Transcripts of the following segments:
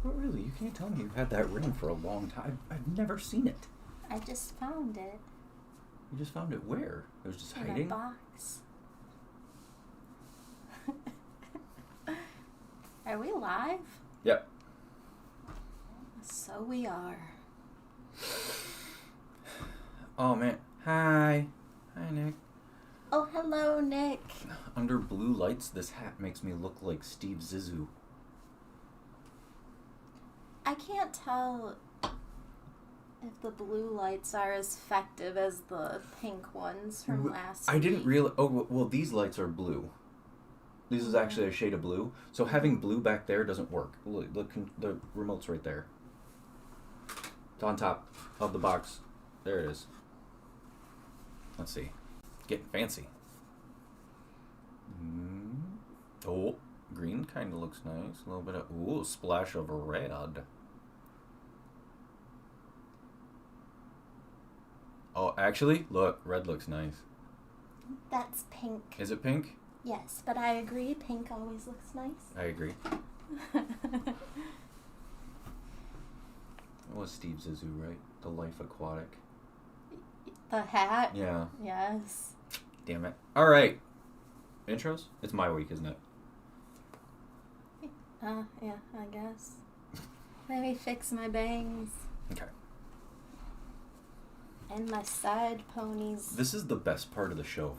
But really, you can't tell me you've had that ring for a long time. I've never seen it. I just found it. You just found it where? It was just in hiding? a box. Are we live? Yep. So we are. Oh, man. Hi. Hi, Nick. Oh, hello, Nick. Under blue lights, this hat makes me look like Steve Zissou. I can't tell if the blue lights are as effective as the pink ones from last week. I didn't realize... Oh, well, these lights are blue. This is actually a shade of blue. So having blue back there doesn't work. Look, the remote's right there. It's on top of the box. There it is. Let's see. Getting fancy. Oh, green kind of looks nice. A little bit of... Ooh, splash of red. Oh, actually, look. Red looks nice. That's pink. Is it pink? Yes, but I agree. Pink always looks nice. I agree. It was Steve Zissou, right? The Life Aquatic. The hat? Yeah. Yes. Damn it. All right. Intros? It's my week, isn't it? Yeah, I guess. Let me fix my bangs. Okay. And my side ponies. This is the best part of the show.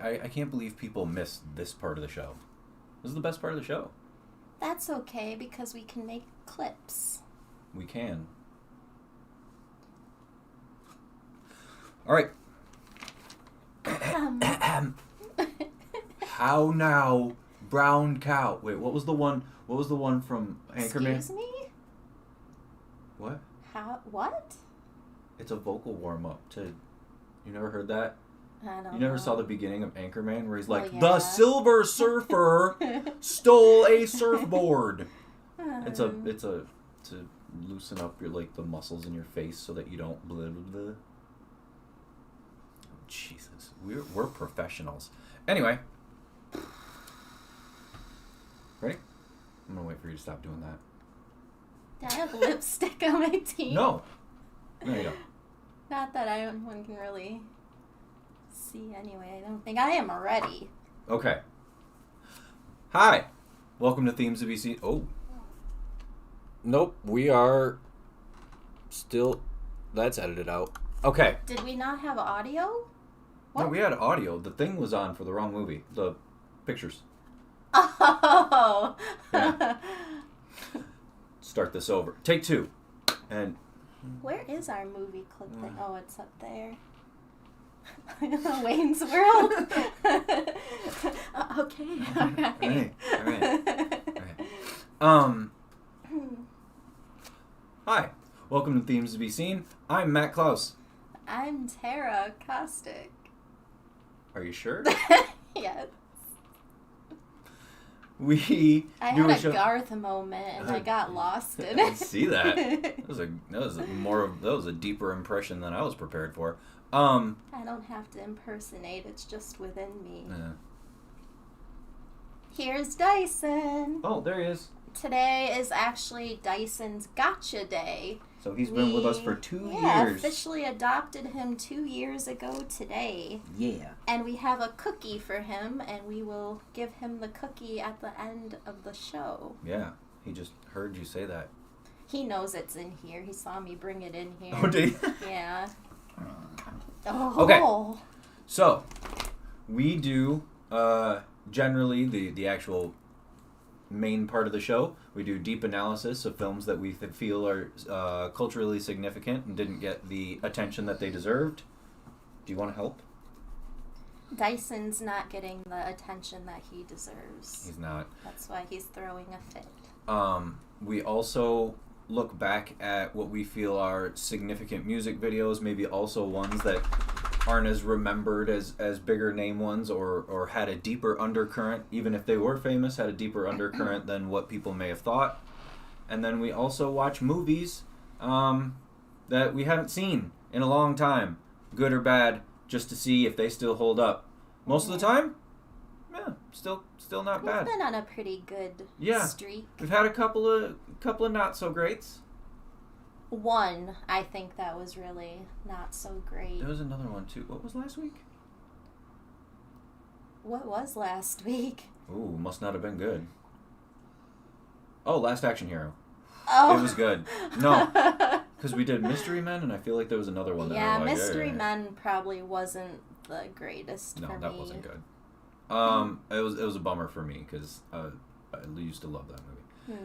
I can't believe people miss this part of the show. This is the best part of the show. That's okay, because we can make clips. We can. All right. How now, brown cow? Wait, what was the one? What was the one from Anchorman? Excuse me? What? How? What? It's a vocal warm up to. You never heard that? I don't know. You never saw the beginning of Anchorman where he's like, yeah. "The Silver Surfer stole a surfboard." It's to loosen up your the muscles in your face so that you don't blah blah blah. Jesus, we're professionals. Anyway, ready? I'm gonna wait for you to stop doing that. Do I have lipstick on my teeth? No, you don't. Not that one can really see anyway. I don't think I am ready. Okay. Hi, welcome to Themes to Be Seen. Oh, nope, we are still. That's edited out. Okay. Did we not have audio? What? No, we had audio. The thing was on for the wrong movie. The pictures. Oh. Yeah. Start this over. Take two. And Where is our movie clip thing? Oh, it's up there. Wayne's World. Okay. All right. All right. Hi. Welcome to Themes to Be Seen. I'm Matt Klaus. I'm Tara Caustic. Are you sure? Yes. We I do had a show. Garth moment and I got lost in I it. can see that. That was a deeper impression than I was prepared for. I don't have to impersonate, it's just within me. Yeah. Here's Dyson. Oh, there he is. Today is actually Dyson's Gotcha Day. So he's been with us for 2 years. Yeah, officially adopted him 2 years ago today. Yeah. And we have a cookie for him, and we will give him the cookie at the end of the show. Yeah, he just heard you say that. He knows it's in here. He saw me bring it in here. Oh, did he? Yeah. Oh. Okay. So, we do, generally, the actual main part of the show, we do deep analysis of films that we feel are culturally significant and didn't get the attention that they deserved. Do you want to help? Dyson's not getting the attention that he deserves. He's not. That's why he's throwing a fit. We also look back at what we feel are significant music videos, maybe also ones that aren't as remembered as bigger name ones or had a deeper undercurrent, even if they were famous, had a deeper undercurrent than what people may have thought. And then we also watch movies that we haven't seen in a long time, good or bad, just to see if they still hold up. Most of the time, yeah, still not bad. We've been on a pretty good streak. We've had a couple of not so greats. One, I think that was really not so great. There was another one too. What was last week? What was last week? Ooh, must not have been good. Oh, Last Action Hero. Oh. It was good. No, because we did Mystery Men, and I feel like there was another one that yeah, were like, Mystery Men probably wasn't the greatest for me. No, that wasn't good. It was a bummer for me because I used to love that movie.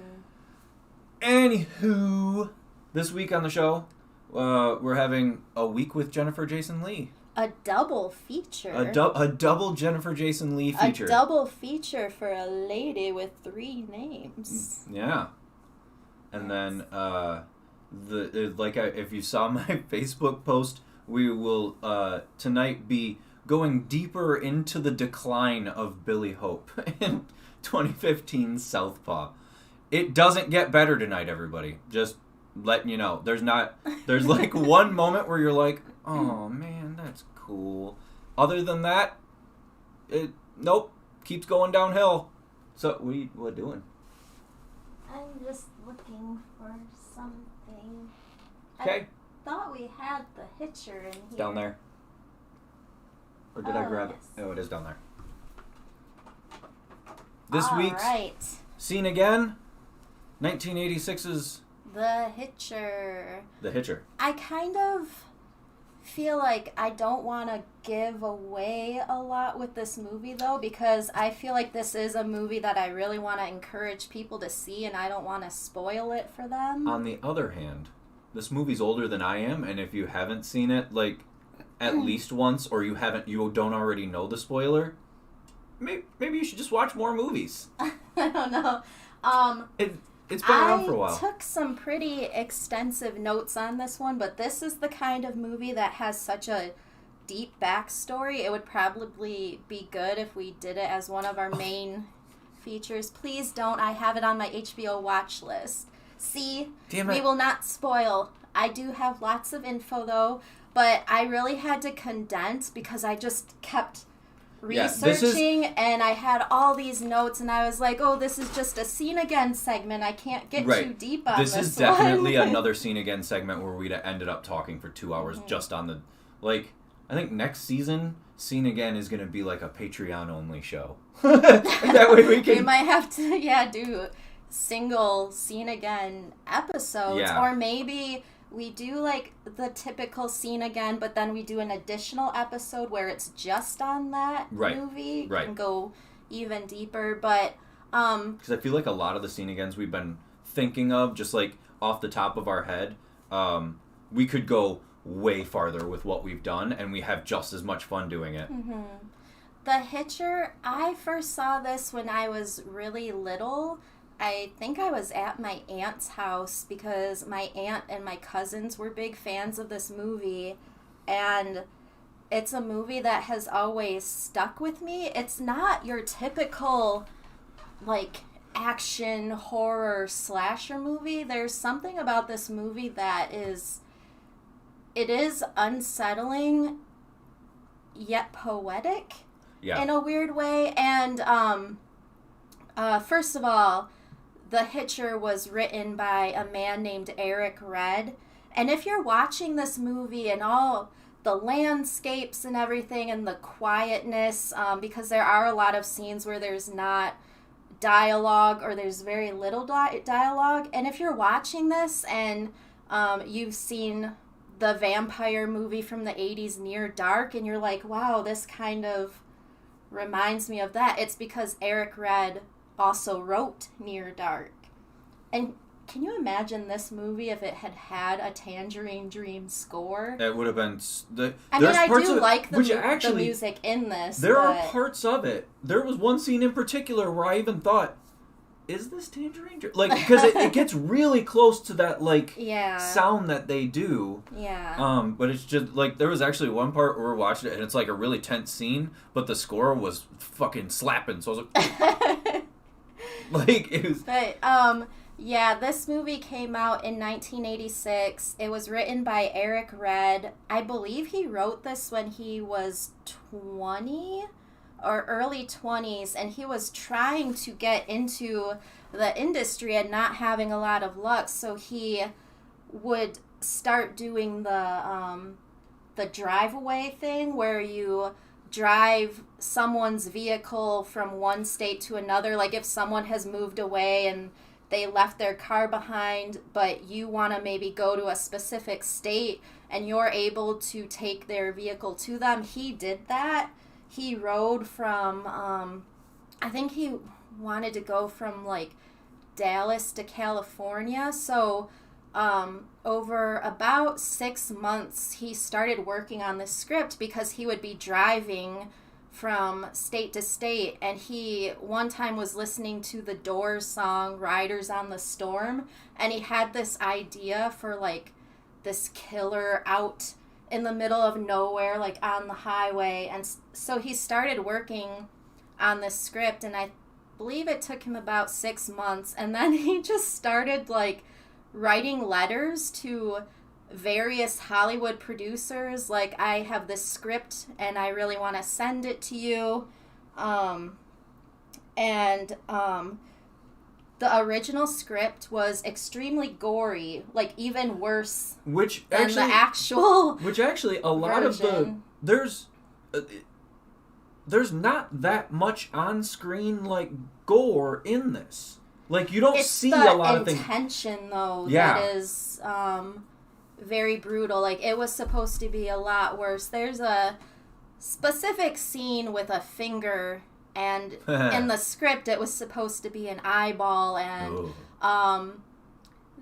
Anywho, this week on the show, we're having a week with Jennifer Jason Leigh. A double feature. A double Jennifer Jason Leigh feature. A double feature for a lady with 3 names. Yeah. And then, if you saw my Facebook post, we will tonight be going deeper into the decline of Billy Hope in 2015's SouthPaw. It doesn't get better tonight, everybody. Just letting you know. There's like one moment where you're like, oh man, that's cool. Other than that, nope, keeps going downhill. So what doing? I'm just looking for something. Okay. I thought we had the Hitcher in here. It's down there. Or did I grab it? Oh, it is down there. This week's Scene Again, 1986's The Hitcher. The Hitcher. I kind of feel like I don't want to give away a lot with this movie, though, because I feel like this is a movie that I really want to encourage people to see, and I don't want to spoil it for them. On the other hand, this movie's older than I am, and if you haven't seen it, like, at least once, or you don't already know the spoiler, maybe you should just watch more movies. I don't know. It's been around for a while. I took some pretty extensive notes on this one, but this is the kind of movie that has such a deep backstory. It would probably be good if we did it as one of our main features. Please don't. I have it on my HBO watch list. See? Damn it. We will not spoil. I do have lots of info, though, but I really had to condense because I just kept researching and I had all these notes and I was like, oh, this is just a Scene Again segment. I can't get too deep on this is definitely another Scene Again segment where we'd ended up talking for 2 hours just on the, like, I think next season Scene Again is going to be like a Patreon only show. That way we can... We might have to, do single Scene Again episodes, or maybe we do like the typical Scene Again, but then we do an additional episode where it's just on that movie and go even deeper. But because I feel like a lot of the Scene Agains we've been thinking of, just like off the top of our head, we could go way farther with what we've done, and we have just as much fun doing it. The Hitcher, I first saw this when I was really little. I think I was at my aunt's house because my aunt and my cousins were big fans of this movie, and it's a movie that has always stuck with me. It's not your typical, like, action, horror, slasher movie. There's something about this movie that is unsettling, yet poetic in a weird way. And first of all, The Hitcher was written by a man named Eric Red. And if you're watching this movie and all the landscapes and everything and the quietness, because there are a lot of scenes where there's not dialogue or there's very little dialogue. And if you're watching this and you've seen the vampire movie from the 80s, Near Dark, and you're like, wow, this kind of reminds me of that, it's because Eric Red also wrote Near Dark. And can you imagine this movie if it had had a Tangerine Dream score? It would have been... I do like the music in this. There are parts of it. There was one scene in particular where I even thought, is this Tangerine Dream? Like, because it gets really close to that, like, sound that they do. Yeah. But it's just, like, there was actually one part where we're watching it, and it's, like, a really tense scene, but the score was fucking slapping, so I was like... like, it was... But, this movie came out in 1986. It was written by Eric Red. I believe he wrote this when he was 20 or early 20s, and he was trying to get into the industry and not having a lot of luck, so he would start doing the drive-away thing where you drive someone's vehicle from one state to another. Like if someone has moved away and they left their car behind, but you want to maybe go to a specific state and you're able to take their vehicle to them. He did that. He rode from, I think he wanted to go from like Dallas to California. So over about 6 months, he started working on this script because he would be driving from state to state, and he one time was listening to the Doors song Riders on the Storm, and he had this idea for like this killer out in the middle of nowhere, like on the highway. And so he started working on this script, and I believe it took him about 6 months, and then he just started like writing letters to various Hollywood producers, like, I have this script and I really want to send it to you. The original script was extremely gory, like even worse than the actual Which actually, a lot version. there's not that much on-screen, like, gore in this. Like, you don't see a lot of things. It's the intention, though, that is very brutal. Like, it was supposed to be a lot worse. There's a specific scene with a finger, and in the script it was supposed to be an eyeball, and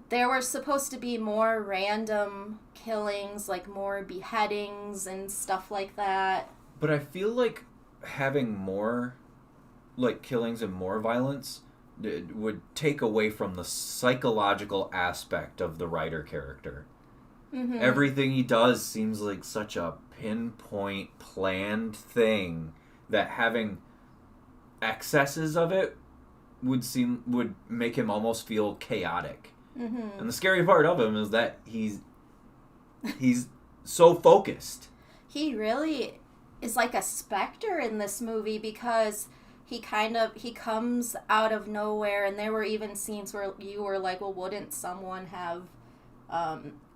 there were supposed to be more random killings, like more beheadings and stuff like that. But I feel like having more, like, killings and more violence would take away from the psychological aspect of the writer character. Mm-hmm. Everything he does seems like such a pinpoint, planned thing that having excesses of it would make him almost feel chaotic. Mm-hmm. And the scary part of him is that he's so focused. He really is like a specter in this movie, because he comes out of nowhere, and there were even scenes where you were like, well, wouldn't someone have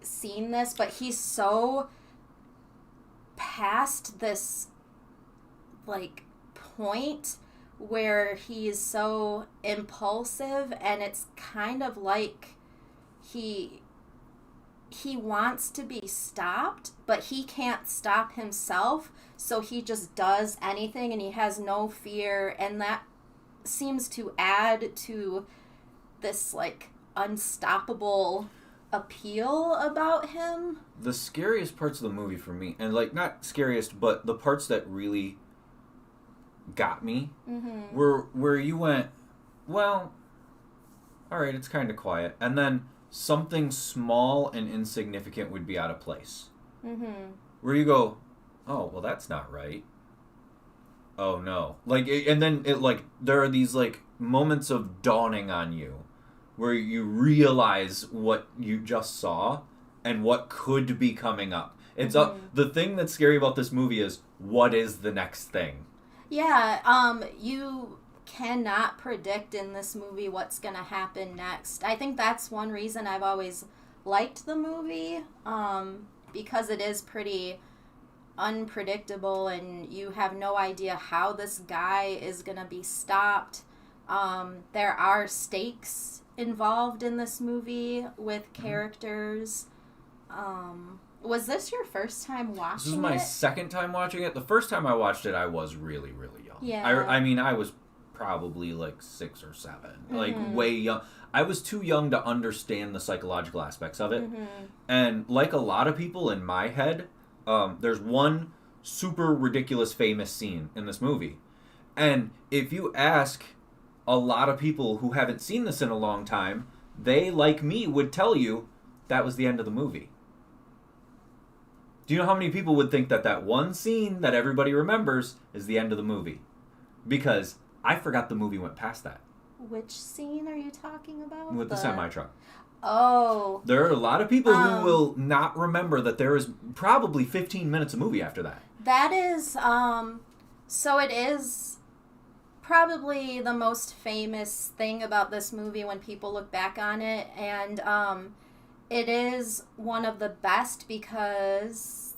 seen this? But he's so past this like point where he is so impulsive, and it's kind of like he wants to be stopped, but he can't stop himself, so he just does anything, and he has no fear, and that seems to add to this like unstoppable appeal about him. The scariest parts of the movie for me, and like not scariest, but the parts that really got me, were where you went, well, all right, it's kind of quiet, and then something small and insignificant would be out of place. Where you go, oh, well, that's not right. Oh no, like, and then it like there are these like moments of dawning on you, where you realize what you just saw and what could be coming up. It's the thing that's scary about this movie is, what is the next thing? Yeah, you cannot predict in this movie what's going to happen next. I think that's one reason I've always liked the movie, because it is pretty unpredictable, and you have no idea how this guy is going to be stopped. There are stakes involved in this movie with characters. Was this your first time watching it? This is my second time watching it. The first time I watched it, I was really, really young. Yeah. I mean, I was probably like 6 or 7. Like, way young. I was too young to understand the psychological aspects of it. And like a lot of people in my head, there's one super ridiculous famous scene in this movie. And if you ask a lot of people who haven't seen this in a long time, they, like me, would tell you that was the end of the movie. Do you know how many people would think that that one scene that everybody remembers is the end of the movie? Because I forgot the movie went past that. Which scene are you talking about? With the semi-truck. Oh. There are a lot of people who will not remember that there is probably 15 minutes of movie after that. That is, so it is probably the most famous thing about this movie when people look back on it, and it is one of the best because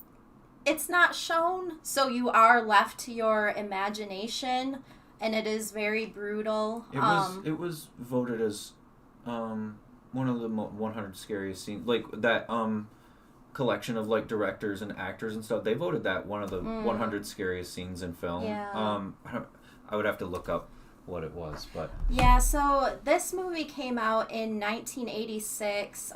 it's not shown, so you are left to your imagination, and it is very brutal. It was voted as one of the 100 scariest scenes, like that collection of like directors and actors and stuff. They voted that one of the 100 scariest scenes in film. Yeah. I would have to look up what it was, but Yeah, so this movie came out in 1986.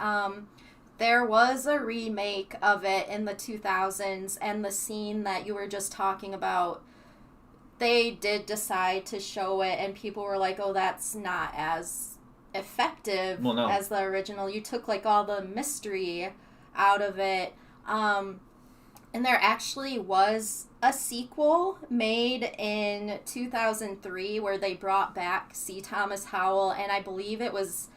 There was a remake of it in the 2000s, and the scene that you were just talking about, they did decide to show it, and people were like, oh, that's not as effective well, no. as the original. You took like all the mystery out of it. And there actually was a sequel made in 2003 where they brought back C. Thomas Howell, and I believe it was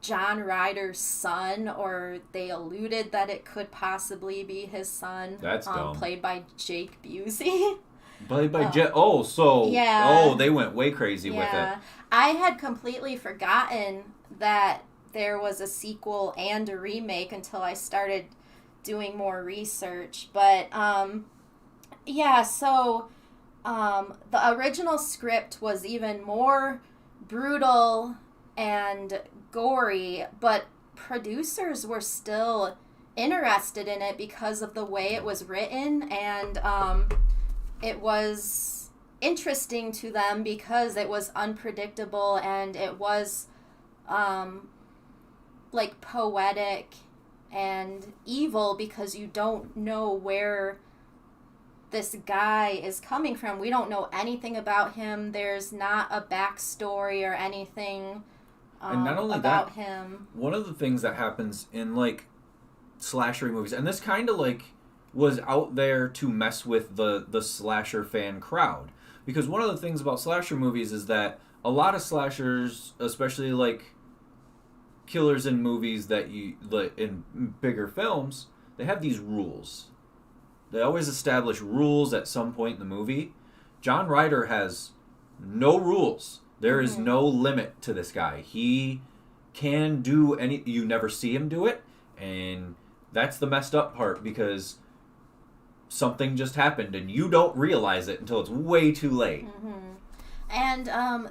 John Ryder's son, or they alluded that it could possibly be his son. That's dumb. Played by Jake Busey. Played by they went way crazy with it. I had completely forgotten that there was a sequel and a remake until I started doing more research. But the original script was even more brutal and gory, but producers were still interested in it because of the way it was written, and it was interesting to them because it was unpredictable, and it was like poetic and evil because you don't know where this guy is coming from. We don't know anything about him. There's not a backstory or anything and not only about that, him. One of the things that happens in like slasher movies, and this kind of like was out there to mess with the slasher fan crowd, because one of the things about slasher movies is that a lot of slashers, especially like killers in movies that you like in bigger films, they have these rules. They always establish rules at some point in the movie. John Ryder has no rules. There is no limit to this guy. He can do any. You never see him do it, and that's the messed up part, because something just happened and you don't realize it until it's way too late. And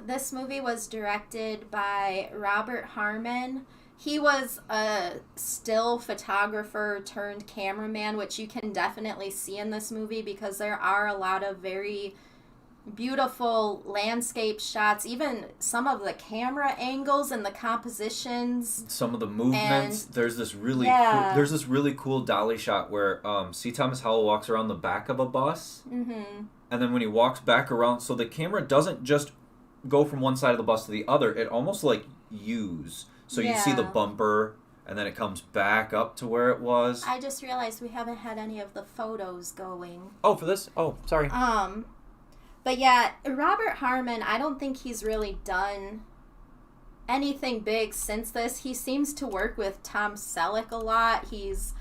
this movie was directed by Robert Harmon. He was a still photographer turned cameraman, which you can definitely see in this movie because there are a lot of very beautiful landscape shots, even some of the camera angles and the compositions, some of the movements. There's this really cool dolly shot where C. Thomas Howell walks around the back of a bus, and then when he walks back around, so the camera doesn't just go from one side of the bus to the other, it almost like U's. So you see the bumper, and then it comes back up to where it was. I just realized we haven't had any of the photos going. Oh, for this? Oh, sorry. But yeah, Robert Harmon, I don't think he's really done anything big since this. He seems to work with Tom Selleck a lot. He's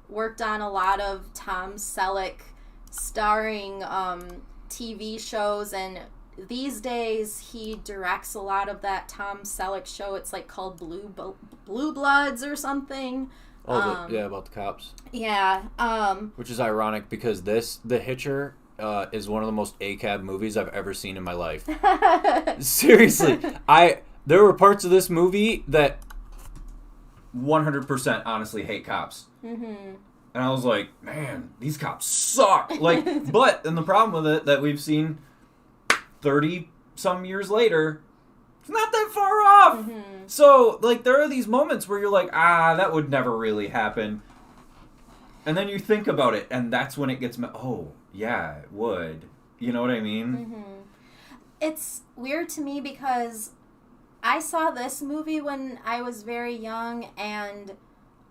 worked on a lot of Tom Selleck starring TV shows, and these days he directs a lot of that Tom Selleck show. It's like called Blue Bloods or something. Oh, about the cops. Yeah. Which is ironic because The Hitcher is one of the most ACAB movies I've ever seen in my life. Seriously, there were parts of this movie that 100% honestly hate cops. And I was like, man, these cops suck. Like, and the problem with it that we've seen 30 some years later, it's not that far off. So, like, there are these moments where you're like, that would never really happen. And then you think about it, and that's when it gets, oh, yeah, it would. You know what I mean? It's weird to me because I saw this movie when I was very young, and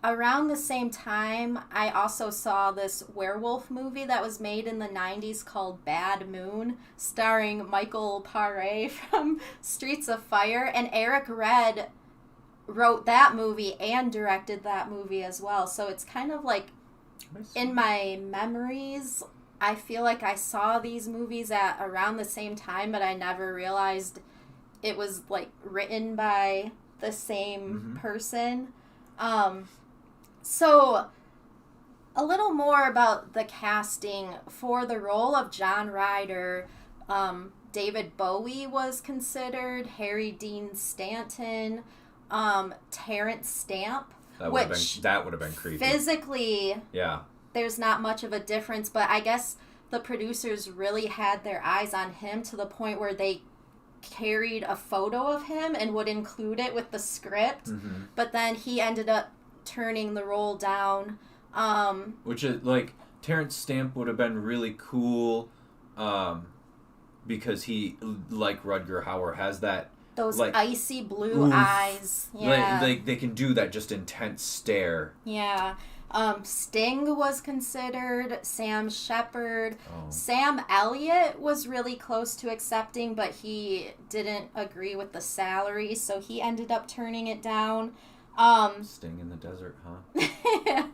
around the same time, I also saw this werewolf movie that was made in the 90s called Bad Moon, starring Michael Paré from Streets of Fire, and Eric Red wrote that movie and directed that movie as well. So it's kind of like, in my memories, I feel like I saw these movies at around the same time, but I never realized it was like written by the same person. So a little more about the casting. For the role of John Ryder, David Bowie was considered, Harry Dean Stanton, Terrence Stamp, That would have been creepy. Physically, Yeah. there's not much of a difference, but I guess the producers really had their eyes on him to the point where they carried a photo of him and would include it with the script. Mm-hmm. But then he ended up turning the role down. Which is like Terrence Stamp would have been really cool, because he, like Rutger Hauer, has that those like icy blue oof. eyes. Yeah. Like they can do that just intense stare. Yeah. Sting was considered, Sam Shepard. Oh. Sam Elliott was really close to accepting, but he didn't agree with the salary, so he ended up turning it down. Sting in the desert, huh?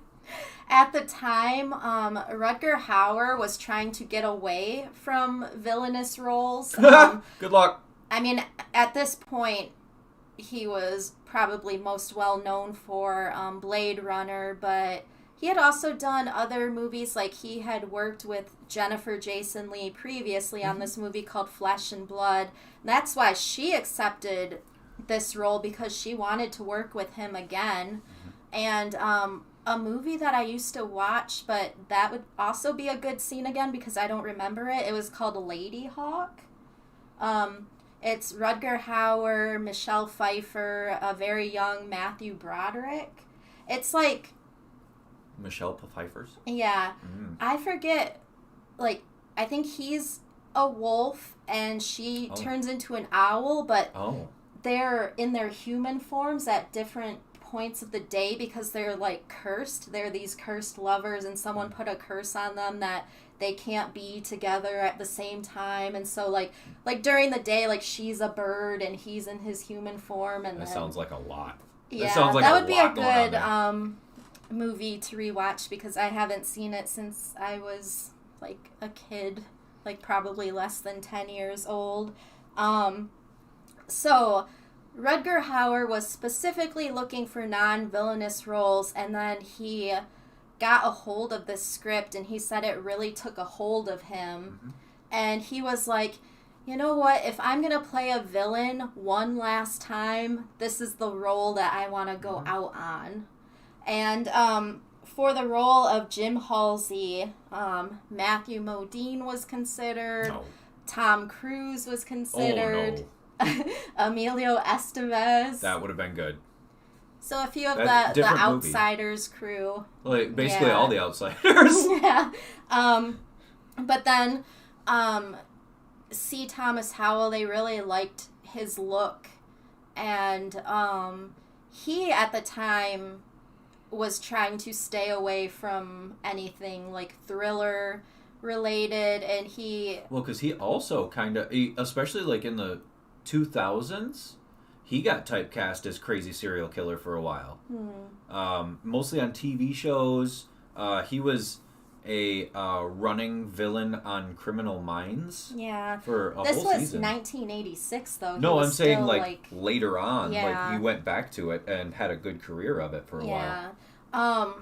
At the time, Rutger Hauer was trying to get away from villainous roles. Good luck. I mean, at this point, he was probably most well known for Blade Runner, but he had also done other movies. Like, he had worked with Jennifer Jason Leigh previously on this movie called Flesh and Blood. And that's why she accepted this role, because she wanted to work with him again. And a movie that I used to watch, but that would also be a good scene again because I don't remember it. It was called Lady Hawk. It's Rutger Hauer, Michelle Pfeiffer, a very young Matthew Broderick. It's like... Michelle Pfeiffer's? Yeah. I forget, like, I think he's a wolf and she turns into an owl, but they're in their human forms at different points of the day because they're, like, cursed. They're these cursed lovers, and someone put a curse on them that they can't be together at the same time. And so, like during the day, like, she's a bird and he's in his human form. And that sounds like a lot. Yeah, that sounds like that a would be lot a good movie to rewatch because I haven't seen it since I was, like, a kid, like, probably less than 10 years old. So Rutger Hauer was specifically looking for non-villainous roles, and then he got a hold of this script, and he said it really took a hold of him. And he was like, you know what, if I'm going to play a villain one last time, this is the role that I want to go out on. And for the role of Jim Halsey, Matthew Modine was considered. No. Tom Cruise was considered. Oh, no. Emilio Estevez. That would have been good. So a few of That's the different movie. Outsiders crew. Like, basically Yeah. all the Outsiders. Yeah. But then C. Thomas Howell, they really liked his look. And he, at the time, was trying to stay away from anything, like, thriller related, and he... Well, because he also kind of, especially, like, in the 2000s, he got typecast as crazy serial killer for a while. Mostly on TV shows. He was a running villain on Criminal Minds. Yeah. For a whole this was season. 1986, though. No, He was I'm saying, still, like, later on. Yeah. Like, he went back to it and had a good career of it for a while. Yeah.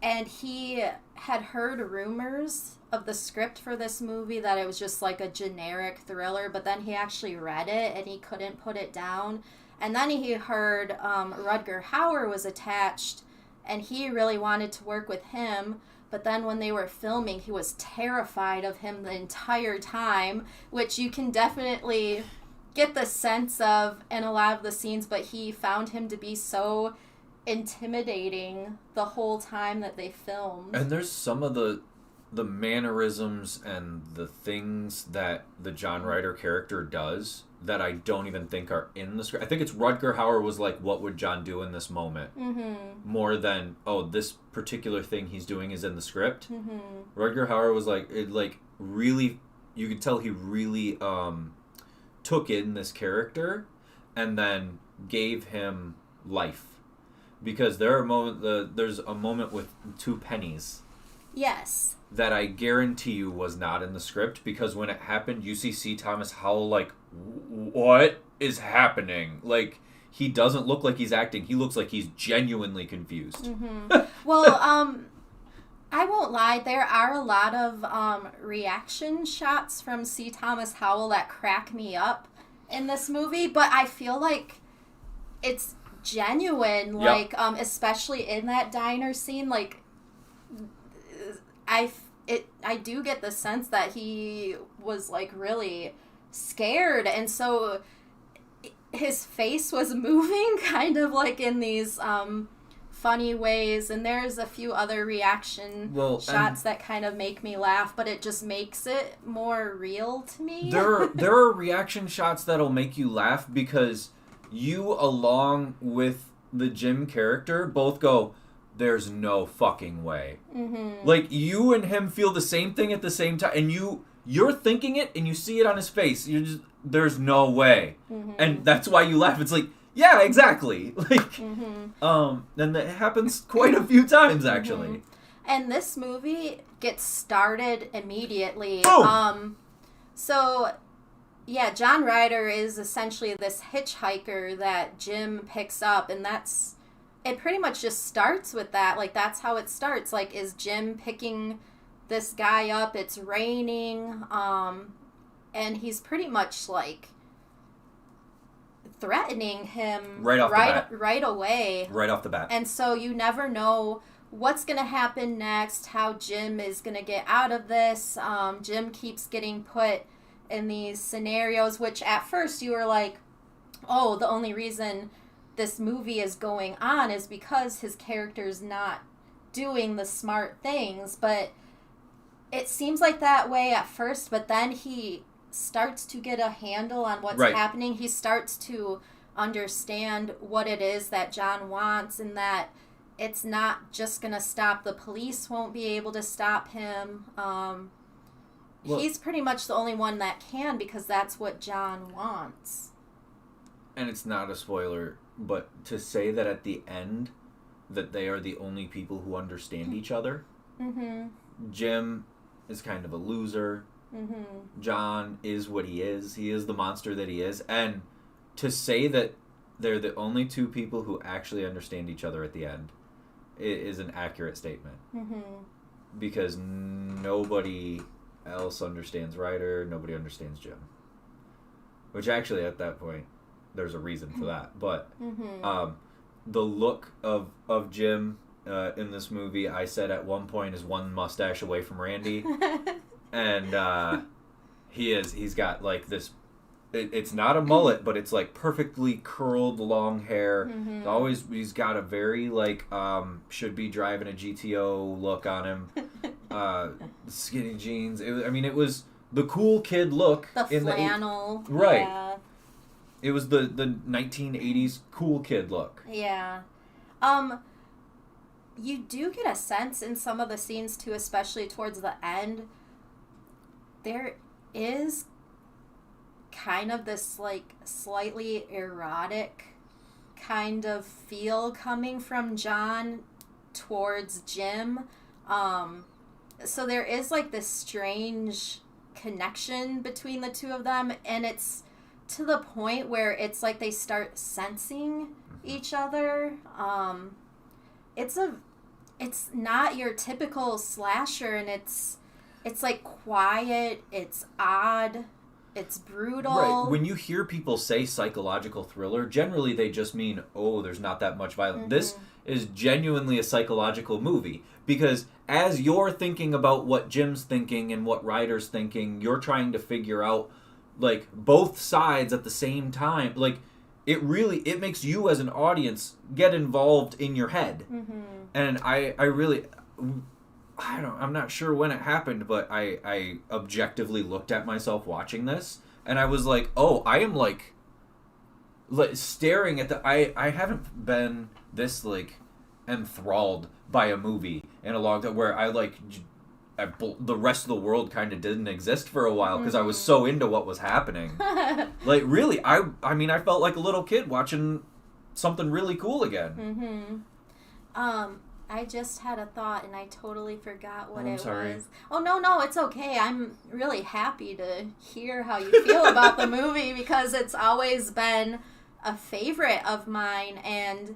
And he had heard rumors of the script for this movie that it was just like a generic thriller, but then he actually read it and he couldn't put it down. And then he heard Rutger Hauer was attached and he really wanted to work with him. But then when they were filming, he was terrified of him the entire time, which you can definitely get the sense of in a lot of the scenes, but he found him to be so intimidating the whole time that they filmed. And there's some of the mannerisms and the things that the John Ryder character does that I don't even think are in the script. I think it's Rutger Hauer was like, what would John do in this moment? More than, oh, this particular thing he's doing is in the script. Rutger Hauer was like, it like really, you could tell he really took in this character and then gave him life. Because there's a moment with two pennies. Yes. That I guarantee you was not in the script, because when it happened, you see C. Thomas Howell like, what is happening? Like, he doesn't look like he's acting. He looks like he's genuinely confused. Well, I won't lie. There are a lot of reaction shots from C. Thomas Howell that crack me up in this movie, but I feel like it's genuine, like, especially in that diner scene, like, I do get the sense that he was, like, really scared, and so his face was moving kind of, like, in these, funny ways, and there's a few other reaction shots that kind of make me laugh, but it just makes it more real to me. There are reaction shots that'll make you laugh because you, along with the Jim character, both go, there's no fucking way. Mm-hmm. Like, you and him feel the same thing at the same time, and you're thinking it, and you see it on his face. You're just, there's no way. Mm-hmm. And that's why you laugh. It's like, yeah, exactly. Like, and that happens quite a few times, actually. Mm-hmm. And this movie gets started immediately. Boom! So, yeah, John Ryder is essentially this hitchhiker that Jim picks up, and it pretty much just starts with that. Like, that's how it starts. Like, is Jim picking this guy up? It's raining, and he's pretty much, like, threatening him right away. Right off the bat. And so you never know what's going to happen next, how Jim is going to get out of this. Jim keeps getting put in these scenarios, which at first you were like, oh, the only reason this movie is going on is because his character's not doing the smart things. But it seems like that way at first, but then he starts to get a handle on what's happening. He starts to understand what it is that John wants, and that it's not just going to stop. The police won't be able to stop him. He's pretty much the only one that can, because that's what John wants. And it's not a spoiler, but to say that at the end that they are the only people who understand each other. Mm-hmm. Jim is kind of a loser. Mm-hmm. John is what he is. He is the monster that he is. And to say that they're the only two people who actually understand each other at the end is an accurate statement. Mm-hmm. Because nobody else understands Ryder. Nobody understands Jim. Which actually, at that point, there's a reason for that. But the look of Jim in this movie, I said at one point, is one mustache away from Randy. And he's got like this, it's not a mullet, but it's like perfectly curled long hair. Mm-hmm. He's got a very like, should be driving a GTO look on him. Skinny jeans. It was the cool kid look. The flannel. Right. Yeah. It was the 1980s cool kid look. Yeah. You do get a sense in some of the scenes too, especially towards the end. There is kind of this, like, slightly erotic kind of feel coming from John towards Jim. So there is, like, this strange connection between the two of them, and it's to the point where it's like they start sensing each other. It's not your typical slasher, and it's like quiet, it's odd, it's brutal. Right. When you hear people say psychological thriller, generally they just mean, oh, there's not that much violence. Mm-hmm. This is genuinely a psychological movie, because as you're thinking about what Jim's thinking and what Ryder's thinking, you're trying to figure out, like, both sides at the same time. Like, it makes you as an audience get involved in your head. Mm-hmm. And I'm not sure when it happened, but I objectively looked at myself watching this, and I was like, oh, I am like staring at I haven't been this like enthralled by a movie in a long time, where the rest of the world kind of didn't exist for a while because I was so into what was happening. Like, really, I felt like a little kid watching something really cool again. Mm-hmm. I just had a thought and I totally forgot what I'm sorry. was. Oh, no, it's okay. I'm really happy to hear how you feel about the movie, because it's always been a favorite of mine. And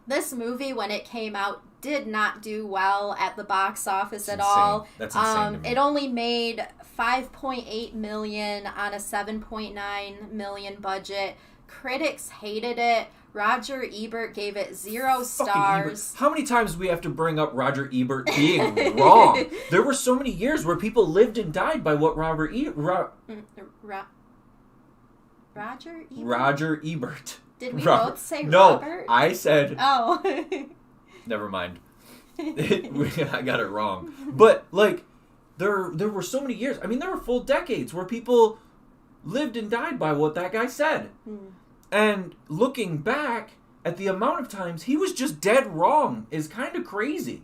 this movie, when it came out, did not do well at the box office at all. That's insane to me. It only made $5.8 million on a $7.9 million budget. critics hated it. Roger Ebert gave it 0 Fucking stars. Ebert. How many times do we have to bring up Roger Ebert being wrong? There were so many years where people lived and died by what Roger Ebert. Roger Ebert. Did we both say no, Robert? I said. Oh. Never mind. I got it wrong. But like, there were so many years. I mean, there were full decades where people lived and died by what that guy said. And looking back at the amount of times he was just dead wrong is kind of crazy.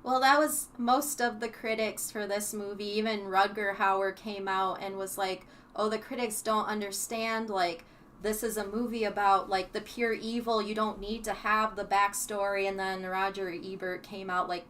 Well, that was most of the critics for this movie. Even Rutger Hauer came out and was like, oh, the critics don't understand, like, this is a movie about, like, the pure evil. You don't need to have the backstory. And then Roger Ebert came out, like,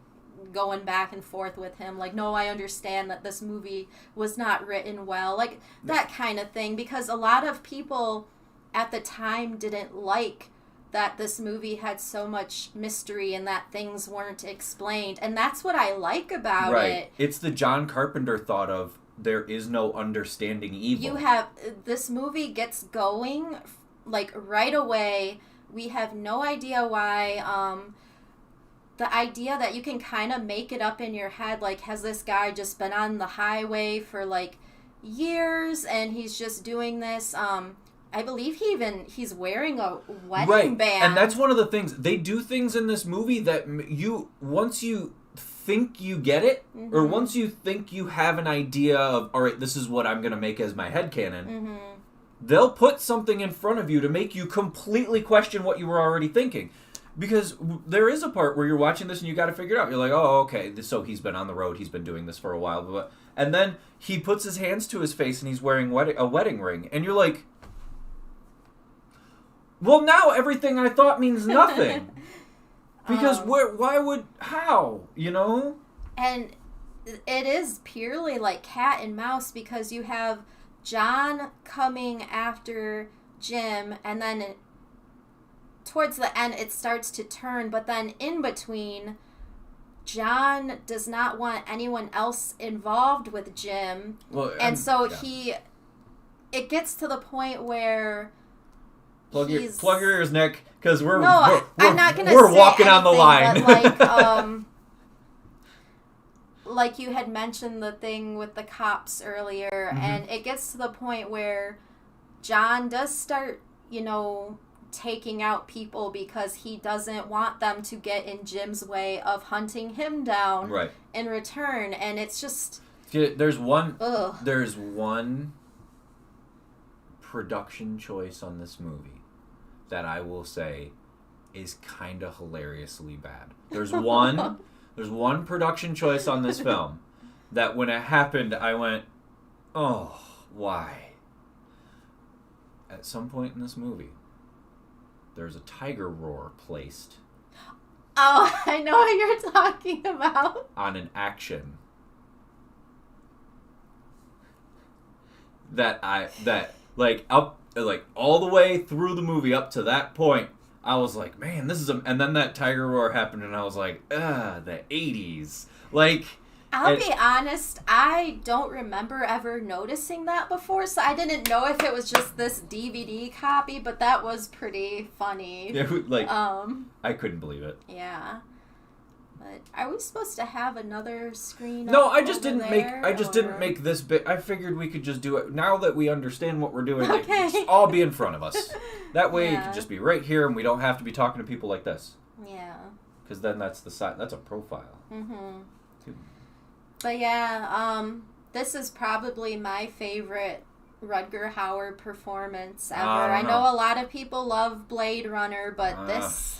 going back and forth with him. Like, no, I understand that this movie was not written well. Like, that kind of thing. Because a lot of people at the time didn't like that this movie had so much mystery and that things weren't explained. And that's what I like about it. It's the John Carpenter thought of there is no understanding evil. You have, this movie gets going, like, right away. We have no idea why. The idea that you can kind of make it up in your head, like, has this guy just been on the highway for, like, years and he's just doing this? I believe he's wearing a wedding band. And that's one of the things. They do things in this movie that once you think you get it, or once you think you have an idea of, all right, this is what I'm going to make as my headcanon, they'll put something in front of you to make you completely question what you were already thinking. Because there is a part where you're watching this and you got to figure it out. You're like, oh, okay, so he's been on the road, he's been doing this for a while. And then he puts his hands to his face and he's wearing a wedding ring. And you're like, well, now everything I thought means nothing. Because how, you know? And it is purely like cat and mouse, because you have John coming after Jim, and then towards the end it starts to turn, but then in between, John does not want anyone else involved with Jim. Well, and so it gets to the point where Plug your ears, Nick, because I'm not gonna we're say walking on the line. But like you had mentioned the thing with the cops earlier, and it gets to the point where John does start, taking out people because he doesn't want them to get in Jim's way of hunting him down in return, and it's just there's one production choice on this movie that I will say is kind of hilariously bad. There's one production choice on this film that when it happened, I went, oh, why? At some point in this movie, there's a tiger roar placed. Oh, I know what you're talking about. On an action. That all the way through the movie up to that point, I was like, man, this is and then that tiger roar happened and I was like, the 80s. Like, I'll be honest, I don't remember ever noticing that before, so I didn't know if it was just this DVD copy, but that was pretty funny. Yeah, I couldn't believe it. Yeah. But are we supposed to have another screen? No, I just didn't make this bit. I figured we could just do it now that we understand what we're doing. Okay. It can just all be in front of us. That way it could just be right here, and we don't have to be talking to people like this. Yeah. Because then that's the side. That's a profile. But yeah, this is probably my favorite Rutger Hauer performance ever. I know a lot of people love Blade Runner, but this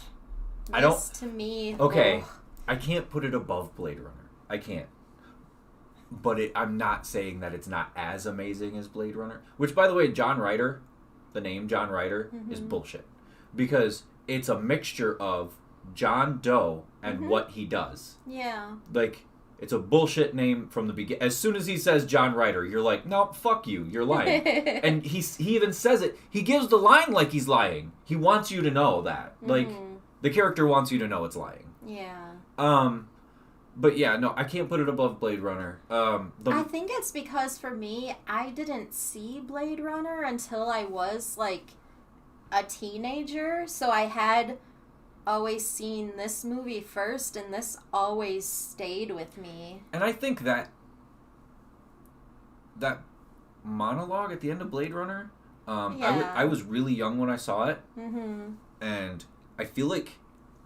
to me. Okay. I can't put it above Blade Runner. I can't. But I'm not saying that it's not as amazing as Blade Runner. Which, by the way, John Ryder, the name John Ryder, is bullshit. Because it's a mixture of John Doe and what he does. Yeah. Like, it's a bullshit name from the beginning. As soon as he says John Ryder, you're like, no, fuck you, you're lying. And he even says it. He gives the line like he's lying. He wants you to know that. Like, the character wants you to know it's lying. Yeah. But yeah, no, I can't put it above Blade Runner. I think it's because for me, I didn't see Blade Runner until I was like a teenager, so I had always seen this movie first, and this always stayed with me. And I think that monologue at the end of Blade Runner, I was really young when I saw it, and I feel like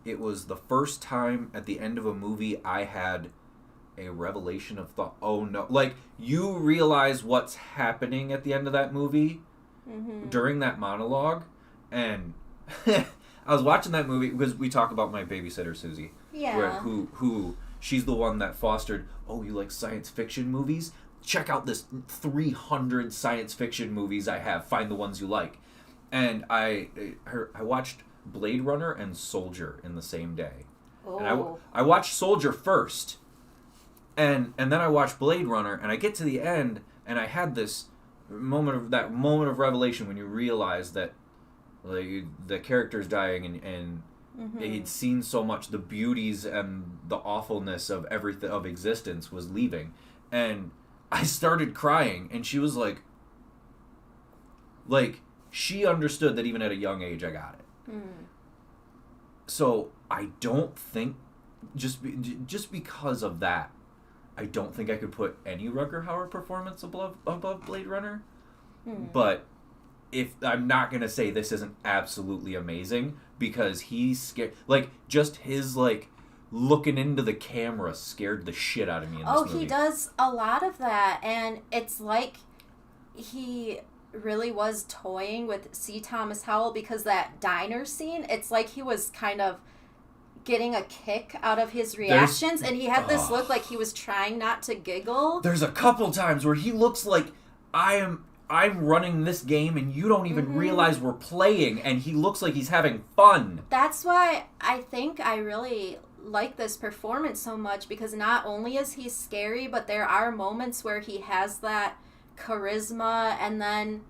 it was the first time at the end of a movie I had a revelation of thought. Oh no, like you realize what's happening at the end of that movie during that monologue, and I was watching that movie because we talk about my babysitter Susie, who she's the one that fostered. Oh, you like science fiction movies? Check out this 300 science fiction movies I have. Find the ones you like. And I watched Blade Runner and Soldier in the same day. Oh. And I watched Soldier first, and then I watched Blade Runner, and I get to the end, and I had this moment of revelation when you realize that like the character's dying, and he'd seen so much, the beauties and the awfulness of everything of existence was leaving, and I started crying, and she was like she understood that even at a young age I got it. So I don't think just because of that, I don't think I could put any Rutger Hauer performance above Blade Runner. But if I'm not gonna say this isn't absolutely amazing, because he's scared, like just his like looking into the camera scared the shit out of me in this movie. He does a lot of that, and it's like he really was toying with C. Thomas Howell, because that diner scene, it's like he was kind of getting a kick out of his reactions, and he had this look like he was trying not to giggle. There's a couple times where he looks like I'm running this game and you don't even realize we're playing, and he looks like he's having fun. That's why I think I really like this performance so much, because not only is he scary, but there are moments where he has that charisma, and then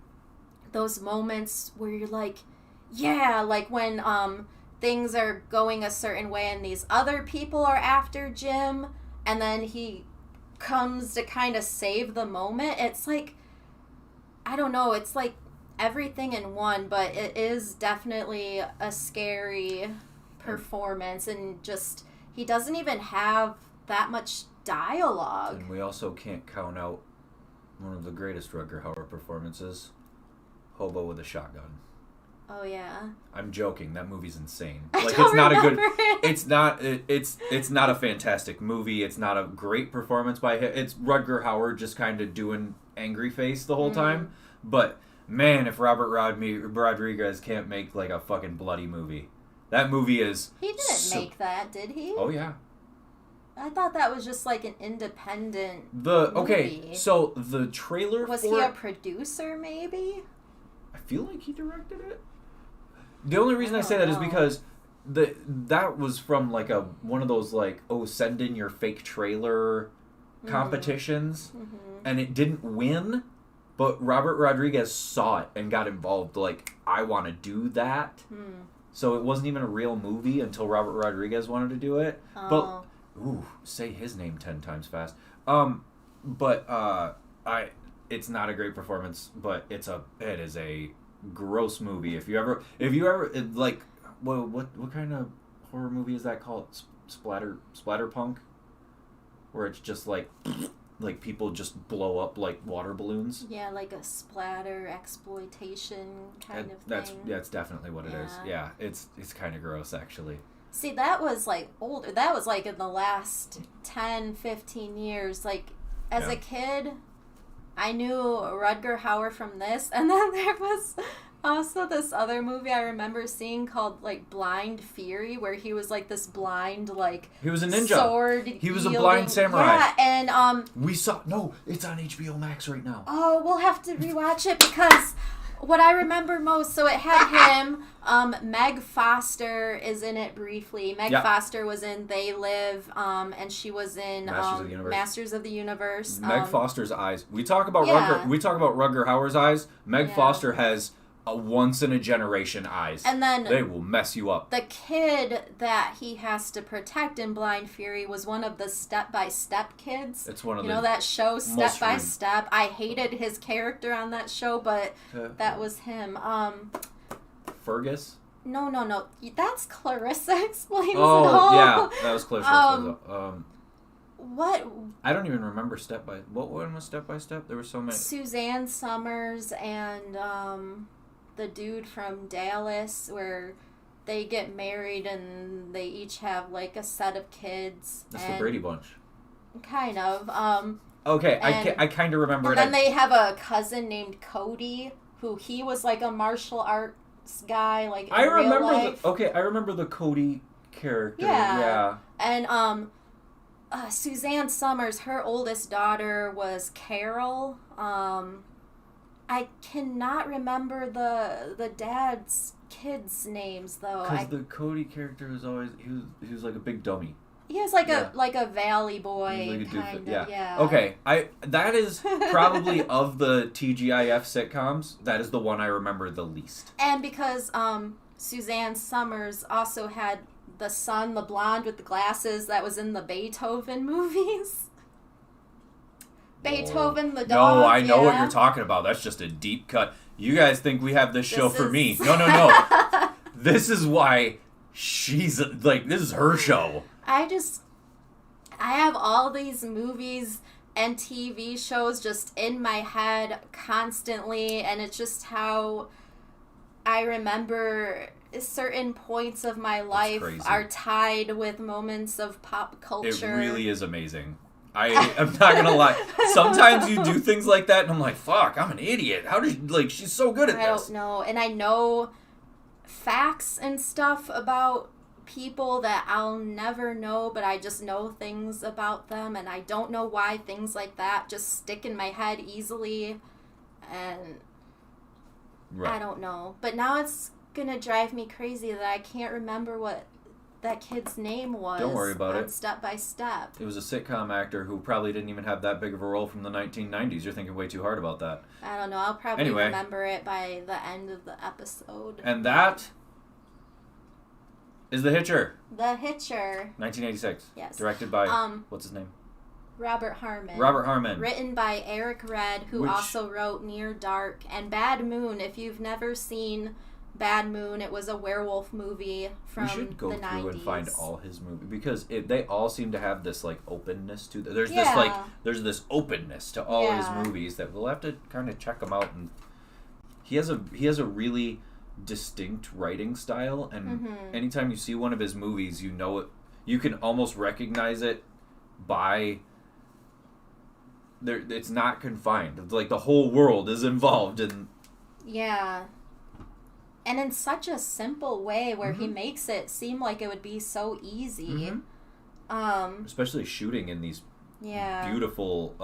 those moments where you're like, yeah, like when things are going a certain way and these other people are after Jim, and then he comes to kind of save the moment. It's like, I don't know, it's like everything in one, but it is definitely a scary performance, and just he doesn't even have that much dialogue. And we also can't count out one of the greatest Rutger Hauer performances, Hobo with a Shotgun. Oh yeah. I'm joking. That movie's insane. Like it's not a good. It's not. It's not a fantastic movie. It's not a great performance by him. It's Rutger Hauer just kind of doing angry face the whole time. But man, if Robert Rodriguez can't make like a fucking bloody movie, that movie is. He didn't make that, did he? Oh yeah. I thought that was just like an independent movie. So the trailer was he a producer maybe? I feel like he directed it. The only reason I say that is because that was from like one of those like send in your fake trailer competitions, and it didn't win, but Robert Rodriguez saw it and got involved. Like, I want to do that. So it wasn't even a real movie until Robert Rodriguez wanted to do it. But say his name 10 times fast. It's not a great performance, but it is a gross movie. If you ever like, what kind of horror movie is that called? Splatterpunk, where it's just like people just blow up like water balloons. Yeah, like a splatter exploitation kind of thing. That's definitely what it is. Yeah, it's kind of gross actually. See, that was like older. That was like in the last 10, 15 years. Like as a kid, I knew Rutger Hauer from this, and then there was also this other movie I remember seeing called like Blind Fury, where he was like this blind he was a ninja. Sword. He was a blind samurai. Yeah, and it's on HBO Max right now. Oh, we'll have to rewatch it, because what I remember most, so it had him. Meg Foster is in it briefly. Meg Foster was in They Live, and she was in Masters of the Universe. Meg Foster's eyes. We talk about Rutger Hauer's eyes. Meg Foster has a once in a generation eyes. And then they will mess you up. The kid that he has to protect in Blind Fury was one of the Step by Step kids. It's one of that show Step by Step. I hated his character on that show, but that was him. Fergus? No. That's Clarissa Explains It Oh, All. yeah. That was Clarissa Explains It All. What? I don't even remember What one was Step by Step? There were so many. Suzanne Summers and the dude from Dallas, where they get married and they each have like a set of kids. That's the Brady Bunch. Kind of. Okay, I kind of remember and it. then they have a cousin named Cody, who he was like a martial arts guy, like in real life. I remember the Cody character. Yeah. And Suzanne Summers, her oldest daughter was Carol. I cannot remember the dad's kids' names though. Because the Cody character was always he was like a big dummy. He was like a valley boy Like kind of. Yeah. Okay, that is probably of the TGIF sitcoms, that is the one I remember the least. And because Suzanne Summers also had the son, the blonde with the glasses, that was in the Beethoven movies. Beethoven, the dog. No, I know what you're talking about. That's just a deep cut. You guys think we have this show for me. No. This is why she's, like, this is her show. I have all these movies and TV shows just in my head constantly, and it's just how I remember certain points of my life are tied with moments of pop culture. It really is amazing. I'm not gonna lie. Sometimes you do things like that, and I'm like, fuck, I'm an idiot. How did she's so good at this? I don't know. And I know facts and stuff about people that I'll never know, but I just know things about them, and I don't know why things like that just stick in my head easily, and I don't know. But now it's gonna drive me crazy that I can't remember what that kid's name was. Don't worry about it. Step by Step. It was a sitcom actor who probably didn't even have that big of a role from the 1990s. You're thinking way too hard about that. I don't know. I'll probably remember it by the end of the episode. And that is The Hitcher. The Hitcher. 1986. Yes. Directed by, what's his name? Robert Harmon. Robert Harmon. Written by Eric Red, who also wrote Near Dark and Bad Moon. If you've never seen Bad Moon, it was a werewolf movie from the 90s. We should go through and find all his movies, because they all seem to have this like openness to them. There's this openness to all his movies that we'll have to kind of check them out. And he has a really distinct writing style, and anytime you see one of his movies, you know it. You can almost recognize it by. It's not confined. It's like the whole world is involved in. Yeah. And in such a simple way where he makes it seem like it would be so easy. Especially shooting in these beautiful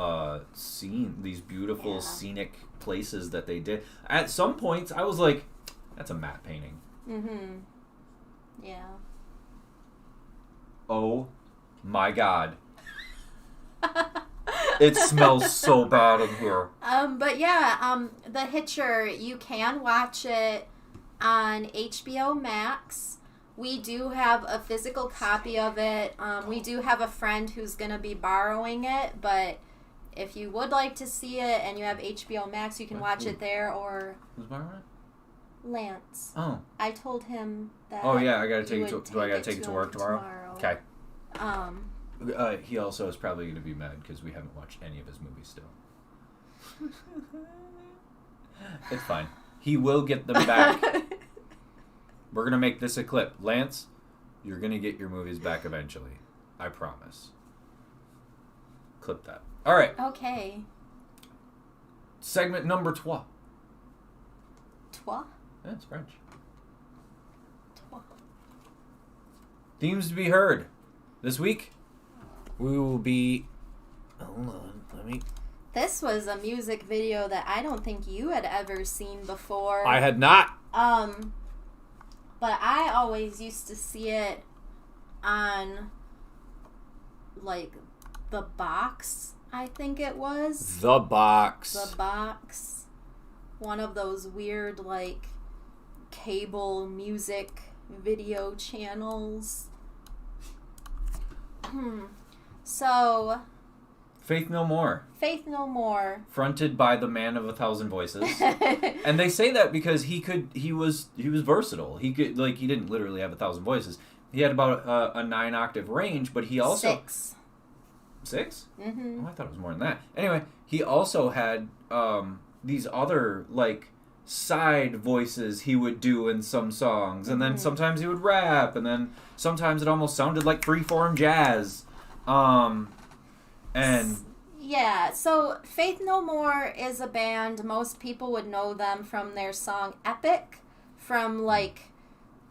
these beautiful scenic places that they did. At some points, I was like, that's a matte painting. Yeah. Oh my God. It smells so bad in here. The Hitcher, you can watch it on HBO Max. We do have a physical copy of it. We do have a friend who's going to be borrowing it, but if you would like to see it and you have HBO Max, you can watch it there. Or who's borrowing it? Lance. Oh. I told him that. Oh yeah, I gotta take it. Do I gotta take it to work tomorrow? Okay. He also is probably going to be mad because we haven't watched any of his movies still. It's fine. He will get them back. We're going to make this a clip. Lance, you're going to get your movies back eventually. I promise. Clip that. All right. Okay. Segment number 3. Trois? Yeah, it's French. Trois. Themes to be heard. This week, we will be... Hold on. Let me... This was a music video that I don't think you had ever seen before. I had not. But I always used to see it on, like, The Box, I think it was. The Box. The Box. One of those weird, like, cable music video channels. So... Faith No More. Faith No More. Fronted by the man of 1,000 voices. And they say that because he was versatile. He didn't literally have 1,000 voices. He had about a 9-octave range, but he also... 6. 6? Mm-hmm. Oh, I thought it was more than that. Anyway, he also had these other, like, side voices he would do in some songs. And then sometimes he would rap, and then sometimes it almost sounded like freeform jazz. And... Yeah, so Faith No More is a band, most people would know them from their song Epic, from, like,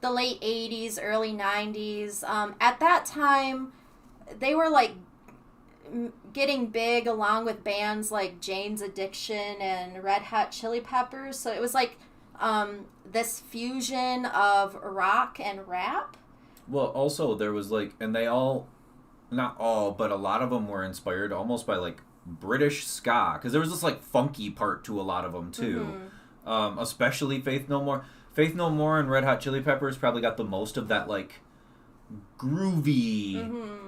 the late 80s, early 90s. At that time, they were, like, getting big along with bands like Jane's Addiction and Red Hot Chili Peppers. So it was like this fusion of rock and rap. Well, also there was like, and they all, not all, but a lot of them were inspired almost by like British ska, because there was this like funky part to a lot of them too. Especially Faith No More. Faith No More and Red Hot Chili Peppers probably got the most of that like groovy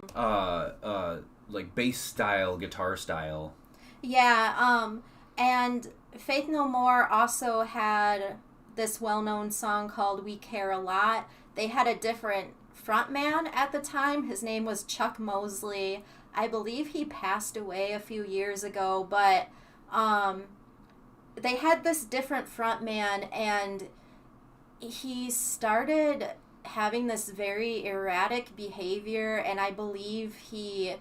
like bass style, guitar style. Yeah, and Faith No More also had this well-known song called We Care a Lot. They had a different frontman at the time. His name was Chuck Mosley. I believe he passed away a few years ago, but they had this different frontman, and he started having this very erratic behavior, and I believe he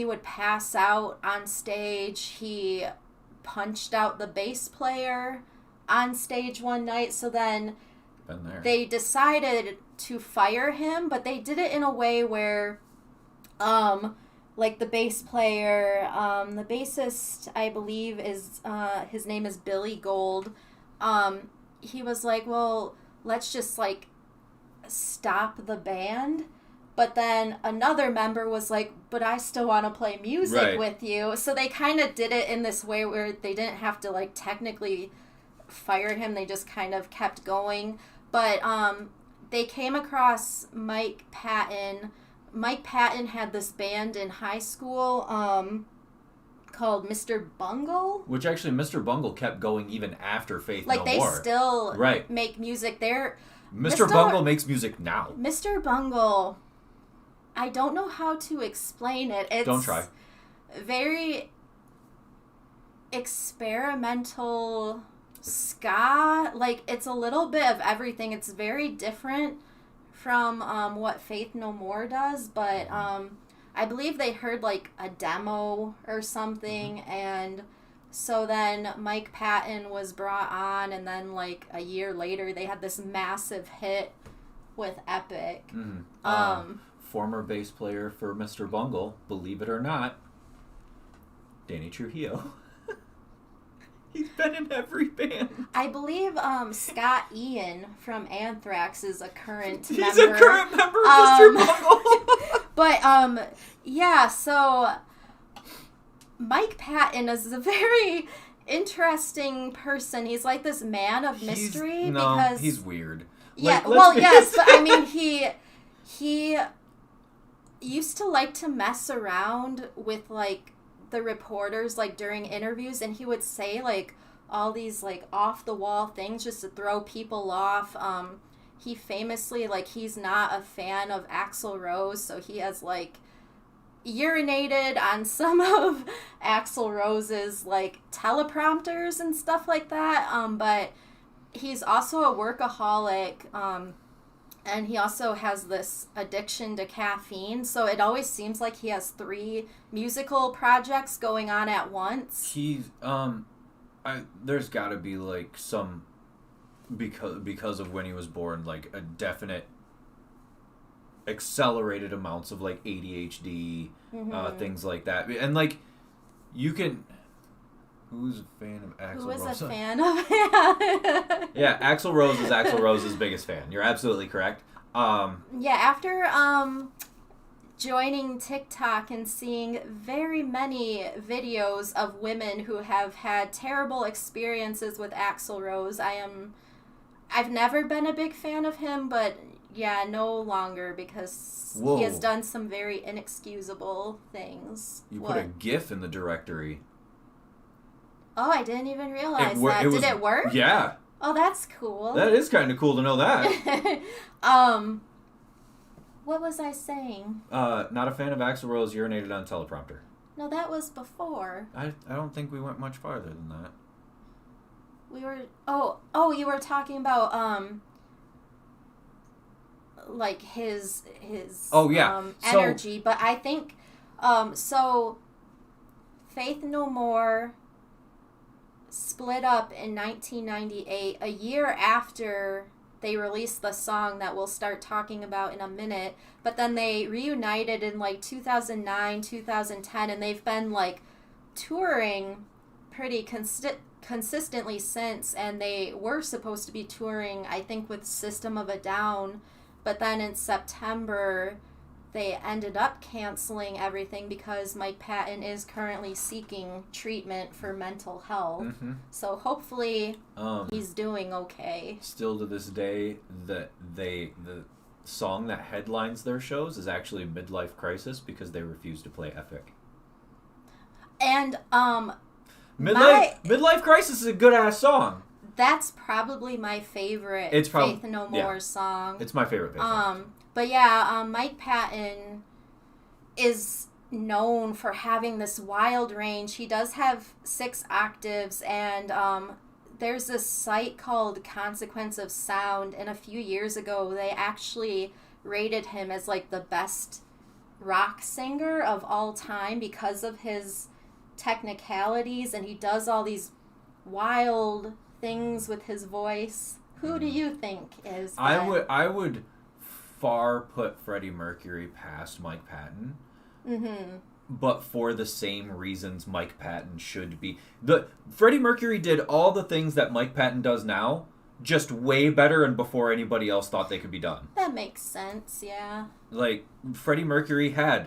would pass out on stage. He punched out the bass player on stage one night. So then they decided to fire him, but they did it in a way where, like the bass player, the bassist, I believe is, his name is Billy Gold. He was like, well, let's just like stop the band. But then another member was like, but I still want to play music with you. So they kind of did it in this way where they didn't have to, like, technically fire him. They just kind of kept going. But they came across Mike Patton. Mike Patton had this band in high school called Mr. Bungle. Which actually, Mr. Bungle kept going even after Faith No More. Like, they still make music. Mr. Bungle makes music now. Mr. Bungle... I don't know how to explain it. Don't try. Very experimental ska. Like, it's a little bit of everything. It's very different from what Faith No More does, but I believe they heard, like, a demo or something, and so then Mike Patton was brought on, and then, like, a year later, they had this massive hit with Epic. Former bass player for Mr. Bungle, believe it or not, Danny Trujillo. He's been in every band. I believe Scott Ian from Anthrax is a current member. He's a current member of Mr. Bungle. But, yeah, so Mike Patton is a very interesting person. He's like this man of mystery because... he's weird. Yeah, well, yes, but I mean, he used to like to mess around with, like, the reporters, like, during interviews, and he would say, like, all these, like, off-the-wall things just to throw people off. He famously, like, he's not a fan of Axl Rose, so he has, like, urinated on some of Axl Rose's, like, teleprompters and stuff like that, but he's also a workaholic, and he also has this addiction to caffeine, so it always seems like he has 3 musical projects going on at once. He's, there's gotta be, like, some, because of when he was born, like, a definite accelerated amounts of, like, ADHD, things like that. And, like, you can... Who's a fan of Axl Rose? Who is a fan of Yeah, Axl Rose is Axl Rose's biggest fan. You're absolutely correct. Yeah, after joining TikTok and seeing very many videos of women who have had terrible experiences with Axl Rose, I I've never been a big fan of him, but yeah, no longer because Whoa. he has done some very inexcusable things. You put a GIF in the directory. Oh, I didn't even realize that. Did it work? Yeah. Oh, that's cool. That is kind of cool to know that. What was I saying? Not a fan of Axl Rose urinated on teleprompter. No, that was before. I don't think we went much farther than that. We were you were talking about like his energy, but I think so Faith No More split up in 1998, a year after they released the song that we'll start talking about in a minute, but then they reunited in like 2009, 2010, and they've been like touring pretty consistently since, and they were supposed to be touring, I think, with System of a Down, but then in September they ended up canceling everything because Mike Patton is currently seeking treatment for mental health. Mm-hmm. So hopefully he's doing okay. Still to this day, the song that headlines their shows is actually Midlife Crisis because they refuse to play Epic. And Midlife Crisis is a good ass song. That's probably my favorite Faith No More song. It's my favorite Faith No More. But yeah, Mike Patton is known for having this wild range. He does have 6 octaves, and there's this site called Consequence of Sound, and a few years ago they actually rated him as like the best rock singer of all time because of his technicalities, and he does all these wild things with his voice. Who do you think is that? I would far put Freddie Mercury past Mike Patton. Mm-hmm. But for the same reasons Mike Patton should be. Freddie Mercury did all the things that Mike Patton does now, just way better and before anybody else thought they could be done. That makes sense, yeah. Like, Freddie Mercury had,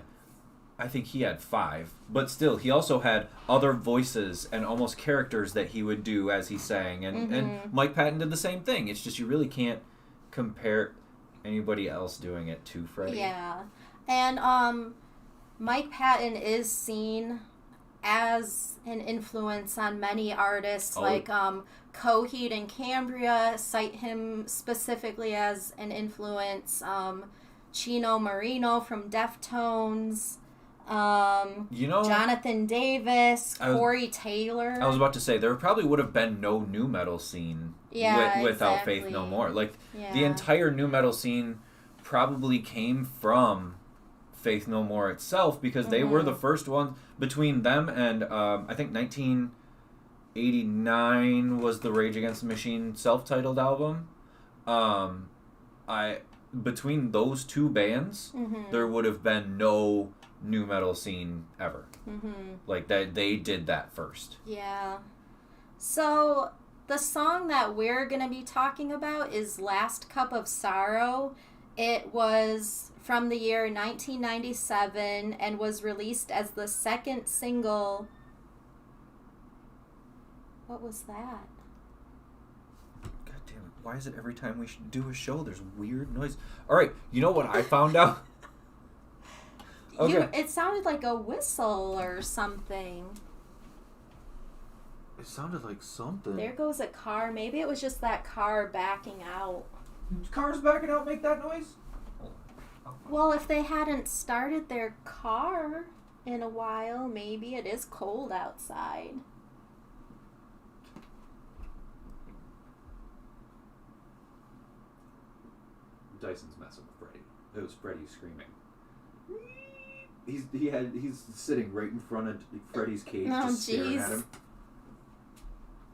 I think he had 5, but still, he also had other voices and almost characters that he would do as he sang, and Mike Patton did the same thing. It's just you really can't compare anybody else doing it to Freddie. Yeah. And Mike Patton is seen as an influence on many artists, like Coheed and Cambria cite him specifically as an influence. Chino Marino from Deftones. Jonathan Davis, Corey Taylor. I was about to say, there probably would have been no nu metal scene without Faith No More. Like, the entire nu metal scene probably came from Faith No More itself because they were the first one. Between them and I think 1989 was the Rage Against the Machine self-titled album. Between those two bands, there would have been no nu metal scene ever. Like, that they did that first. Yeah. So the song that we're going to be talking about is Last Cup of Sorrow. It was from the year 1997 and was released as the second single. What was that? God damn it. Why is it every time we do a show there's weird noise? All right, you know what I found out? Okay. It sounded like a whistle or something. It sounded like something. There goes a car. Maybe it was just that car backing out. Cars backing out make that noise? Well, if they hadn't started their car in a while, maybe it is cold outside. Dyson's messing with Freddy. It was Freddy screaming. He's sitting right in front of Freddy's cage, just staring at him.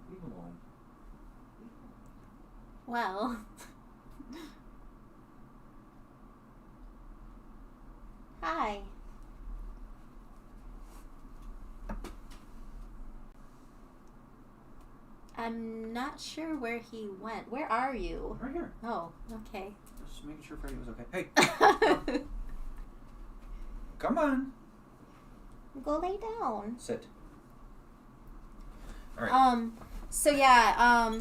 Leave him alone. Well. Hi. I'm not sure where he went. Where are you? Right here. Oh, okay. Just making sure Freddy was okay. Hey! Come on. Go lay down. Sit. All right. So yeah,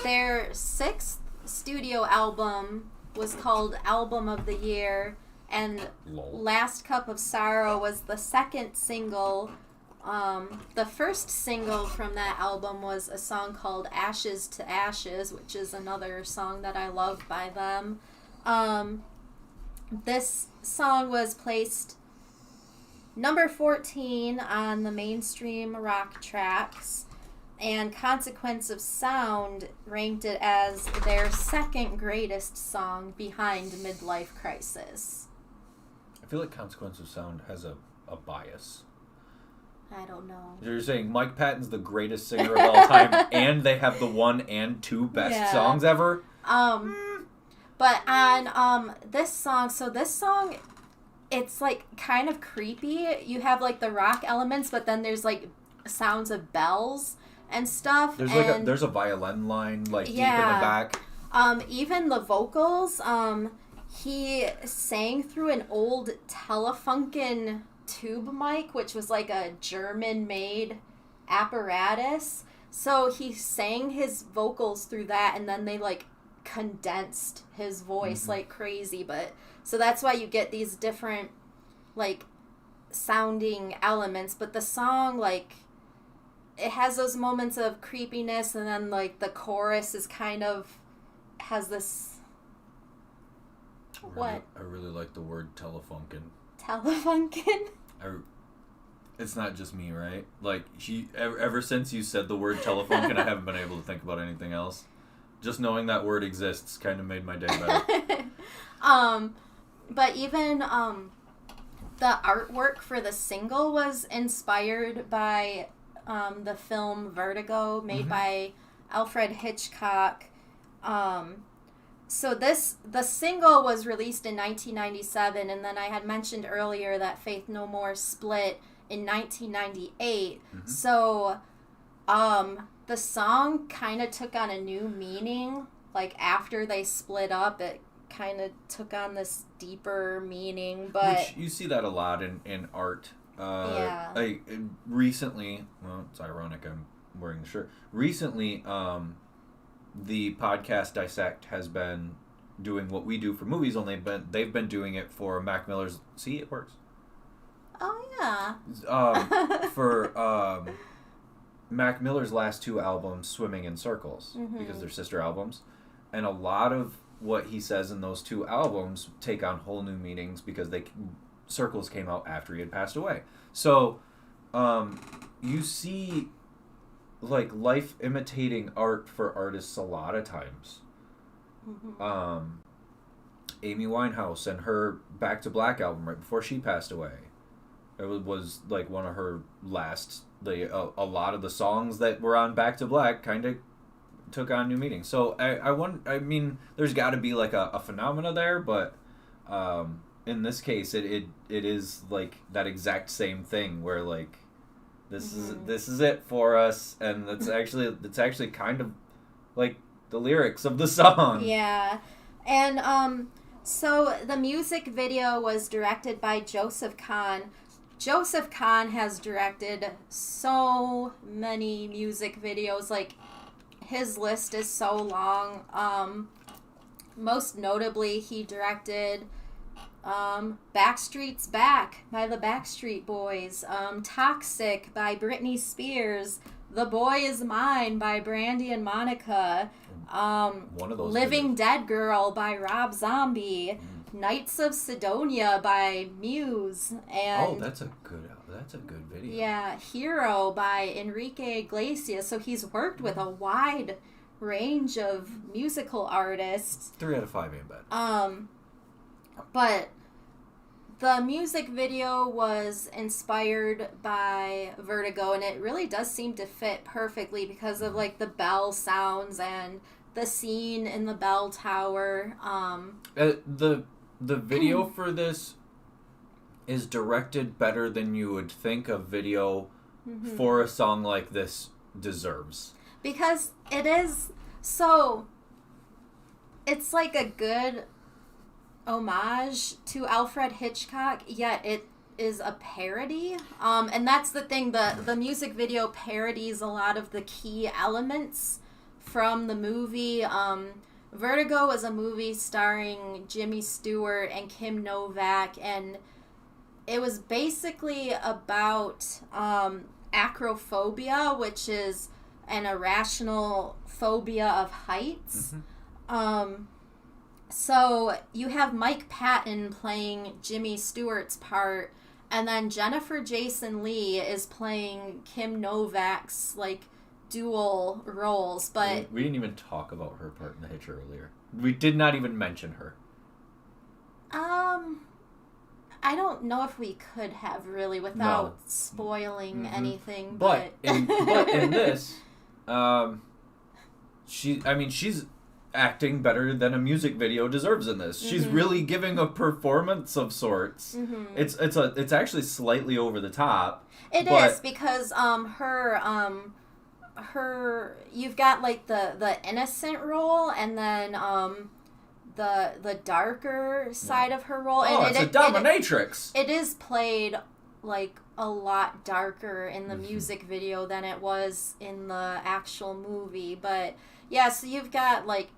their 6th studio album was called Album of the Year, and Last Cup of Sorrow was the second single. The first single from that album was a song called Ashes to Ashes, which is another song that I love by them. This song was placed number 14 on the mainstream rock tracks, and Consequence of Sound ranked it as their second greatest song behind Midlife Crisis. I feel like Consequence of Sound has a bias. I don't know. You're saying Mike Patton's the greatest singer of all time, and they have the 1 and 2 best songs ever? But on this song, it's like kind of creepy. You have like the rock elements, but then there's like sounds of bells and stuff. There's a violin line like deep in the back. Even the vocals, he sang through an old Telefunken tube mic, which was like a German-made apparatus. So he sang his vocals through that, and then they like condensed his voice like crazy. But so that's why you get these different like sounding elements. But the song, like, it has those moments of creepiness, and then like the chorus is kind of has this. What? I really like the word Telefunken. Telefunken? It's not just me, right? Like, ever since you said the word Telefunken, I haven't been able to think about anything else. Just knowing that word exists kind of made my day better. But even the artwork for the single was inspired by the film Vertigo, made by Alfred Hitchcock. So the single was released in 1997, and then I had mentioned earlier that Faith No More split in 1998. So the song kind of took on a new meaning. Like, after they split up, it kind of took on this deeper meaning. But which you see that a lot in art. Like, recently, well, it's ironic I'm wearing the shirt. Recently, the podcast Dissect has been doing what we do for movies, only they've been doing it for Mac Miller's. See, it works. Oh yeah. For Mac Miller's last 2 albums, Swimming in Circles, because they're sister albums, and a lot of what he says in those 2 albums take on whole new meanings because Circles came out after he had passed away. So, you see, like, life imitating art for artists a lot of times. Amy Winehouse and her Back to Black album right before she passed away, it was like one of her last. A lot of the songs that were on Back to Black kind of took on new meaning. So I mean, there's got to be like a phenomena there, but in this case, it is like that exact same thing where like. This is it for us, and it's actually kind of like the lyrics of the song. Yeah, and so the music video was directed by Joseph Kahn. Joseph Kahn has directed so many music videos. Like, his list is so long. Most notably, he directed Backstreet's Back by the Backstreet Boys, Toxic by Britney Spears, The Boy Is Mine by Brandy and Monica, one of those Living videos. Dead Girl by Rob Zombie, Knights of Sidonia by Muse, and that's a good video. Yeah, Hero by Enrique Iglesias. So he's worked with a wide range of musical artists. 3 out of 5 ain't bad. But the music video was inspired by Vertigo, and it really does seem to fit perfectly because of like the bell sounds and the scene in the bell tower. The video for this is directed better than you would think a video for a song like this deserves. Because it is so. It's like a good homage to Alfred Hitchcock, yet it is a parody. And that's the thing, the music video parodies a lot of the key elements from the movie. Vertigo was a movie starring Jimmy Stewart and Kim Novak, and it was basically about acrophobia, which is an irrational phobia of heights. So you have Mike Patton playing Jimmy Stewart's part, and then Jennifer Jason Leigh is playing Kim Novak's, like, dual roles. But we didn't even talk about her part in The Hitcher earlier. We did not even mention her. I don't know if we could have really without spoiling anything. But in this, she's acting better than a music video deserves in this. She's really giving a performance of sorts. It's actually slightly over the top. It is because her you've got like the innocent role and then the darker side of her role. Oh, and it's a dominatrix. It is played like a lot darker in the music video than it was in the actual movie. But yeah, so you've got like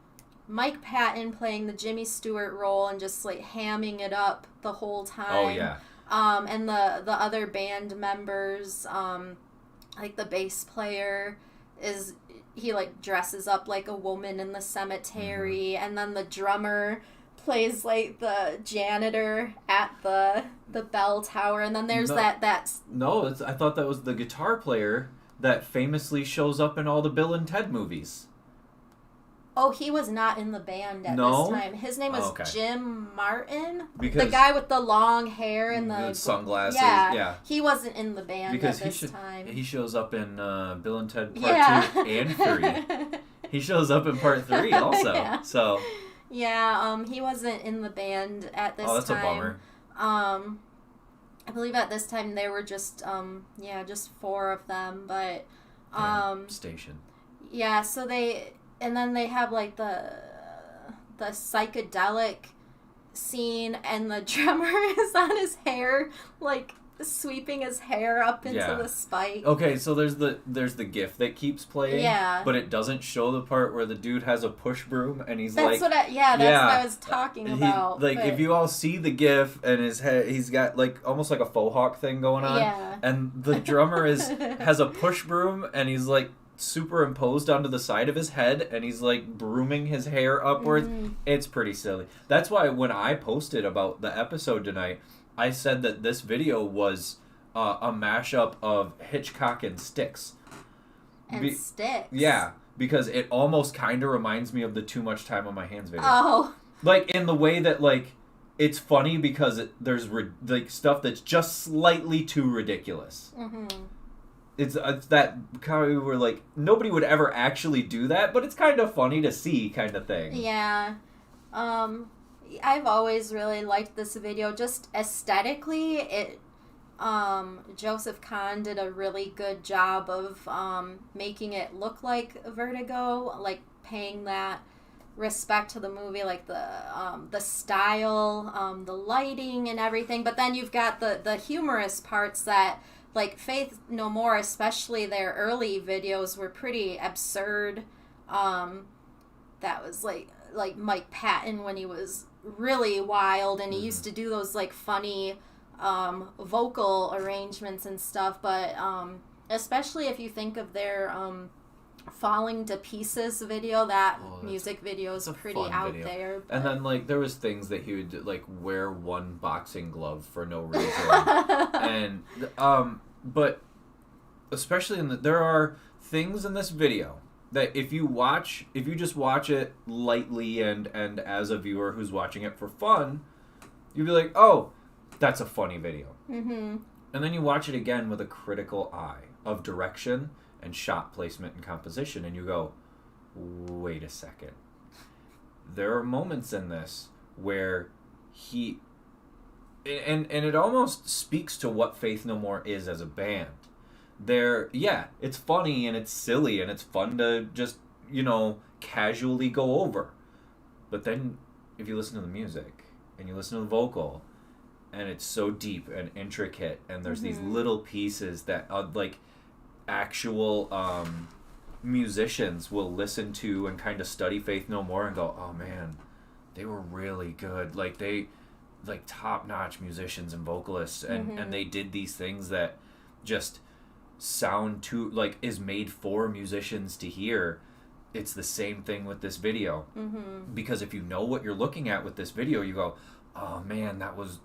Mike Patton playing the Jimmy Stewart role and just like hamming it up the whole time. Oh yeah. And the other band members, like the bass player he like dresses up like a woman in the cemetery, and then the drummer plays like the janitor at the bell tower, and then there's that's I thought that was the guitar player that famously shows up in all the Bill and Ted movies. Oh, he was not in the band at this time. His name was Jim Martin. Because the guy with the long hair and the sunglasses. Yeah. He wasn't in the band because at this time. He shows up in Bill and Ted Part 2 and 3. He shows up in Part 3 also. Yeah. So. Yeah, he wasn't in the band at this time. Oh, that's a bummer. I believe at this time there were just just 4 of them, but station. Yeah, so and then they have like the psychedelic scene, and the drummer is on his hair, like sweeping his hair up into the spike. Okay, so there's the GIF that keeps playing. Yeah. But it doesn't show the part where the dude has a push broom and he's that's what I was talking about. If you all see the GIF and his head, he's got like almost like a faux hawk thing going on. Yeah. And the drummer has a push broom and he's like superimposed onto the side of his head, and he's like brooming his hair upwards. It's pretty silly. That's why when I posted about the episode tonight, I said that this video was a mashup of Hitchcock and Sticks. Sticks? Yeah, because it almost kind of reminds me of the Too Much Time on My Hands video. Oh. Like, in the way that, like, it's funny because there's like stuff that's just slightly too ridiculous. It's that kind of where, like, nobody would ever actually do that, but it's kind of funny to see kind of thing. Yeah. I've always really liked this video. Just aesthetically, Joseph Kahn did a really good job of making it look like Vertigo, like paying that respect to the movie, like the style, the lighting and everything. But then you've got the humorous parts that, like Faith No More, especially their early videos, were pretty absurd. That was like Mike Patton when he was really wild, and he used to do those like funny vocal arrangements and stuff. But especially if you think of their Falling to Pieces video, that music video is pretty out there. But... And then like there was things that he would like wear one boxing glove for no reason, and but especially there are things in this video that if you just watch it lightly and as a viewer who's watching it for fun, you'd be like, oh, that's a funny video. And then you watch it again with a critical eye of direction and shot placement and composition, and you go, wait a second. There are moments in this where and it almost speaks to what Faith No More is as a band. It's funny and it's silly and it's fun to just, casually go over. But then if you listen to the music and you listen to the vocal, and it's so deep and intricate, and there's these little pieces that like actual musicians will listen to and kind of study Faith No More and go, oh man, they were really good. Like top-notch musicians and vocalists, and they did these things that just sound too, like, is made for musicians to hear. It's the same thing with this video. Because if you know what you're looking at with this video, you go, oh man, that was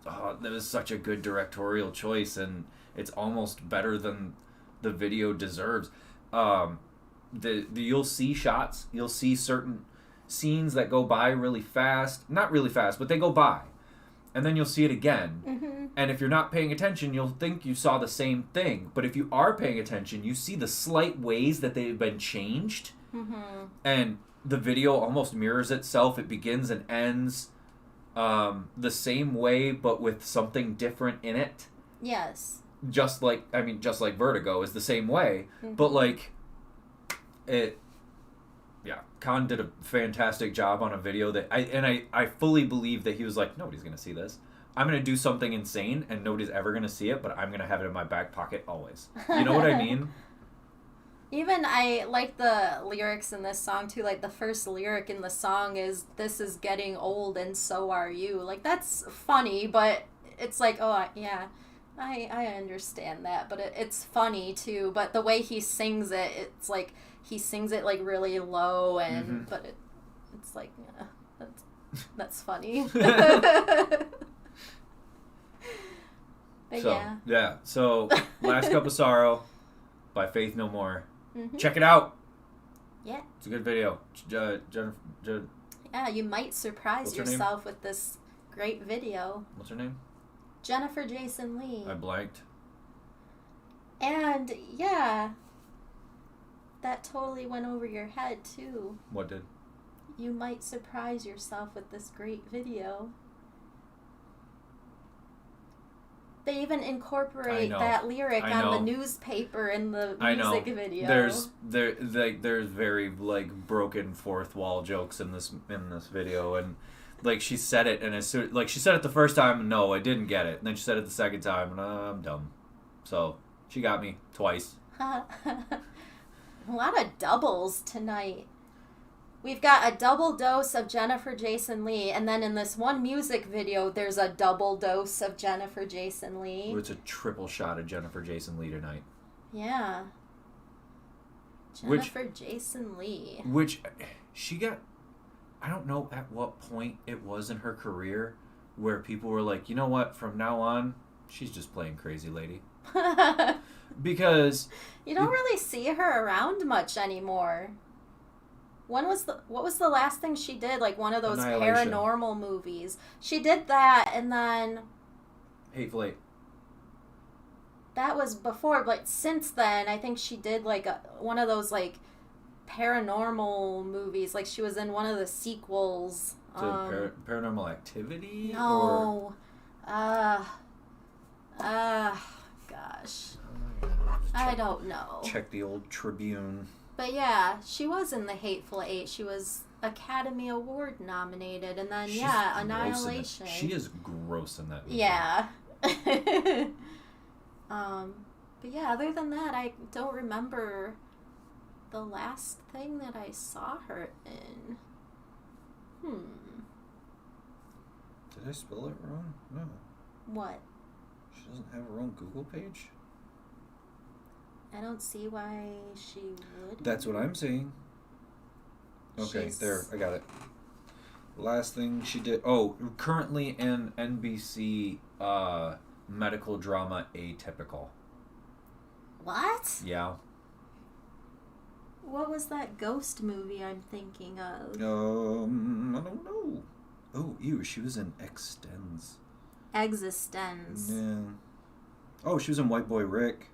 such a good directorial choice, and it's almost better than the video deserves. You'll see shots, you'll see certain scenes that go by really fast, not really fast, but they go by, and then you'll see it again. And if you're not paying attention, you'll think you saw the same thing. But if you are paying attention, you see the slight ways that they've been changed. And the video almost mirrors itself. It begins and ends the same way, but with something different in it. Yes. Just like Vertigo is the same way, but like it. Yeah, Khan did a fantastic job on a video that I fully believe that he was like, nobody's gonna see this. I'm gonna do something insane and nobody's ever gonna see it, but I'm gonna have it in my back pocket always. You know what I mean? Even I like the lyrics in this song too. Like the first lyric in the song is, "This is getting old and so are you." Like that's funny, but it's like, oh yeah, I understand that, but it's funny too. But the way he sings it, it's like he sings it like really low, and but it's like, yeah, that's funny. But so, yeah. So Last Cup of Sorrow by Faith No More. Check it out. Yeah. It's a good video. Jennifer. Yeah, you might surprise yourself with this great video. What's her name? Jennifer Jason Leigh. I blanked. And yeah, that totally went over your head too. What did? You might surprise yourself with this great video. They even incorporate that lyric on the newspaper in the music video. There's very like broken fourth wall jokes in this video, and like she said it, and she said it the first time, no, I didn't get it, and then she said it the second time, and I'm dumb. So she got me twice. A lot of doubles tonight. We've got a double dose of Jennifer Jason Leigh, and then in this one music video, there's a double dose of Jennifer Jason Leigh. It's a triple shot of Jennifer Jason Leigh tonight. Yeah. Jennifer Jason Leigh. Which she got, I don't know at what point it was in her career where people were like, you know what, from now on, she's just playing crazy lady. Because you don't really see her around much anymore. What was the last thing she did? Like one of those paranormal movies. She did that, and then Hateful Eight. That was before, but since then, I think she did like one of those like paranormal movies. Like she was in one of the sequels. Paranormal Activity? No. Gosh. I don't know. Check the old Tribune. But yeah, she was in The Hateful Eight. She was Academy Award nominated, and then Annihilation. She is gross in that movie. Yeah. But yeah, other than that, I don't remember the last thing that I saw her in. Did I spell it wrong? No. What? She doesn't have her own Google page? I don't see why she would. That's what I'm seeing. Okay, there, I got it. Last thing she did. Oh, currently in NBC medical drama Atypical. What? Yeah. What was that ghost movie I'm thinking of? I don't know. Oh, she was in Existenz. Yeah. Oh, she was in White Boy Rick.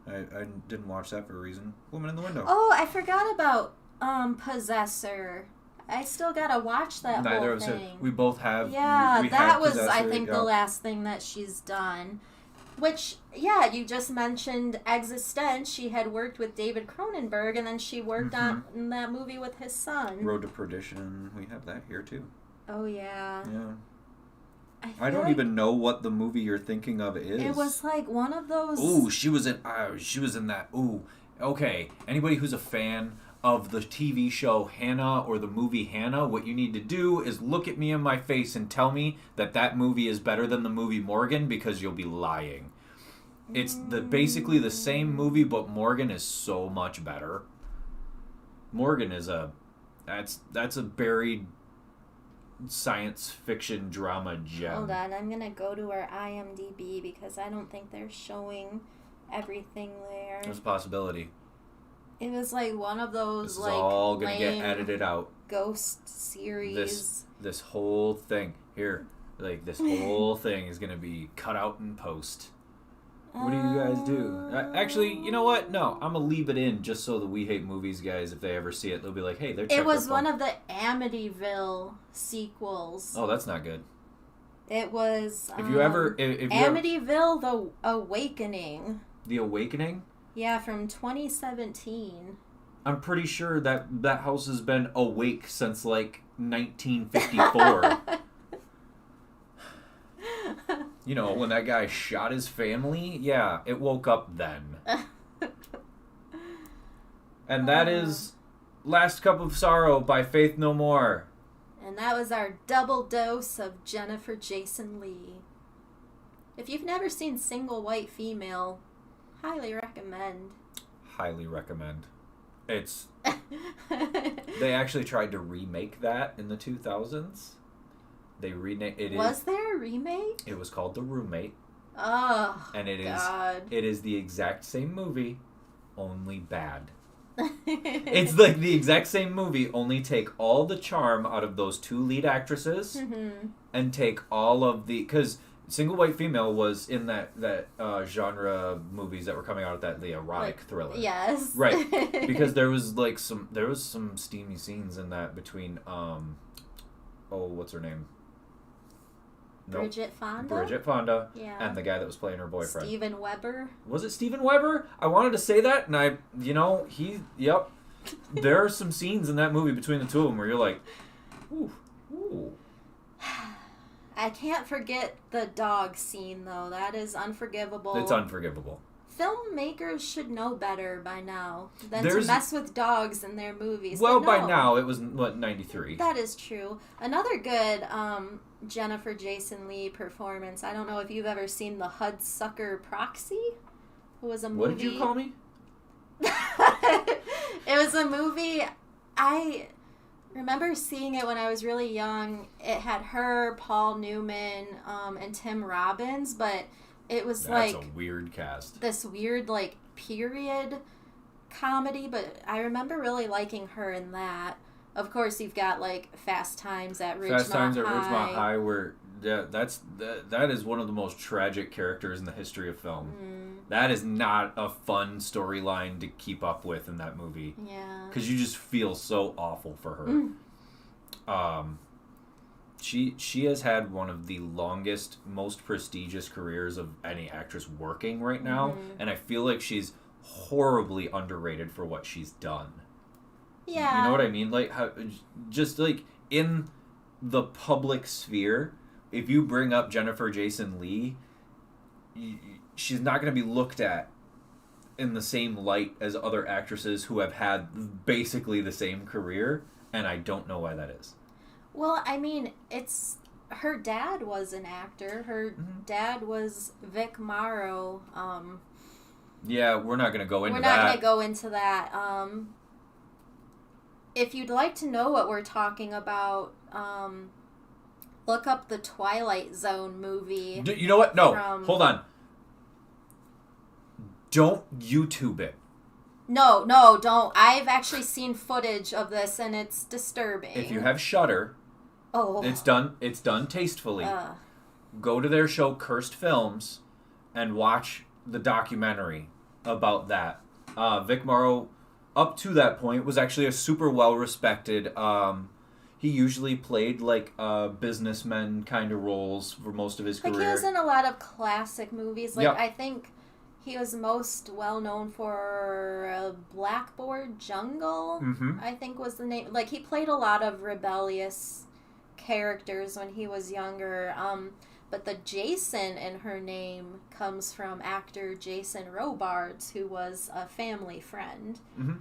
I didn't watch that for a reason. Woman in the Window. Oh, I forgot about Possessor. I still gotta watch that whole thing. We both have. Yeah, we that was Possessor, I think the last thing that she's done. Which, yeah, you just mentioned Existence. She had worked with David Cronenberg, and then she worked on that movie with his son. Road to Perdition. We have that here too. Oh yeah. Yeah. I don't even know what the movie you're thinking of is. It was like one of those. Ooh, she was in that. Ooh, okay, anybody who's a fan of the TV show Hannah or the movie Hannah, what you need to do is look at me in my face and tell me that movie is better than the movie Morgan, because you'll be lying. It's basically the same movie, but Morgan is so much better. Morgan is that's a buried science fiction drama gem. Hold on, I'm gonna go to our IMDb because I don't think they're showing everything there. There's a possibility. It was like one of those This is like all gonna lame get edited out. ghost series. This whole thing here, like this whole thing is gonna be cut out in post. What do you guys do? Actually, you know what? No, I'm gonna leave it in just so the We Hate Movies guys, if they ever see it, they'll be like, "Hey, they're." It was one of the Amityville sequels. Oh, that's not good. It was. If you ever, if you Amityville: The Awakening. The Awakening. Yeah, from 2017. I'm pretty sure that house has been awake since like 1954. You know, when that guy shot his family, yeah, it woke up then. And that is Last Cup of Sorrow by Faith No More. And that was our double dose of Jennifer Jason Leigh. If you've never seen Single White Female, highly recommend. Highly recommend. It's... They actually tried to remake that in the 2000s. They renamed it. Was there a remake? It was called The Roommate. Oh, and it God. It is the exact same movie, only bad. It's like the exact same movie, only take all the charm out of those two lead actresses, and take all of the... Because Single White Female was in that genre movies that were coming out at the erotic thriller. Yes. Right. Because there was some steamy scenes in that between what's her name? Nope. Bridget Fonda. Yeah. And the guy that was playing her boyfriend. Steven Weber. Was it Steven Weber? I wanted to say that, and yep. There are some scenes in that movie between the two of them where you're like, ooh. I can't forget the dog scene, though. That is unforgivable. It's unforgivable. Filmmakers should know better by now than to mess with dogs in their movies. Well, no. By now, it was, 93? That is true. Another good Jennifer Jason Leigh performance. I don't know if you've ever seen The Hudsucker Proxy. It was a movie... What did you call me? It was a movie... I remember seeing it when I was really young. It had her, Paul Newman, and Tim Robbins, but... It was That's a weird cast. This weird, period comedy, but I remember really liking her in that. Of course, you've got, Fast Times at Ridgemont High. Fast Times at Ridgemont High, where that is one of the most tragic characters in the history of film. That is not a fun storyline to keep up with in that movie. Yeah. Because you just feel so awful for her. She has had one of the longest, most prestigious careers of any actress working right now, and I feel like she's horribly underrated for what she's done. Yeah. You know what I mean? In the public sphere, if you bring up Jennifer Jason Leigh, she's not going to be looked at in the same light as other actresses who have had basically the same career, and I don't know why that is. Well, I mean, her dad was an actor. Her dad was Vic Morrow. Yeah, we're not going to go into that. We're not going to go into that. If you'd like to know what we're talking about, look up the Twilight Zone movie. You know what? No, hold on. Don't YouTube it. No, don't. I've actually seen footage of this, and it's disturbing. If you have Shudder... Oh. It's done tastefully. Go to their show Cursed Films and watch the documentary about that. Vic Morrow, up to that point, was actually a super well-respected... he usually played, businessman kind of roles for most of his career. He was in a lot of classic movies. Yep. I think he was most well-known for Blackboard Jungle, I think was the name. He played a lot of rebellious... characters when he was younger, But the Jason in her name comes from actor Jason Robards, who was a family friend. Mm-hmm.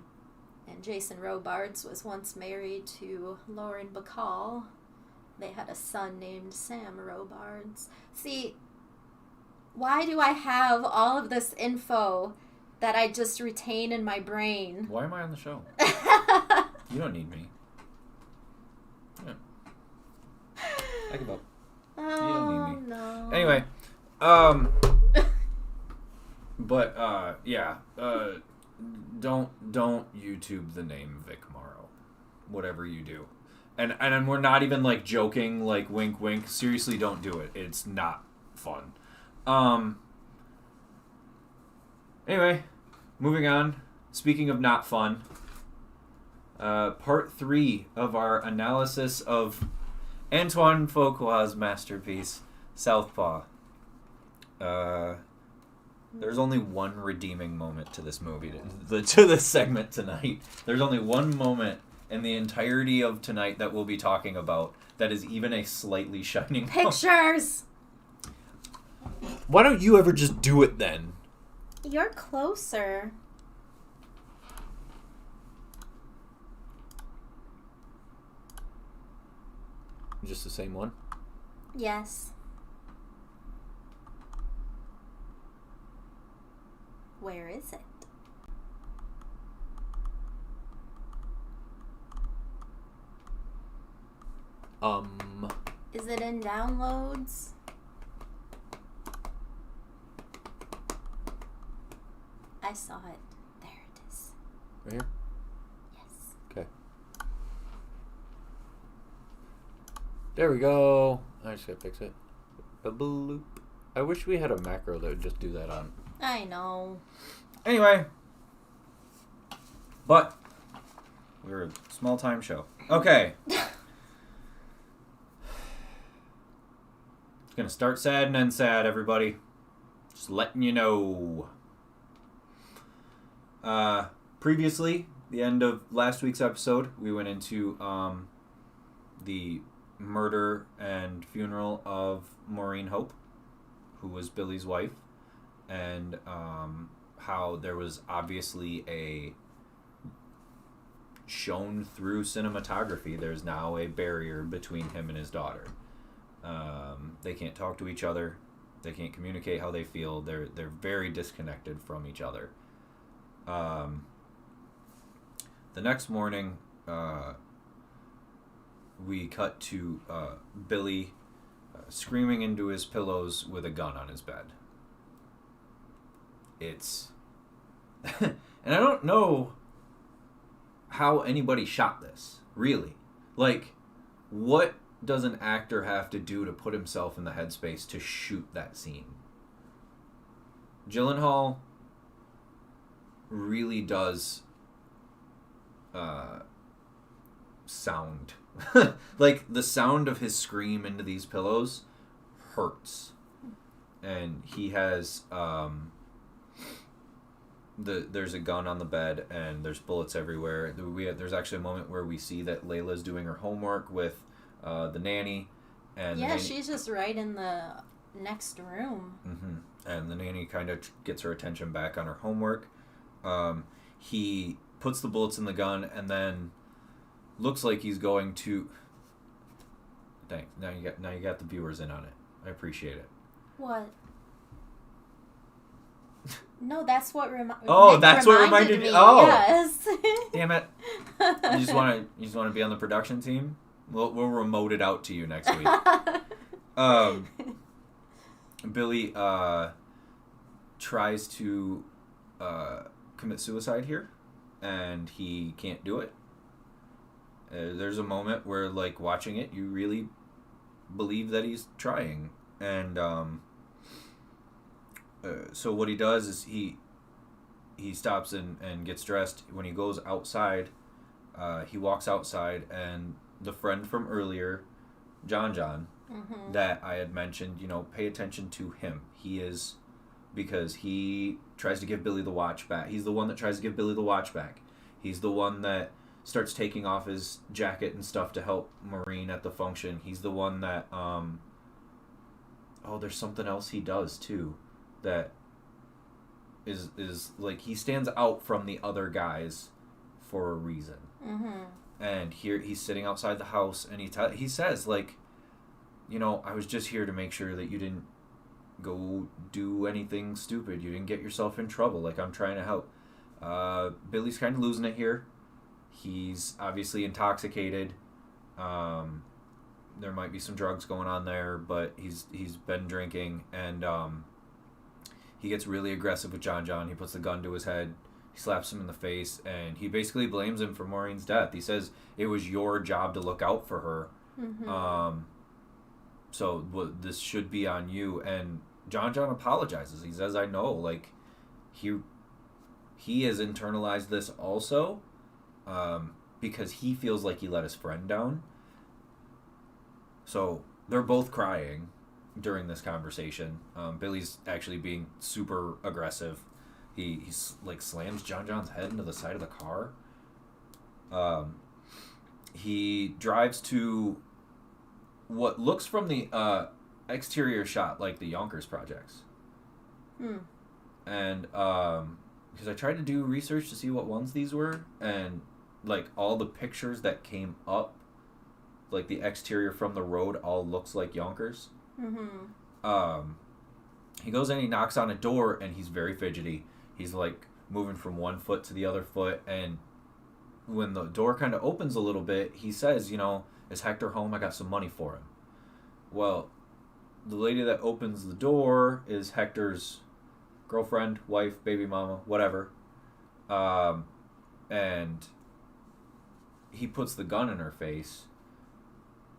And Jason Robards was once married to Lauren Bacall. They had a son named Sam Robards. See, why do I have all of this info that I just retain in my brain? Why am I on the show? You don't need me. Yeah. I give up. Oh, You don't need me. no. Anyway, but yeah, don't YouTube the name Vic Morrow, whatever you do, and we're not even like joking, like wink wink. Seriously, don't do it. It's not fun. Anyway, moving on. Speaking of not fun, part 3 of our analysis of Antoine Fuqua's masterpiece, Southpaw. There's only one redeeming moment to this movie, to this segment tonight. There's only one moment in the entirety of tonight that we'll be talking about that is even a slightly shining moment. Pictures! Why don't you ever just do it then? You're closer. Just the same one? Yes. Where is it? Is it in downloads? I saw it. There it is. Right here? Yes. Okay. There we go. I just gotta fix it. A bloop. I wish we had a macro that would just do that on. I know. Anyway, but we're a small time show. Okay. It's gonna start sad and end sad, everybody. Just letting you know. Previously, the end of last week's episode, we went into the murder and funeral of Maureen Hope, who was Billy's wife, and how there was obviously a shown through cinematography. There's now a barrier between him and his daughter. They can't talk to each other. They can't communicate how they feel. They're very disconnected from each other. The next morning, we cut to Billy screaming into his pillows with a gun on his bed. It's... and I don't know how anybody shot this, really. Like, what does an actor have to do to put himself in the headspace to shoot that scene? Gyllenhaal really does sound. Like, the sound of his scream into these pillows hurts. And he has there's a gun on the bed and there's bullets everywhere. There's actually a moment where we see that Layla's doing her homework with the nanny, and yeah, she's just right in the next room. Mm-hmm. And the nanny kind of gets her attention back on her homework. He puts the bullets in the gun and then looks like he's going to... Thanks. Now you got the viewers in on it. I appreciate it. What? No, that's what that's what reminded me. Oh, yes. Damn it! You just want to be on the production team. We'll remote it out to you next week. Billy tries to commit suicide here, and he can't do it. There's a moment where, like, watching it, you really believe that he's trying, and so what he does is he stops and gets dressed. When he goes outside, he walks outside, and the friend from earlier, John, Mm-hmm. that I had mentioned, pay attention to him. He is, because he tries to give Billy the watch back. He's the one that tries to give Billy the watch back. He's the one that starts taking off his jacket and stuff to help Maureen at the function. He's the one that oh, there's something else he does too, that is like he stands out from the other guys for a reason. Mm-hmm. And here he's sitting outside the house, and he says, like, you know, I was just here to make sure that you didn't go do anything stupid. You didn't get yourself in trouble. Like, I'm trying to help. Billy's kind of losing it here. He's obviously intoxicated. There might be some drugs going on there, but he's been drinking, and he gets really aggressive with John John. He puts the gun to his head. He slaps him in the face, and he basically blames him for Maureen's death. He says it was your job to look out for her. Mm-hmm. So this should be on you. And John John apologizes. He says, I know, like, he has internalized this also, because he feels like he let his friend down. So they're both crying during this conversation. Billy's actually being super aggressive. He's like slams John John's head into the side of the car. He drives to what looks from the exterior shot like the Yonkers projects. And because I tried to do research to see what ones these were, and like all the pictures that came up, like the exterior from the road all looks like Yonkers. He goes in, he knocks on a door, and he's very fidgety. He's like moving from one foot to the other foot, and when the door kind of opens a little bit, he says, you know, is Hector home? I got some money for him. Well, the lady that opens the door is Hector's girlfriend, wife, baby mama, whatever. And he puts the gun in her face,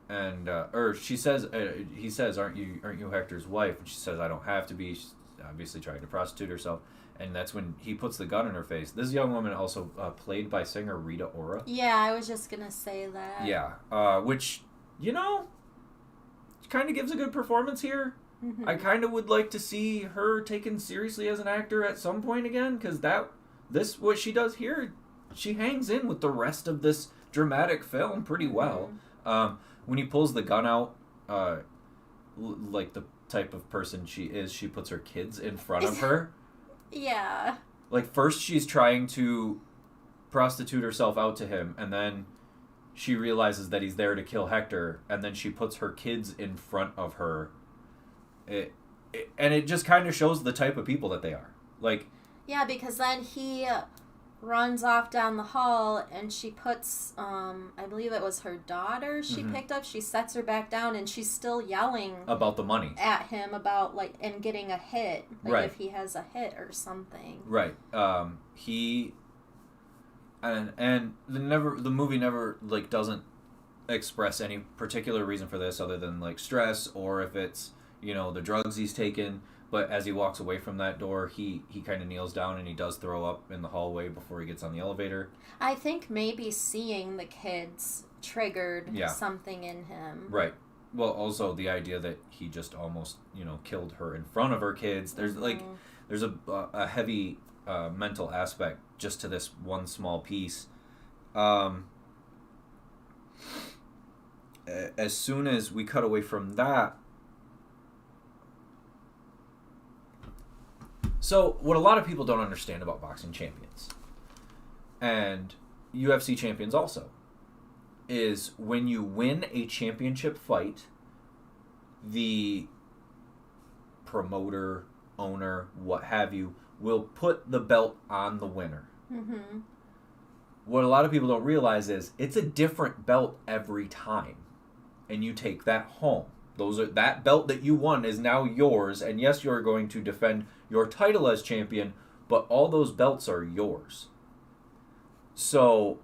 and or she says, he says, aren't you Hector's wife? And she says, I don't have to be. She's obviously trying to prostitute herself. And that's when he puts the gun in her face. This young woman also played by singer Rita Ora. Yeah, I was just gonna say that. Yeah, which, you know, kind of gives a good performance here. I kind of would like to see her taken seriously as an actor at some point again, because what she does here, she hangs in with the rest of this dramatic film pretty well. When he pulls the gun out, like the type of person she is, she puts her kids in front of her. Yeah. Like, first she's trying to prostitute herself out to him, and then she realizes that he's there to kill Hector, and then she puts her kids in front of her. And it just kind of shows the type of people that they are. Like, yeah, because then he runs off down the hall, and she puts, I believe it was her daughter she picked up. She sets her back down, and she's still yelling about the money at him about, like, and getting a hit, like, right, if he has a hit or something. Right. He and the movie never, like, doesn't express any particular reason for this other than, like, stress, or if it's, you know, the drugs he's taken. But as he walks away from that door, he kind of kneels down, and he does throw up in the hallway before he gets on the elevator. I think maybe seeing the kids triggered something in him. Right. Well, also the idea that he just almost, you know, killed her in front of her kids. There's there's a heavy mental aspect just to this one small piece. As soon as we cut away from that, so what a lot of people don't understand about boxing champions, and UFC champions also, is when you win a championship fight, the promoter, owner, what have you, will put the belt on the winner. What a lot of people don't realize is it's a different belt every time, and you take that home. That belt that you won is now yours, and yes, you're going to defend your title as champion, but all those belts are yours. So,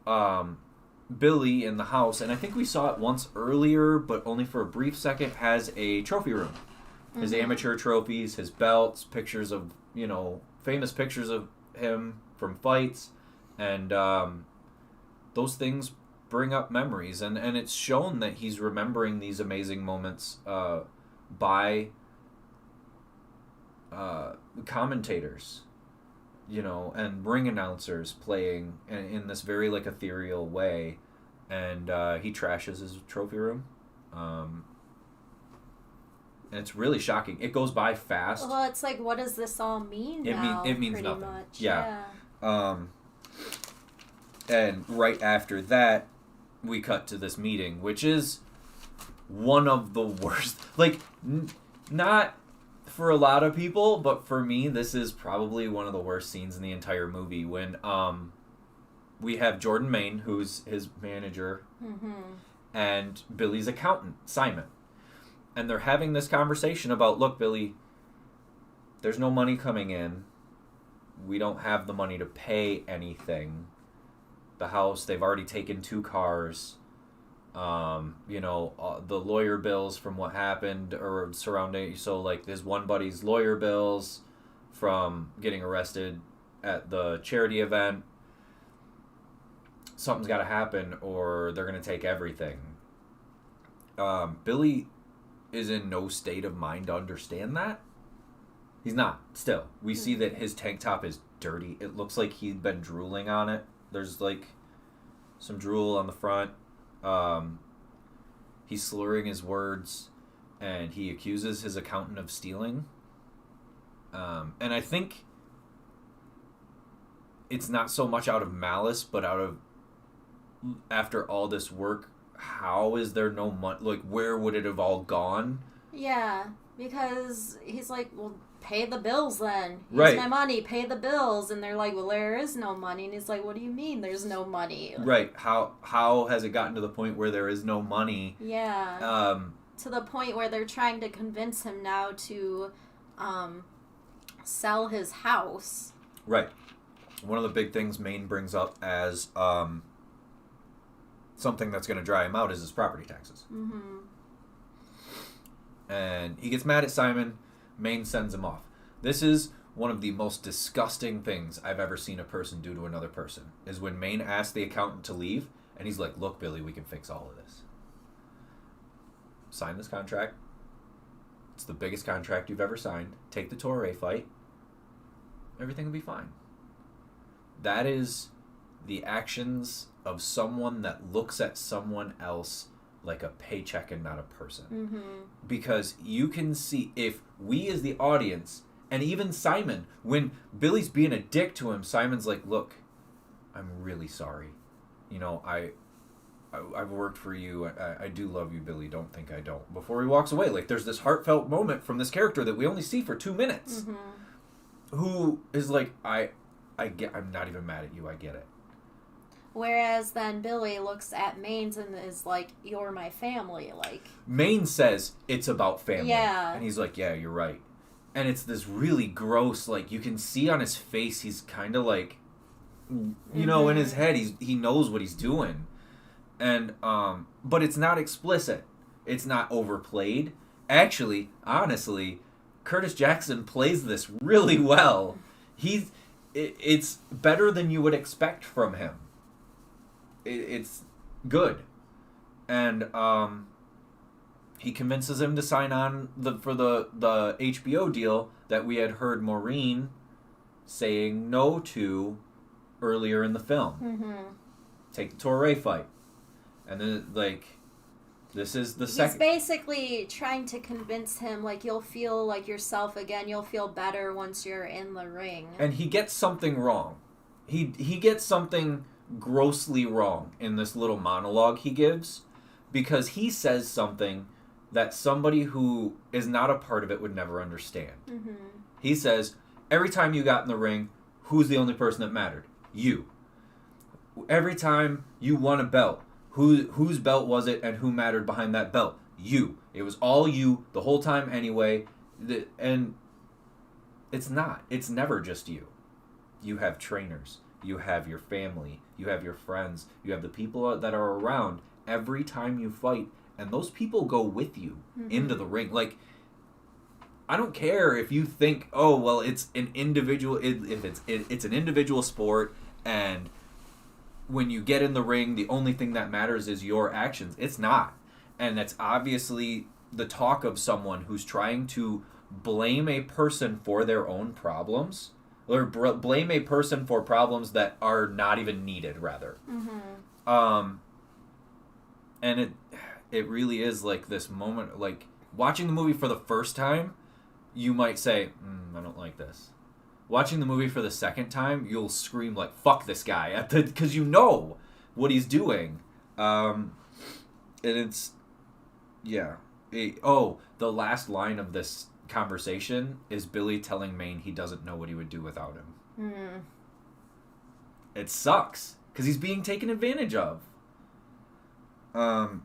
Billy in the house, and I think we saw it once earlier, but only for a brief second, has a trophy room. His amateur trophies, his belts, pictures of, you know, famous pictures of him from fights, and those things bring up memories, and it's shown that he's remembering these amazing moments by commentators, you know, and ring announcers playing in this very, like, ethereal way, and he trashes his trophy room. And it's really shocking. It goes by fast. Well, it's like, what does this all mean now? It means pretty nothing. much. Yeah. And right after that, we cut to this meeting, which is one of the worst. Like, not for a lot of people, but for me, this is probably one of the worst scenes in the entire movie. When we have Jordan Maine, who's his manager, and Billy's accountant, Simon. And they're having this conversation about, look, Billy, there's no money coming in. We don't have the money to pay anything. The house, they've already taken 2 cars. The lawyer bills from what happened or surrounding, so like there's one buddy's lawyer bills from getting arrested at the charity event. Something's got to happen or they're going to take everything. Billy is in no state of mind to understand that. He's not, still. We see that his tank top is dirty. It looks like he'd been drooling on it. There's like some drool on the front. He's slurring his words, and he accuses his accountant of stealing. And I think it's not so much out of malice, but out of, after all this work, how is there no money? Like, where would it have all gone? Yeah, because he's like, well, pay the bills then. Right. Here's my money, pay the bills. And they're like, well, there is no money. And he's like, what do you mean there's no money? Like, Right. How has it gotten to the point where there is no money? Yeah. To the point where they're trying to convince him now to sell his house. Right. One of the big things Maine brings up as something that's going to dry him out is his property taxes. And he gets mad at Simon. Maine sends him off. This is one of the most disgusting things I've ever seen a person do to another person, is when Maine asks the accountant to leave, and he's like, look, Billy, we can fix all of this. Sign this contract. It's the biggest contract you've ever signed. Take the Torre fight. Everything will be fine. That is the actions of someone that looks at someone else like a paycheck and not a person. Because you can see, if we as the audience, and even Simon, when Billy's being a dick to him, Simon's like, look, I'm really sorry. I've worked for you. I do love you, Billy. Don't think I don't. Before he walks away, like, there's this heartfelt moment from this character that we only see for 2 minutes, who is like, I'm not even mad at you. I get it. Whereas then Billy looks at Maine and is like, you're my family. Like, Maine says it's about family. Yeah. And he's like, yeah, you're right. And it's this really gross, like, you can see on his face, he's kind of like, in his head, he knows what he's doing. And, but it's not explicit. It's not overplayed. Actually, honestly, Curtis Jackson plays this really well. It's better than you would expect from him. It's good. And he convinces him to sign on for the HBO deal that we had heard Maureen saying no to earlier in the film. Take the Torre fight. And then, like, this is the second... He's basically trying to convince him, like, you'll feel like yourself again. You'll feel better once you're in the ring. And he gets something wrong. He gets something grossly wrong in this little monologue he gives, because he says something that somebody who is not a part of it would never understand. He says, every time you got in the ring, who's the only person that mattered? You. Every time you won a belt, whose belt was it and who mattered behind that belt? You. It was all you the whole time anyway. And it's not. It's never just you. You have trainers. You have your family. You have your friends. You have the people that are around every time you fight. And those people go with you into the ring. Like, I don't care if you think, oh, well, it's an individual. If it's an individual sport, and when you get in the ring, the only thing that matters is your actions. It's not. And that's obviously the talk of someone who's trying to blame a person for their own problems, or blame a person for problems that are not even needed, rather. And it really is like this moment, like, watching the movie for the first time, you might say, I don't like this. Watching the movie for the second time, you'll scream like, fuck this guy, because you know what he's doing. And it's, yeah. The last line of this conversation is Billy telling Maine he doesn't know what he would do without him. It sucks, because he's being taken advantage of. And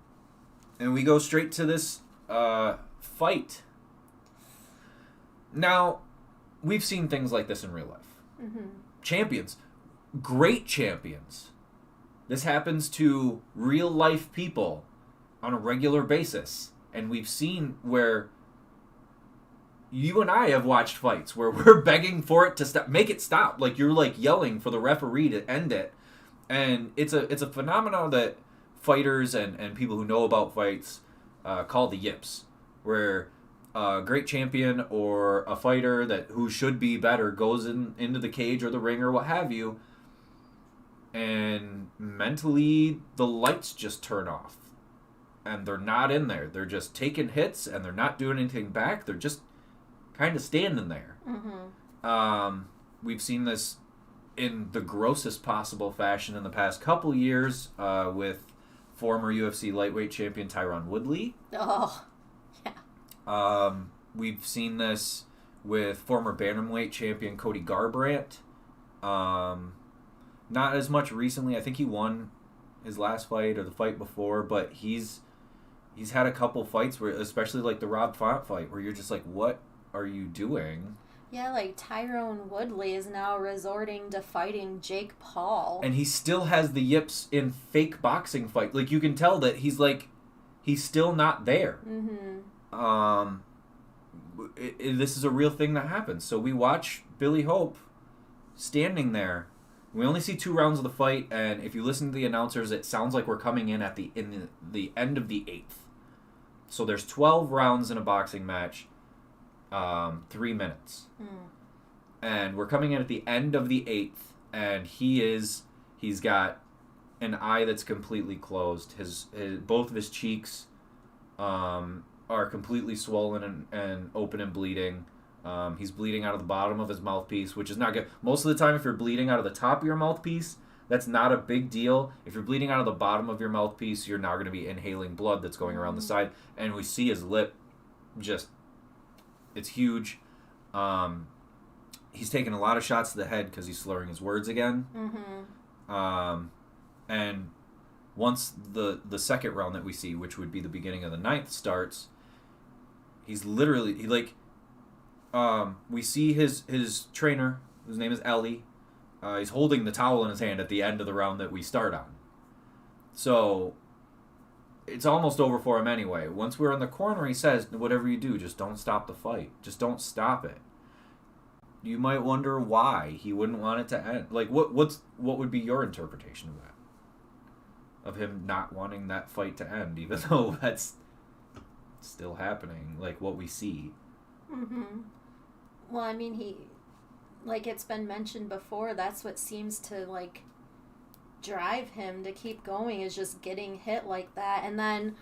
we go straight to this fight. Now, we've seen things like this in real life. Champions. Great champions. This happens to real life people on a regular basis. And we've seen where you and I have watched fights where we're begging for it to stop. Make it stop. Like, you're like yelling for the referee to end it. And it's a phenomenon that fighters and people who know about fights call the yips. Where a great champion or a fighter who should be better goes into the cage or the ring or what have you, and mentally the lights just turn off and they're not in there. They're just taking hits and they're not doing anything back. They're just kind of standing there. We've seen this in the grossest possible fashion in the past couple years with former UFC lightweight champion Tyron Woodley. We've seen this with former bantamweight champion Cody Garbrandt. Not as much recently. I think he won his last fight or the fight before, but he's had a couple fights where, especially like the Rob Font fight, where you're just like, what are you doing? Yeah, like Tyrone Woodley is now resorting to fighting Jake Paul. And he still has the yips in fake boxing fight. Like, you can tell that he's still not there. This is a real thing that happens. So we watch Billy Hope standing there. We only see 2 rounds of the fight, and if you listen to the announcers, it sounds like we're coming in at the end of the 8th. So there's 12 rounds in a boxing match, 3 minutes. And we're coming in at the end of the 8th, and he's got an eye that's completely closed. His both of his cheeks are completely swollen and open and bleeding. He's bleeding out of the bottom of his mouthpiece, which is not good. Most of the time, if you're bleeding out of the top of your mouthpiece, that's not a big deal. If you're bleeding out of the bottom of your mouthpiece, you're now going to be inhaling blood that's going around the side. And we see his lip it's huge. He's taking a lot of shots to the head because he's slurring his words again. And once the second round that we see, which would be the beginning of the 9th, starts, he's literally, we see his trainer, whose name is Ellie. He's holding the towel in his hand at the end of the round that we start on. So it's almost over for him anyway. Once we're in the corner, he says, whatever you do, just don't stop the fight. Just don't stop it. You might wonder why he wouldn't want it to end. Like, what would be your interpretation of that? Of him not wanting that fight to end, even though that's still happening, like what we see. Well, I mean, like it's been mentioned before, that's what seems to, like, drive him to keep going, is just getting hit like that. And then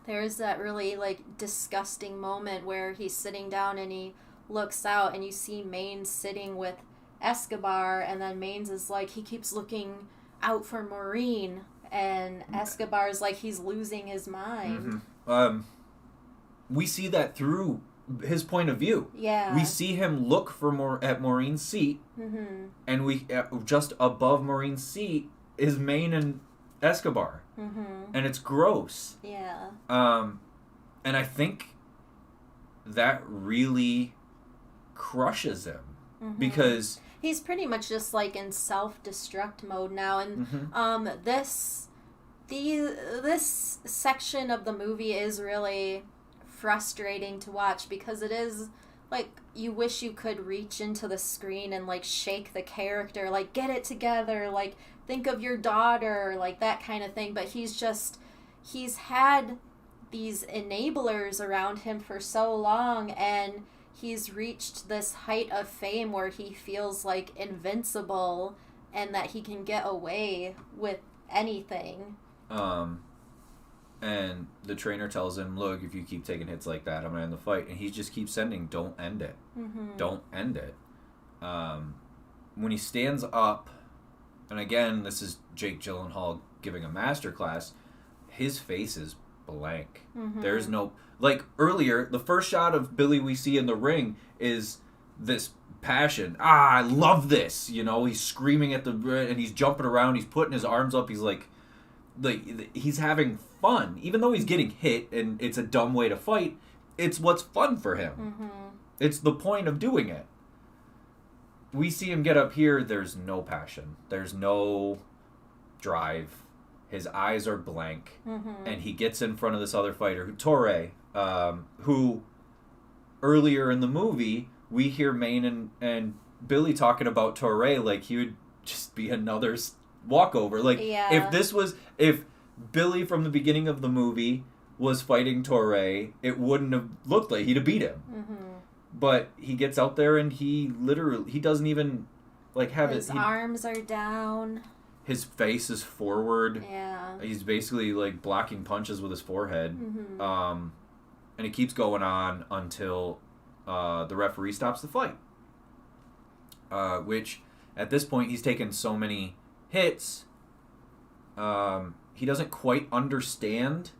there's that really, like, disgusting moment where he's sitting down and he looks out and you see Maines sitting with Escobar, and then Maines is like, he keeps looking out for Maureen, and Escobar's like, he's losing his mind. We see that through his point of view. Yeah. We see him look at Maureen's seat, and we just above Maureen's seat is Maine and Escobar, and it's gross. Yeah. And I think that really crushes him because he's pretty much just like in self-destruct mode now, and this section of the movie is really frustrating to watch because it is like you wish you could reach into the screen and like shake the character, like get it together, like think of your daughter, like that kind of thing. But he's had these enablers around him for so long, and he's reached this height of fame where he feels like invincible and that he can get away with anything. And the trainer tells him, look, if you keep taking hits like that, I'm going to end the fight. And he just keeps sending, don't end it. Mm-hmm. Don't end it. When he stands up, and again, this is Jake Gyllenhaal giving a masterclass, his face is blank. Mm-hmm. There's no... Like, earlier, the first shot of Billy we see in the ring is this passion. I love this! You know, he's screaming at the... And he's jumping around, he's putting his arms up, he's like he's having fun. Even though he's getting hit, and it's a dumb way to fight, it's what's fun for him. Mm-hmm. It's the point of doing it. We see him get up here, there's no passion. There's no drive. His eyes are blank. Mm-hmm. And he gets in front of this other fighter, Torre, who earlier in the movie, we hear Maine and Billy talking about Torre like he would just be another walkover. Like, if Billy from the beginning of the movie was fighting Torre, it wouldn't have looked like he'd have beat him. Mm-hmm. But he gets out there and he doesn't even like have his arms are down. His face is forward. Yeah. He's basically like blocking punches with his forehead. Mm-hmm. And it keeps going on until the referee stops the fight. Which at this point he's taken so many hits. He doesn't quite understand.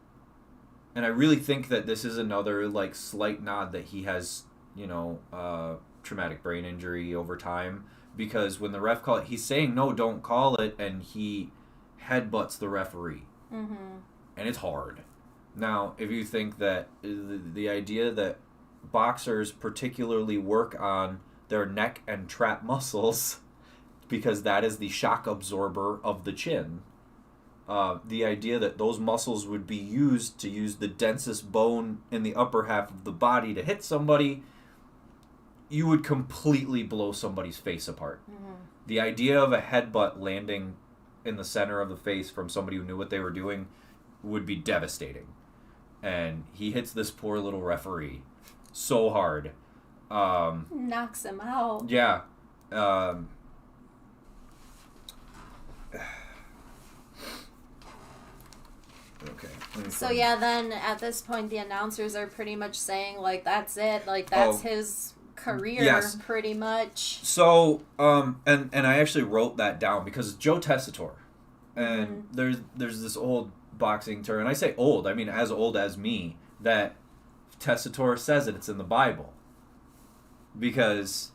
And I really think that this is another like slight nod that he has, traumatic brain injury over time, because when the ref call it, he's saying no, don't call it, and he headbutts the referee. Mm-hmm. And it's hard. Now, if you think that the idea that boxers particularly work on their neck and trap muscles, because that is the shock absorber of the chin, the idea that those muscles would be used to use the densest bone in the upper half of the body to hit somebody, you would completely blow somebody's face apart. Mm-hmm. The idea of a headbutt landing in the center of the face from somebody who knew what they were doing would be devastating. And he hits this poor little referee so hard. Knocks him out. Yeah. Okay. So yeah, then at this point the announcers are pretty much saying like that's it, like that's his career pretty much. So and I actually wrote that down because Joe Tessitore, and there's this old boxing term, and I say old, I mean as old as me, that Tessitore says it's in the Bible, because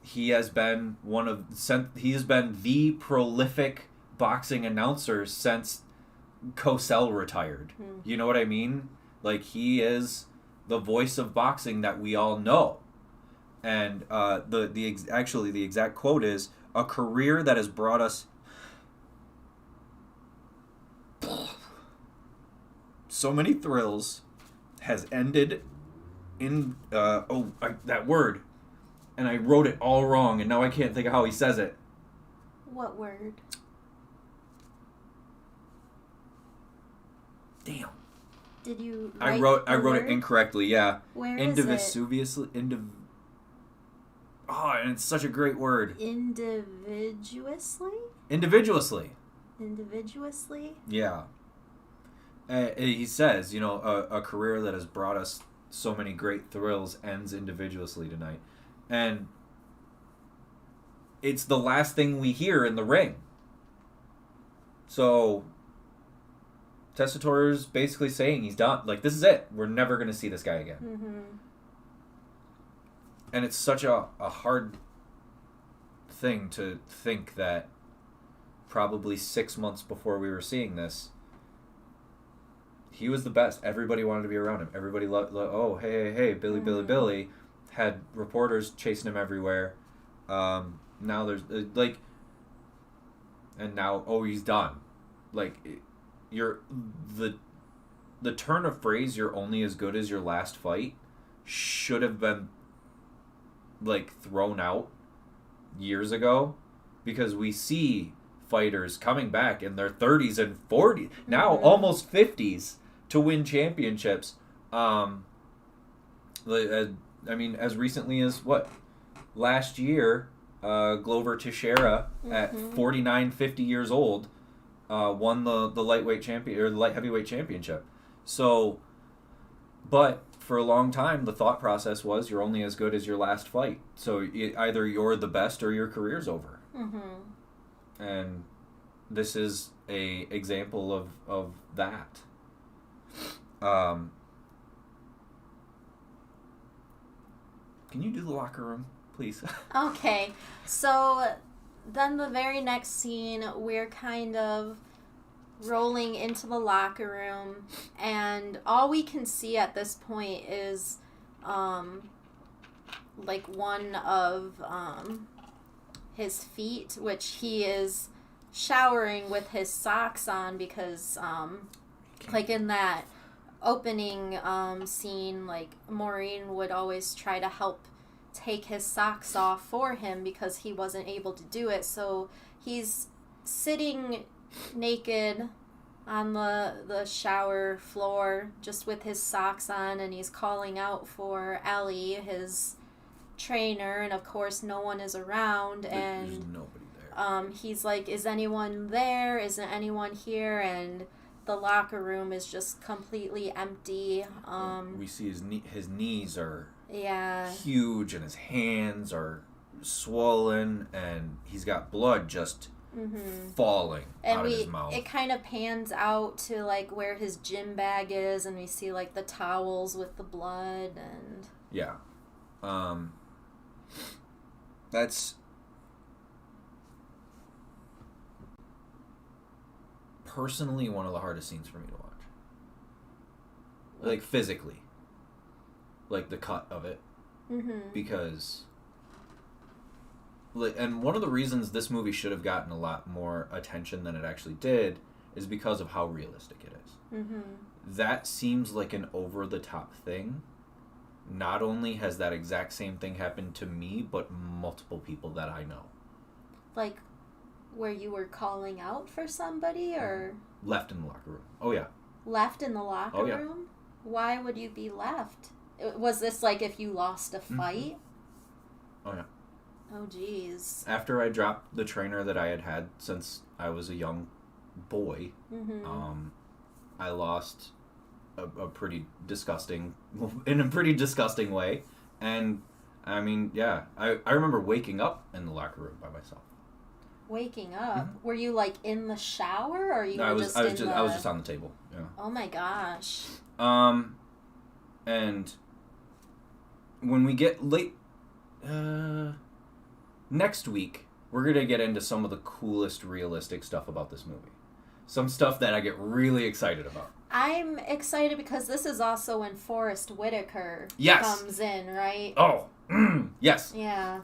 he has been the prolific boxing announcer since Cosell retired. You know what I mean? Like, he is the voice of boxing that we all know. And the exact quote is, "A career that has brought us so many thrills has ended in that word." And I wrote it all wrong, and now I can't think of how he says it. What word? Damn. Did you I wrote it incorrectly, yeah. Where is it? And it's such a great word. Individuously? Individuously? Yeah. He says, a career that has brought us so many great thrills ends individuously tonight. And it's the last thing we hear in the ring. So Tessitore's basically saying he's done. Like, this is it. We're never going to see this guy again. Mm-hmm. And it's such a hard thing to think that probably 6 months before we were seeing this, he was the best. Everybody wanted to be around him. Everybody loved hey, Billy, Billy. Had reporters chasing him everywhere. Now there's, and now, he's done. Like, the turn of phrase, "you're only as good as your last fight," should have been like thrown out years ago, because we see fighters coming back in their 30s and 40s, now almost 50s, to win championships. I mean, as recently as last year, Glover Teixeira at 49, 50 years old, won the lightweight champion or the light heavyweight championship. So, but for a long time, the thought process was you're only as good as your last fight. So either you're the best or your career's over. Mm-hmm. And this is a example of that. Can you do the locker room, please? Okay, so then the very next scene, we're kind of rolling into the locker room, and all we can see at this point is like one of his feet, which he is showering with his socks on because like in that opening scene, like Maureen would always try to help take his socks off for him because he wasn't able to do it. So he's sitting naked on the shower floor just with his socks on, and he's calling out for Ellie, his trainer, and of course no one is around. And there's nobody there. He's like, is anyone there? Isn't anyone here? And the locker room is just completely empty. We see his knees are yeah huge, and his hands are swollen, and he's got blood just falling out of his mouth. It kind of pans out to like where his gym bag is, and we see like the towels with the blood and yeah. That's personally one of the hardest scenes for me to watch. Like physically. Like the cut of it. Because and one of the reasons this movie should have gotten a lot more attention than it actually did is because of how realistic it is. That seems like an over-the-top thing. Not only has that exact same thing happened to me, but multiple people that I know. Like where you were calling out for somebody, or left in the locker room. Oh yeah. Left in the locker room? Why would you be left? Was this like if you lost a fight? Oh yeah. Oh geez. After I dropped the trainer that I had since I was a young boy, I lost a pretty disgusting way, and I mean, yeah, I remember waking up in the locker room by myself. Waking up? Were you like in the shower, or you I were was just on the table. Yeah. Oh my gosh. And when we get late, next week we're gonna get into some of the coolest realistic stuff about this movie. Some stuff that I get really excited about. I'm excited because this is also when Forrest Whitaker comes in, right? Oh, yes. Yeah.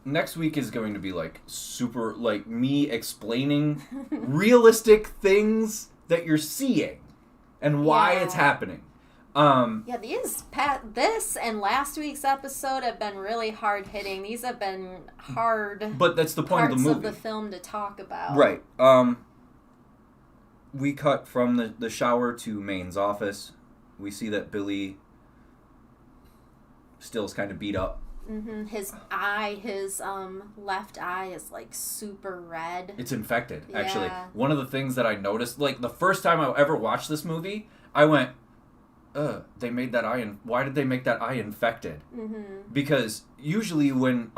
Next week is going to be like super, like me explaining realistic things that you're seeing and why it's happening. Yeah, this and last week's episode have been really hard hitting. These have been hard. But that's the point of the movie. Parts of the film to talk about. Right. We cut from the shower to Maine's office. We see that Billy still is kind of beat up. His left eye is like super red. It's infected, actually. Yeah. One of the things that I noticed, like the first time I ever watched this movie, I went, they made that eye, why did they make that eye infected? Because usually when,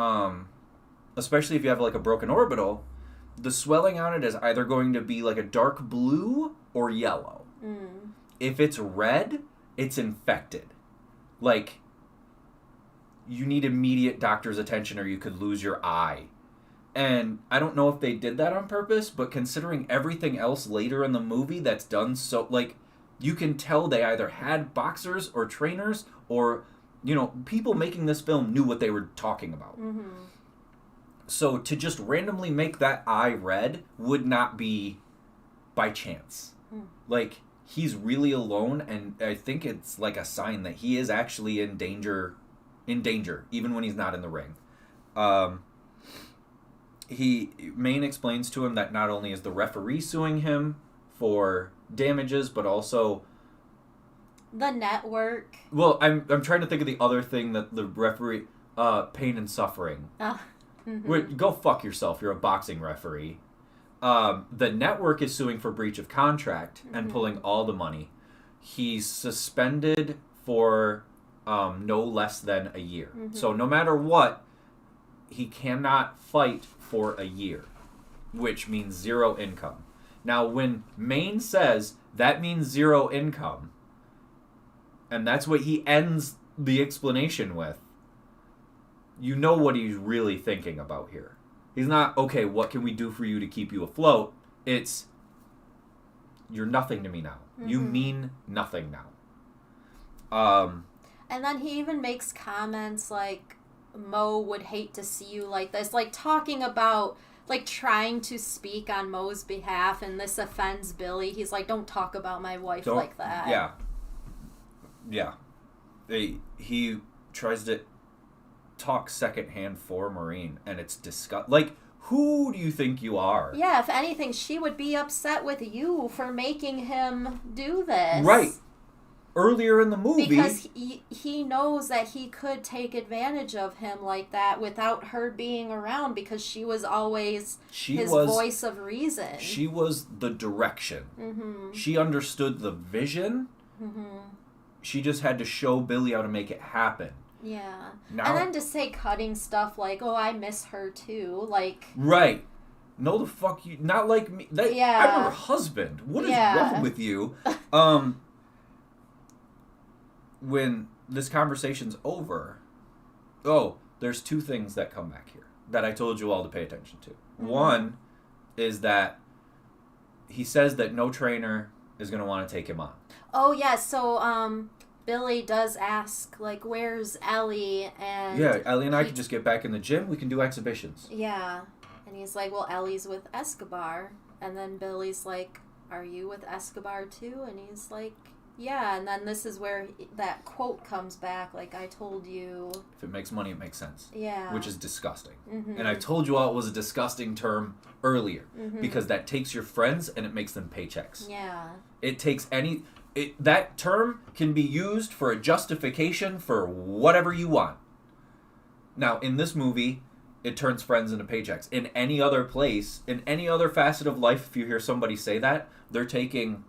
especially if you have like a broken orbital, the swelling on it is either going to be like a dark blue or yellow. If it's red, it's infected. Like, you need immediate doctor's attention or you could lose your eye. And I don't know if they did that on purpose, but considering everything else later in the movie that's done so, like, you can tell they either had boxers or trainers or, you know, people making this film knew what they were talking about. So to just randomly make that eye red would not be by chance. Like, he's really alone, and I think it's like a sign that he is actually in danger, even when he's not in the ring. Maine explains to him that not only is the referee suing him for damages, but also the network. Well, I'm trying to think of the other thing that the referee, pain and suffering. Go fuck yourself. You're a boxing referee. The network is suing for breach of contract and pulling all the money. He's suspended for no less than a year. So no matter what, he cannot fight for a year, which means zero income. Now, when Maine says that means zero income, and that's what he ends the explanation with, you know what he's really thinking about here. He's not, okay, what can we do for you to keep you afloat? It's, you're nothing to me now. You mean nothing now. And then he even makes comments like, Mo would hate to see you like this. Like, talking about, like, trying to speak on Mo's behalf, and this offends Billy. He's like, don't talk about my wife like that. Yeah. Yeah. He tries to talk secondhand for Maureen, and it's disgusting. Like, who do you think you are? Yeah, if anything, she would be upset with you for making him do this. Right. Earlier in the movie. Because he knows that he could take advantage of him like that without her being around, because she was always his voice of reason. She was the direction. She understood the vision. She just had to show Billy how to make it happen. Yeah. Now, and then to say cutting stuff like, oh, I miss her too. Like. Right. No, the fuck you. Not like me. I'm her husband. What is wrong with you? When this conversation's over, there's two things that come back here that I told you all to pay attention to. One is that he says that no trainer is going to want to take him on. Oh, yeah. So, Billy does ask, like, where's Ellie? And yeah, Ellie and I can just get back in the gym. We can do exhibitions. Yeah. And he's like, well, Ellie's with Escobar. And then Billy's like, are you with Escobar too? And he's like, yeah. And then this is where that quote comes back, like, I told you. If it makes money, it makes sense. Yeah. Which is disgusting. And I told you all it was a disgusting term earlier. Because that takes your friends and it makes them paychecks. Yeah. It takes that term can be used for a justification for whatever you want. Now, in this movie, it turns friends into paychecks. In any other place, in any other facet of life, if you hear somebody say that, they're taking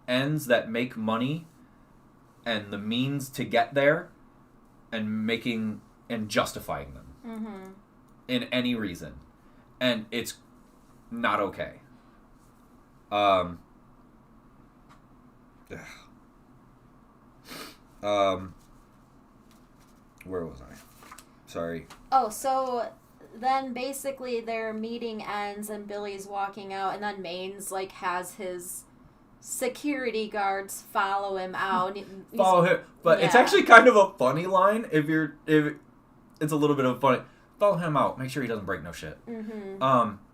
ends that make money and the means to get there and justifying them in any reason. And it's not okay. Where was I? Sorry. Oh, so then basically their meeting ends and Billy's walking out, and then Maine's like has his security guards follow him out. Follow him, but it's actually kind of a funny line. If it's a little bit of funny. Follow him out. Make sure he doesn't break no shit.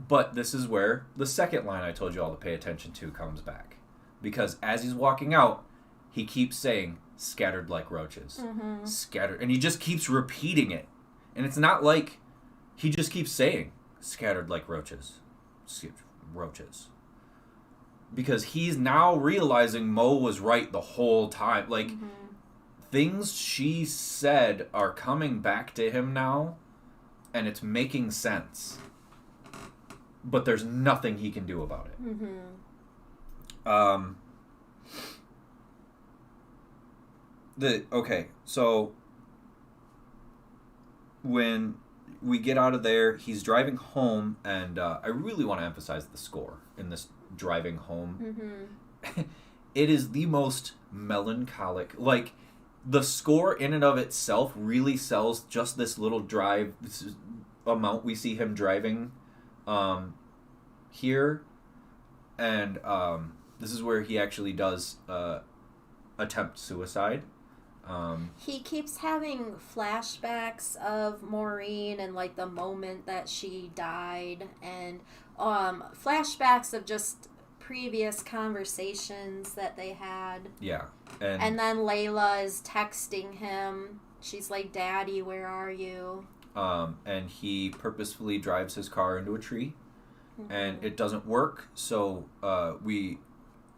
But this is where the second line I told you all to pay attention to comes back, because as he's walking out, he keeps saying "scattered like roaches," scattered, and he just keeps repeating it. And it's not like he just keeps saying "scattered like roaches," roaches, because he's now realizing Mo was right the whole time. Like things she said are coming back to him now. And it's making sense. But there's nothing he can do about it. So when we get out of there, he's driving home, and I really want to emphasize the score in this driving home. It is the most melancholic, like, the score in and of itself really sells just this little drive, this amount we see him driving here. And this is where he actually does attempt suicide. He keeps having flashbacks of Maureen and, like, the moment that she died, and flashbacks of just previous conversations that they had. Yeah. And then Layla is texting him. She's like, Daddy, where are you? And he purposefully drives his car into a tree. And it doesn't work. So we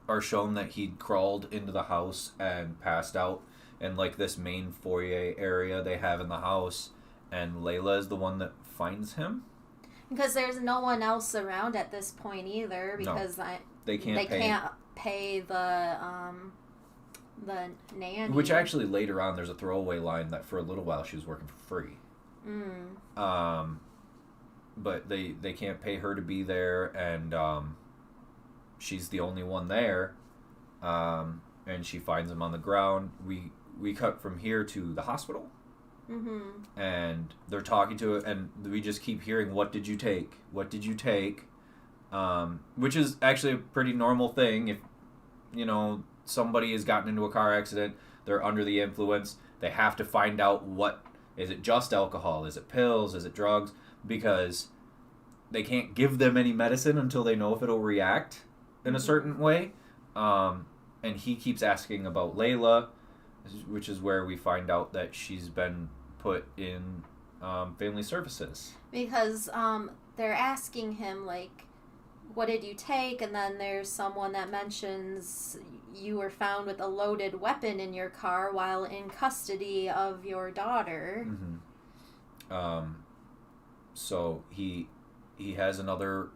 are shown that he crawled into the house and passed out in, like, this main foyer area they have in the house. And Layla is the one that finds him. Because there's no one else around at this point either, because they can't pay the nanny. Which actually later on, there's a throwaway line that for a little while she was working for free. But they can't pay her to be there, and she's the only one there. And she finds him on the ground. We cut from here to the hospital. And they're talking to it, and we just keep hearing, "What did you take? What did you take?" Which is actually a pretty normal thing. If, somebody has gotten into a car accident, they're under the influence, they have to find out is it just alcohol? Is it pills? Is it drugs? Because they can't give them any medicine until they know if it'll react in a certain way. And he keeps asking about Layla, which is where we find out that she's been put in family services. Because they're asking him, like, what did you take? And then there's someone that mentions you were found with a loaded weapon in your car while in custody of your daughter. So he has another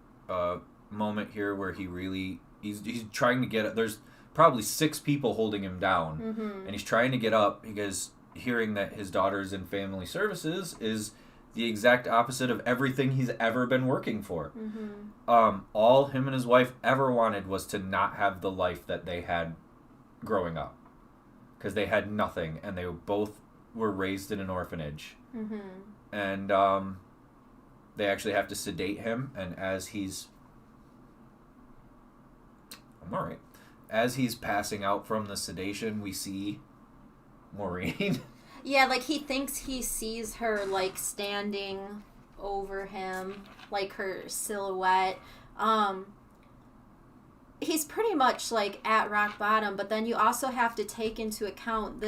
moment here where he's trying to get, there's probably 6 people holding him down, and he's trying to get up because hearing that his daughter's in family services is the exact opposite of everything he's ever been working for. All him and his wife ever wanted was to not have the life that they had growing up, because they had nothing, and they both were raised in an orphanage. And they actually have to sedate him, and as he's passing out from the sedation, we see Maureen. Yeah, like, he thinks he sees her, like, standing over him, like her silhouette. He's pretty much, like, at rock bottom, but then you also have to take into account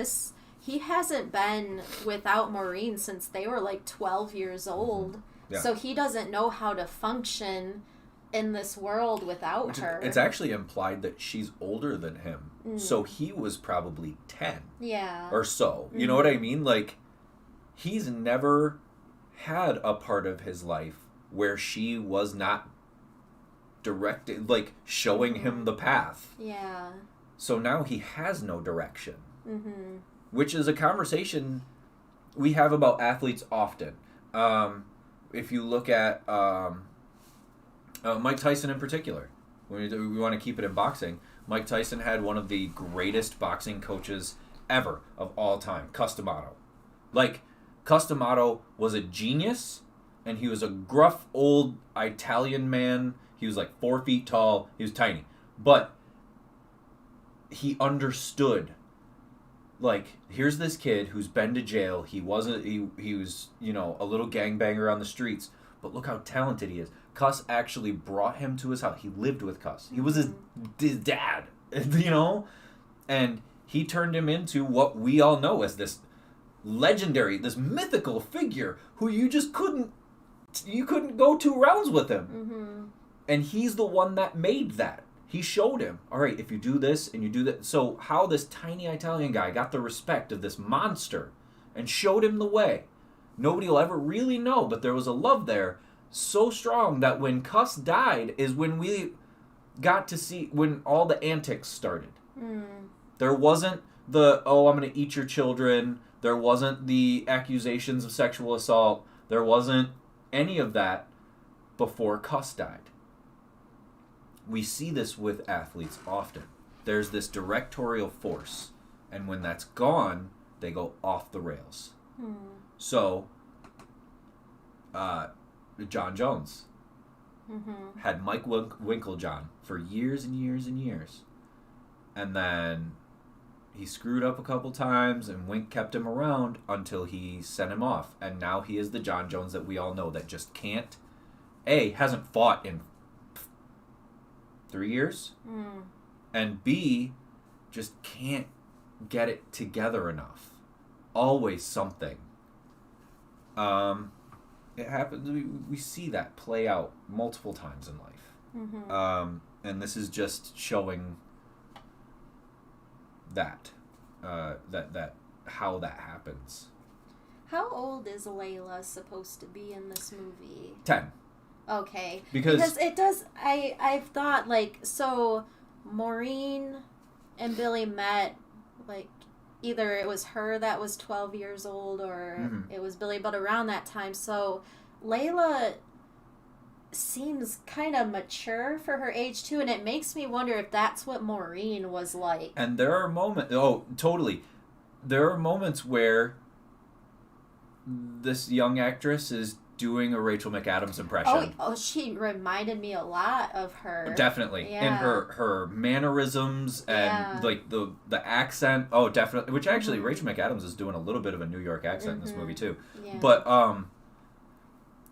he hasn't been without Maureen since they were, like, 12 years old. Yeah. So he doesn't know how to function in this world without her. It's actually implied that she's older than him. So he was probably 10. Yeah. Or so. You know what I mean? Like, he's never had a part of his life where she was not directed, like, showing him the path. Yeah. So now he has no direction. Which is a conversation we have about athletes often. If you look at Mike Tyson in particular, we want to keep it in boxing. Mike Tyson had one of the greatest boxing coaches ever of all time, Customato. Like, Customato was a genius, and he was a gruff old Italian man. He was like 4 feet tall. He was tiny. But he understood, like, here's this kid who's been to jail. He was, a little gangbanger on the streets, but look how talented he is. Cuss actually brought him to his house. He lived with Cuss. He was his dad, and he turned him into what we all know as this legendary, this mythical figure who you couldn't go 2 rounds with him. And he's the one that made that. He showed him, all right, if you do this and you do that. So how this tiny Italian guy got the respect of this monster and showed him the way, nobody will ever really know, but there was a love there so strong that when Cuss died is when we got to see, when all the antics started. There wasn't I'm going to eat your children. There wasn't the accusations of sexual assault. There wasn't any of that before Cuss died. We see this with athletes often. There's this directorial force, and when that's gone, they go off the rails. So, John Jones had Mike Winklejohn for years and years and years. And then he screwed up a couple times, and Wink kept him around until he sent him off. And now he is the John Jones that we all know that just hasn't fought in 3 years, and B, just can't get it together enough. Always something. It happens. We see that play out multiple times in life. And this is just showing that how that happens. How old is Layla supposed to be in this movie? 10. Okay. Because it does. I've thought like so. Maureen and Billy met like either it was her that was 12 years old or it was Billy, but around that time. So Layla seems kind of mature for her age too, and it makes me wonder if that's what Maureen was like. And there are moments. Oh, totally. There are moments where this young actress is doing a Rachel McAdams impression. Oh, she reminded me a lot of her. Definitely. Yeah. In her mannerisms and like the accent. Oh, definitely. Which actually Rachel McAdams is doing a little bit of a New York accent in this movie too. Yeah. But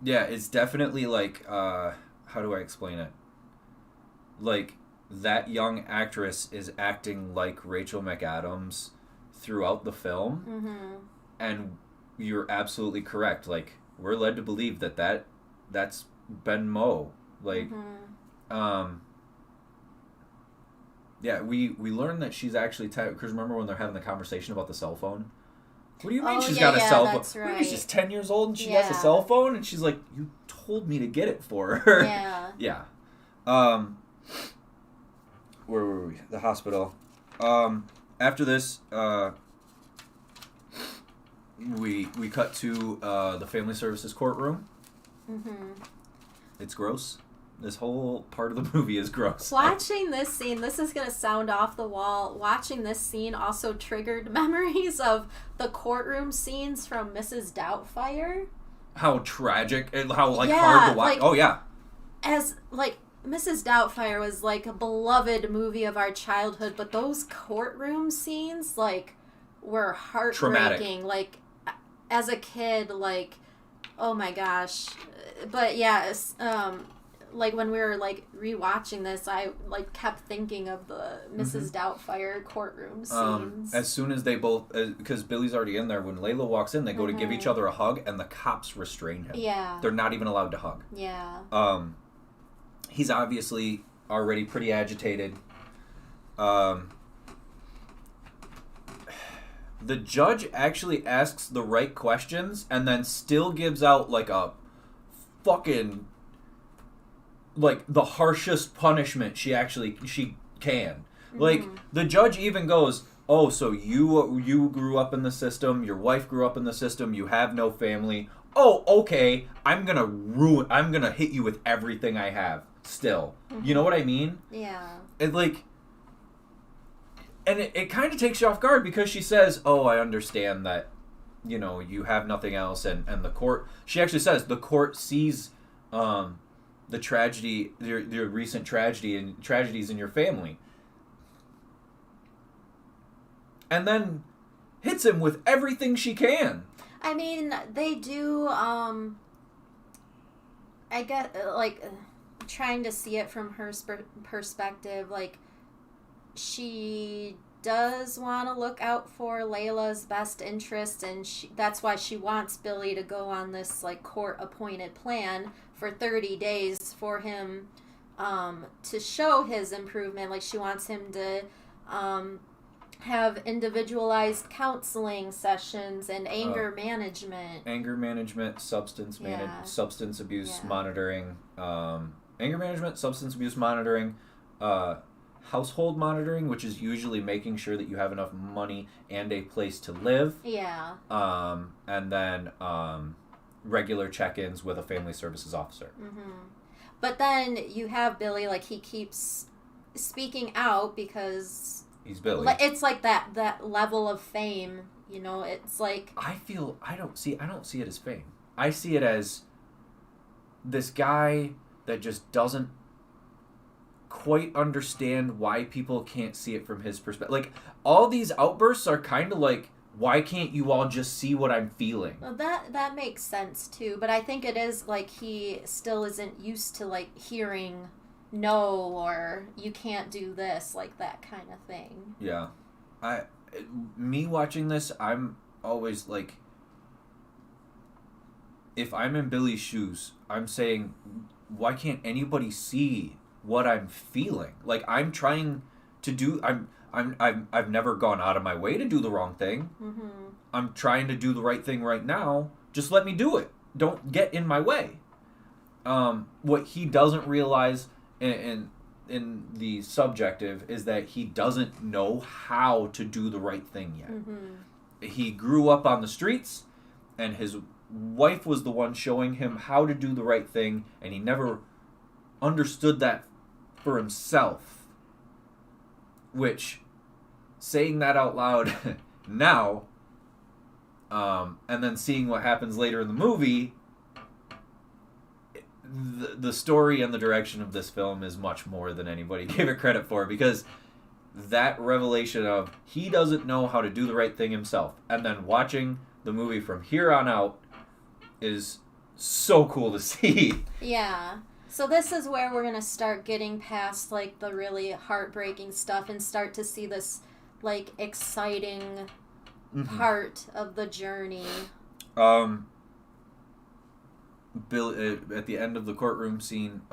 yeah, it's definitely like how do I explain it? Like that young actress is acting like Rachel McAdams throughout the film. And you're absolutely correct. Like we're led to believe that's Ben Moe. Like, yeah, we learned that she's actually because remember when they're having the conversation about the cell phone? What do you mean she's got a cell phone? That's right. What do you mean she's 10 years old and she has a cell phone? And she's like, you told me to get it for her. Yeah. Yeah. Where were we? The hospital. After this, we cut to the family services courtroom. It's gross. This whole part of the movie is gross. Watching this scene, this is going to sound off the wall. Watching this scene also triggered memories of the courtroom scenes from Mrs. Doubtfire. How tragic and how hard to watch. Like, oh yeah. As like Mrs. Doubtfire was like a beloved movie of our childhood, but those courtroom scenes like were heartbreaking. Traumatic. Like as a kid, like oh my gosh. But yeah, like when we were like rewatching this, I like kept thinking of the Mrs. Doubtfire courtroom scenes. As soon as they both, because Billy's already in there, when Layla walks in, they go to give each other a hug, and the cops restrain him. Yeah. They're not even allowed to hug. Yeah. He's obviously already pretty agitated. The judge actually asks the right questions, and then still gives out like a fucking like the harshest punishment she can. Like the judge even goes, "Oh, so you grew up in the system, your wife grew up in the system, you have no family. Oh, okay, I'm gonna hit you with everything I have still." You know what I mean? Yeah. It kind of takes you off guard because she says, "Oh, I understand that, you know, you have nothing else," and the court. She actually says the court sees the tragedy, the recent tragedy and tragedies in your family, and then hits him with everything she can. I mean, they do. I get like trying to see it from her perspective, like. She does want to look out for Layla's best interest, and that's why she wants Billy to go on this like court-appointed plan for 30 days for him to show his improvement. Like she wants him to have individualized counseling sessions and anger management. Substance abuse monitoring, anger management, substance abuse monitoring, household monitoring, which is usually making sure that you have enough money and a place to live. Yeah. And then regular check-ins with a family services officer. But then you have Billy, like he keeps speaking out because he's Billy. It's like that level of fame, you know. It's like I don't see it as fame. I see it as this guy that just doesn't quite understand why people can't see it from his perspective. Like all these outbursts are kind of like, why can't you all just see what I'm feeling? Well, that makes sense too, but I think it is like he still isn't used to like hearing no or you can't do this, like that kind of thing. Yeah. Me watching this, I'm always like, if I'm in Billy's shoes, I'm saying, why can't anybody see what I'm feeling? Like I'm trying to do. I've never gone out of my way to do the wrong thing. I'm trying to do the right thing right now. Just let me do it. Don't get in my way. what he doesn't realize in the subjective is that he doesn't know how to do the right thing yet. He grew up on the streets, and his wife was the one showing him how to do the right thing, and he never understood that for himself. Which, saying that out loud now, and then seeing what happens later in the movie, the story and the direction of this film is much more than anybody gave it credit for, because that revelation of he doesn't know how to do the right thing himself, and then watching the movie from here on out is so cool to see. Yeah. So this is where we're going to start getting past, like, the really heartbreaking stuff and start to see this, like, exciting part of the journey. Billy, at the end of the courtroom scene,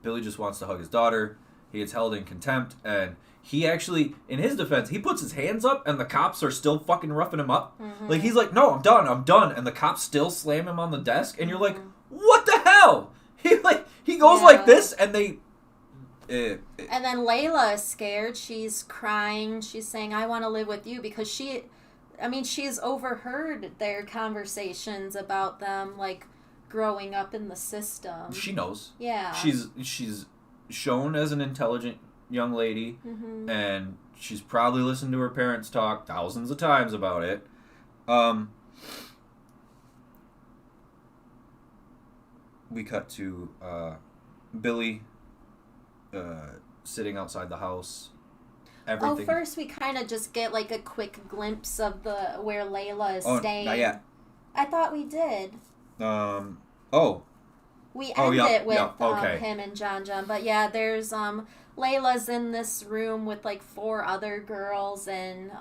Billy just wants to hug his daughter. He gets held in contempt, and he actually, in his defense, he puts his hands up, and the cops are still fucking roughing him up. Like, he's like, no, I'm done, and the cops still slam him on the desk, and you're like, what the hell? He goes like this, and they... and then Layla is scared. She's crying. She's saying, I want to live with you, because she's overheard their conversations about them, like, growing up in the system. She knows. Yeah. She's shown as an intelligent young lady, and she's probably listened to her parents talk thousands of times about it. We cut to Billy sitting outside the house. Everything. First we kind of just get like a quick glimpse of where Layla is staying. Not yet. I thought we did. We end it with him and John. But yeah, there's Layla's in this room with like 4 other girls, and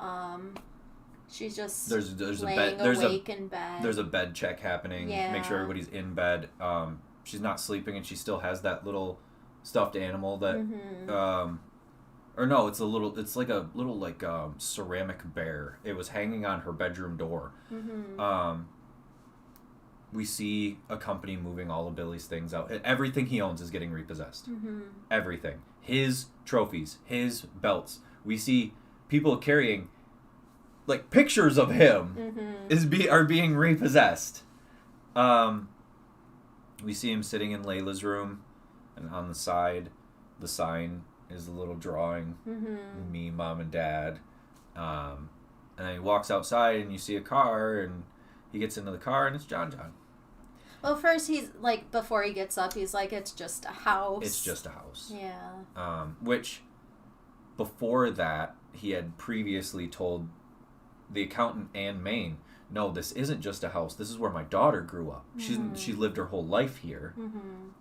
she's just laying awake in bed. There's a bed check happening. Yeah. Make sure everybody's in bed. She's not sleeping, and she still has that little stuffed animal that or no, it's like a little ceramic bear. It was hanging on her bedroom door. We see a company moving all of Billy's things out. Everything he owns is getting repossessed. Everything. His trophies, his belts. We see people carrying, like, pictures of him are being repossessed. We see him sitting in Layla's room, and on the side, the sign is a little drawing. Me, Mom, and Dad. And then he walks outside, and you see a car, and he gets into the car, and it's John. Well, first he's like, before he gets up, he's like, it's just a house. It's just a house. Yeah. Which, before that, he had previously told the accountant and Maine, no, this isn't just a house. This is where my daughter grew up. She lived her whole life here.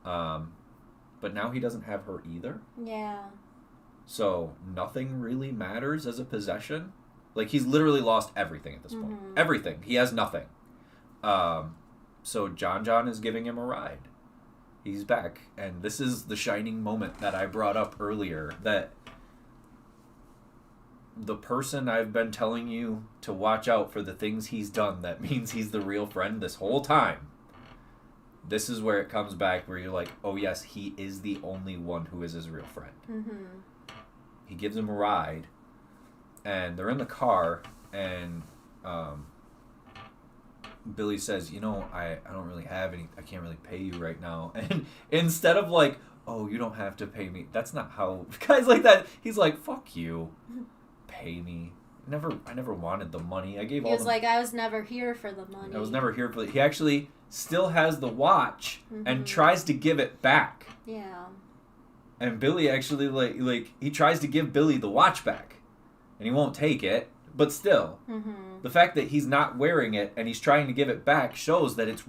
But now he doesn't have her either. Yeah. So nothing really matters as a possession. Like, he's literally lost everything at this point. Everything. He has nothing. So John is giving him a ride. He's back. And this is the shining moment that I brought up earlier, that the person I've been telling you to watch out for the things he's done, that means he's the real friend this whole time. This is where it comes back, where you're like, oh yes, he is the only one who is his real friend. He gives him a ride, and they're in the car, and Billy says, I don't really have any, I can't really pay you right now. And instead of like, oh, you don't have to pay me, that's not how guys like that. He's like, fuck you, pay me. I never wanted the money. I was never here for the money. I was never here for it. He actually still has the watch and tries to give it back. Yeah. And Billy actually like he tries to give Billy the watch back, and he won't take it. But still, the fact that he's not wearing it and he's trying to give it back shows that it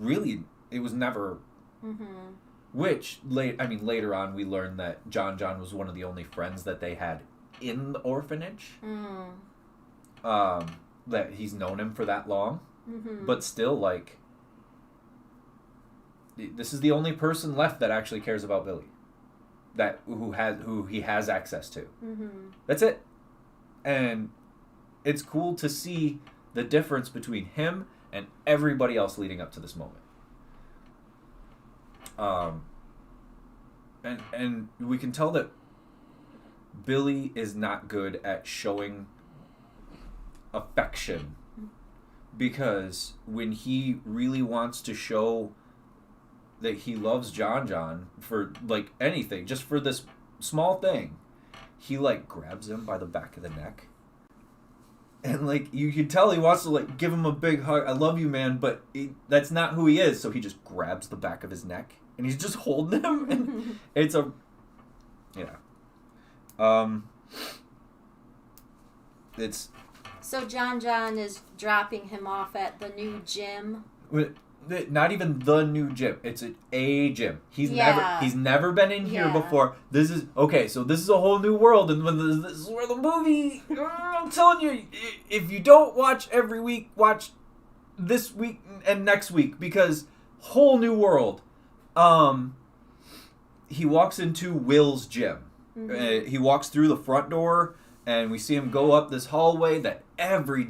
was never. Which later on we learned that John was one of the only friends that they had in the orphanage. That he's known him for that long, but still, like, this is the only person left that actually cares about Billy, who he has access to. That's it. And it's cool to see the difference between him and everybody else leading up to this moment. and we can tell that Billy is not good at showing affection, because when he really wants to show that he loves John for like anything, just for this small thing, he like grabs him by the back of the neck, and like you can tell he wants to like give him a big hug. I love you, man, but that's not who he is. So he just grabs the back of his neck and he's just holding him, and it's a it's So John is dropping him off at the new gym. not even the new gym. It's a gym. He's Yeah. never been in here Yeah. before. This is okay. So this is a whole new world, and when this is where the movie. I'm telling you, if you don't watch every week, watch this week and next week, because whole new world. He walks into Will's gym. Mm-hmm. He walks through the front door, and we see him go up this hallway that every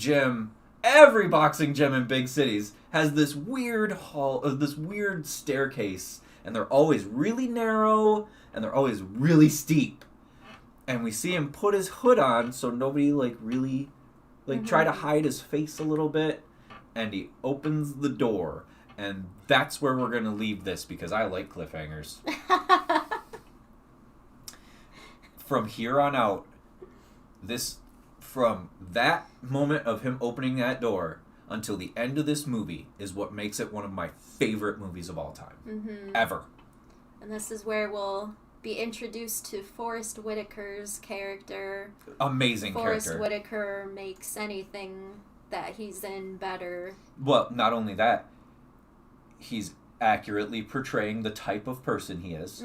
boxing gym in big cities has this weird this weird staircase, and they're always really narrow, and they're always really steep. And we see him put his hood on so nobody really try to hide his face a little bit, and he opens the door, and that's where we're going to leave this, because I like cliffhangers. From here on out, from that moment of him opening that door until the end of this movie is what makes it one of my favorite movies of all time. Ever. And this is where we'll be introduced to Forrest Whitaker's character. Amazing Forrest character. Whitaker makes anything that he's in better. Well, not only that, he's accurately portraying the type of person he is.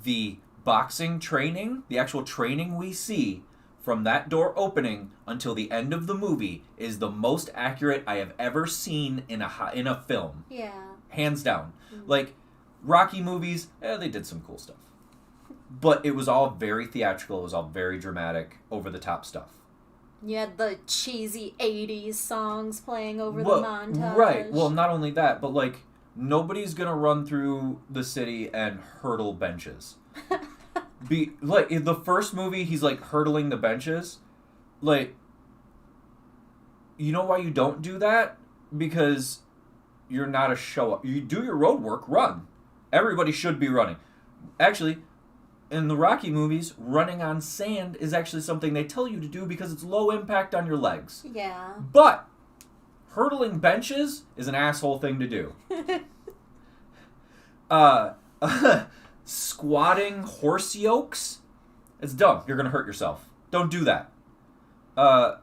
The boxing training, the actual training we see from that door opening until the end of the movie is the most accurate I have ever seen in a film. Yeah. Hands down. Like, Rocky movies, they did some cool stuff. But it was all very theatrical. It was all very dramatic, over-the-top stuff. You had the cheesy 80s songs playing over the montage. Right. Well, not only that, but, nobody's going to run through the city and hurdle benches. In the first movie, he's, hurdling the benches. You know why you don't do that? Because you're not a show-up. You do your road work, run. Everybody should be running. Actually, in the Rocky movies, running on sand is actually something they tell you to do because it's low impact on your legs. Yeah. But hurdling benches is an asshole thing to do. Squatting horse yokes, it's dumb. You're going to hurt yourself. Don't do that. The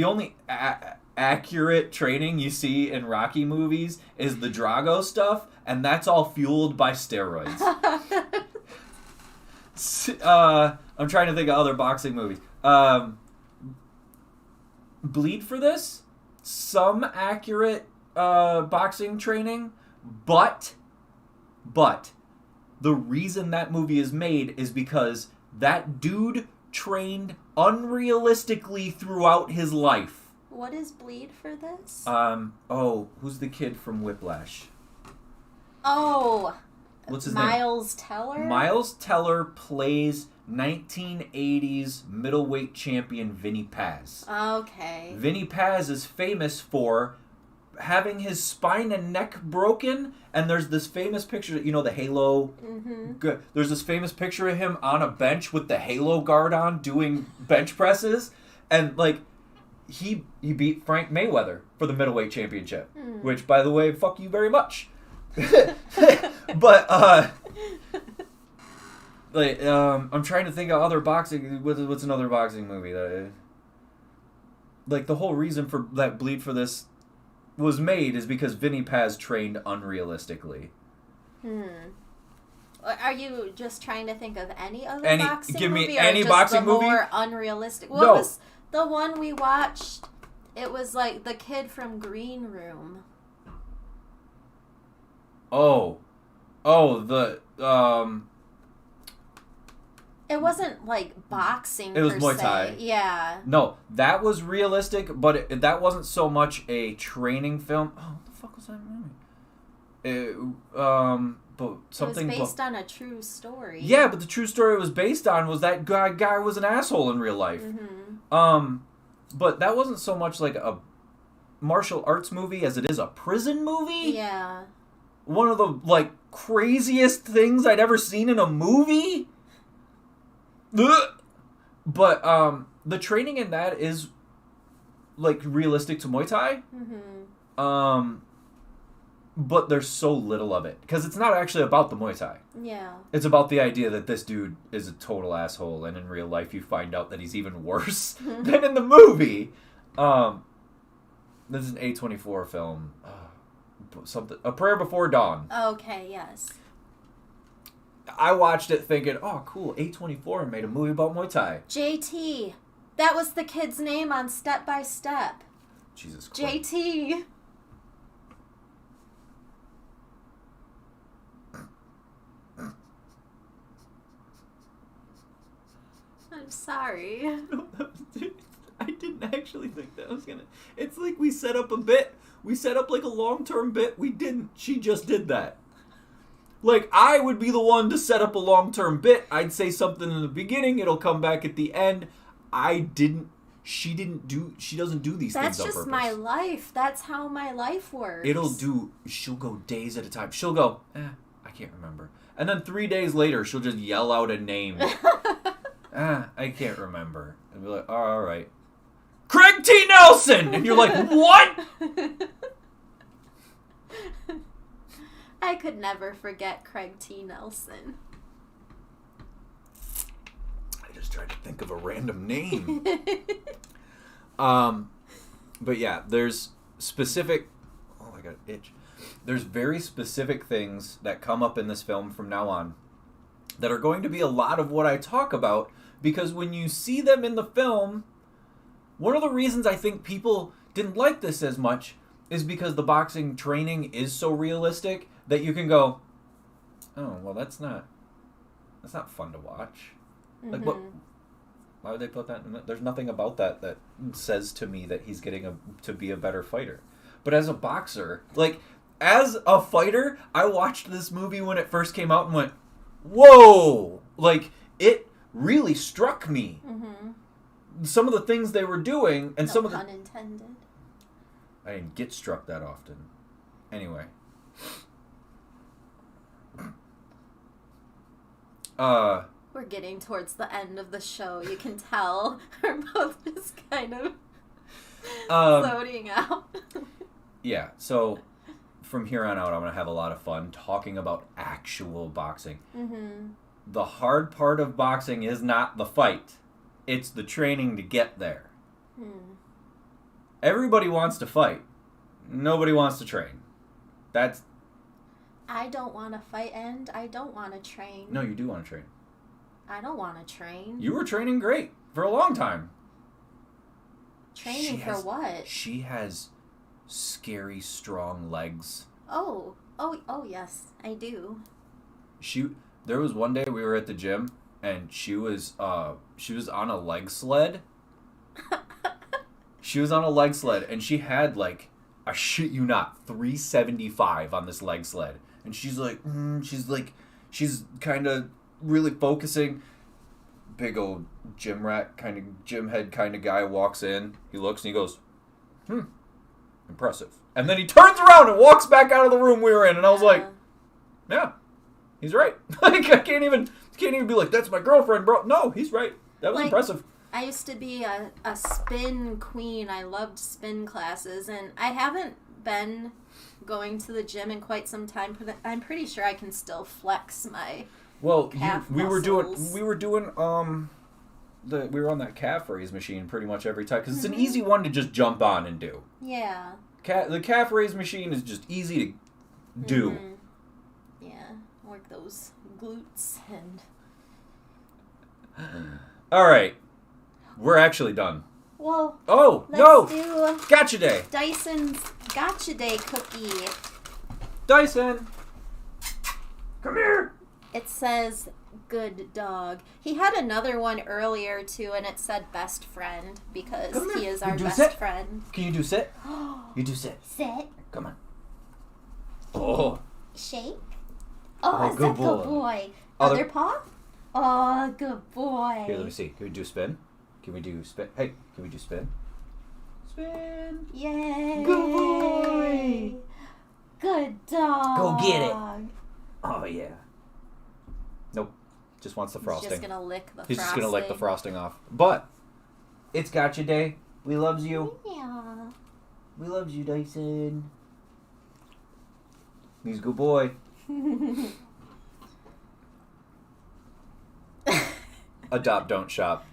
only accurate training you see in Rocky movies is the Drago stuff, and that's all fueled by steroids. I'm trying to think of other boxing movies. Bleed for this, some accurate boxing training, but the reason that movie is made is because that dude trained unrealistically throughout his life. What is Bleed for this? Who's the kid from Whiplash? Oh, what's his Miles Teller? Miles Teller plays 1980s middleweight champion Vinny Paz. Okay. Vinny Paz is famous for having his spine and neck broken, and there's this famous picture, the Halo. There's this famous picture of him on a bench with the Halo guard on doing bench presses, and he beat Frank Mayweather for the middleweight championship, which, by the way, fuck you very much. But I'm trying to think of other boxing. What's another boxing movie that the whole reason for that Bleed for this was made is because Vinny Paz trained unrealistically. Are you just trying to think of any other boxing movie? Give me or any just boxing the movie? More unrealistic. What No. was the one we watched? It was the kid from Green Room. It wasn't boxing. It was per Muay se. Thai. Yeah. No, that was realistic, but that wasn't so much a training film. Oh, what the fuck was that movie? But something. It was based on a true story. Yeah, but the true story it was based on was that guy was an asshole in real life. Mm-hmm. But that wasn't so much like a martial arts movie as it is a prison movie. Yeah. One of the like craziest things I'd ever seen in a movie. Ugh. But the training in that is like realistic to Muay Thai. Mm-hmm. But there's so little of it because it's not actually about the Muay Thai. Yeah. It's about the idea that this dude is a total asshole, and in real life you find out that he's even worse than in the movie. This is an A24 film. A Prayer Before Dawn. Okay, yes. I watched it thinking, oh, cool, A24 made a movie about Muay Thai. JT. That was the kid's name on Step by Step. Jesus Christ. JT. I'm sorry. I didn't actually think that was gonna... It's like we set up a bit. We set up like a long-term bit. We didn't. She just did that. Like, I would be the one to set up a long-term bit. I'd say something in the beginning. It'll come back at the end. I didn't... She doesn't do these things on purpose. That's just my life. That's how my life works. She'll go days at a time. She'll go, I can't remember. And then 3 days later, she'll just yell out a name. I can't remember. And be like, oh, all right. Craig T. Nelson! And you're like, what? I could never forget Craig T. Nelson. I just tried to think of a random name. But yeah, there's specific... Oh, I got an itch. There's very specific things that come up in this film from now on that are going to be a lot of what I talk about, because when you see them in the film, one of the reasons I think people didn't like this as much is because the boxing training is so realistic that you can go, oh, well, that's not fun to watch. Mm-hmm. Like, what? Why would they put that in there? There's nothing about that says to me that he's getting to be a better fighter. But as a boxer, like, as a fighter, I watched this movie when it first came out and went, whoa! Like, it really struck me. Mm-hmm. Some of the things they were doing, and some of the... pun intended. I didn't get struck that often. Anyway. We're getting towards the end of the show. You can tell we're both just kind of floating out. Yeah, so from here on out, I'm going to have a lot of fun talking about actual boxing. Mm-hmm. The hard part of boxing is not the fight. It's the training to get there. Everybody wants to fight. Nobody wants to train. I don't want to fight and I don't want to train. No, you do want to train. I don't want to train. You were training great for a long time. Training for what? She has scary, strong legs. Oh, yes, I do. There was one day we were at the gym and she was on a leg sled. She was on a leg sled and she had like, I shit you not, 375 on this leg sled. And she's like, she's kind of really focusing. Big old gym head kind of guy walks in. He looks and he goes, impressive. And then he turns around and walks back out of the room we were in. And I was like, yeah, he's right. Like, I can't even be like, that's my girlfriend, bro. No, he's right. That was impressive. I used to be a spin queen. I loved spin classes, and I haven't been going to the gym in quite some time. I'm pretty sure I can still flex my calf we were muscles. we were on that calf raise machine pretty much every time because it's an easy one to just jump on and do. Yeah. The calf raise machine is just easy to do. Mm-hmm. Yeah, work those glutes and. All right. We're actually done. Well, let's do Gotcha Day. Dyson's Gotcha Day cookie. Dyson, come here. It says good dog. He had another one earlier too, and it said best friend because he is our best friend. Can you do sit? You do sit. Sit. Come on. Oh, Shake. Oh, Oh, good good boy. Other- Other paw? Oh, good boy. Here, let me see. Can we do spin? Can we do spin? Hey, can we do spin? Spin. Yay. Good boy. Good dog. Go get it. Oh yeah. Nope. Just wants the He's frosting. just gonna lick the He's frosting. just gonna lick the frosting off. But it's gotcha day. We loves you. Yeah. We loves you, Dyson. He's a good boy. Adopt, don't shop.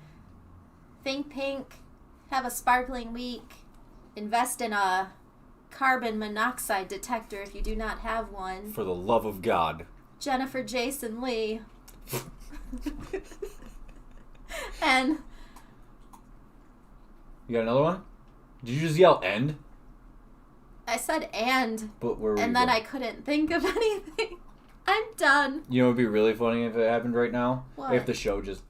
Think pink. Have a sparkling week. Invest in a carbon monoxide detector if you do not have one. For the love of God. Jennifer Jason Lee. And You got another one? Did you just yell end? I said and But where were you and then going? I couldn't think of anything. I'm done. You know what would be really funny if it happened right now? What? If the show just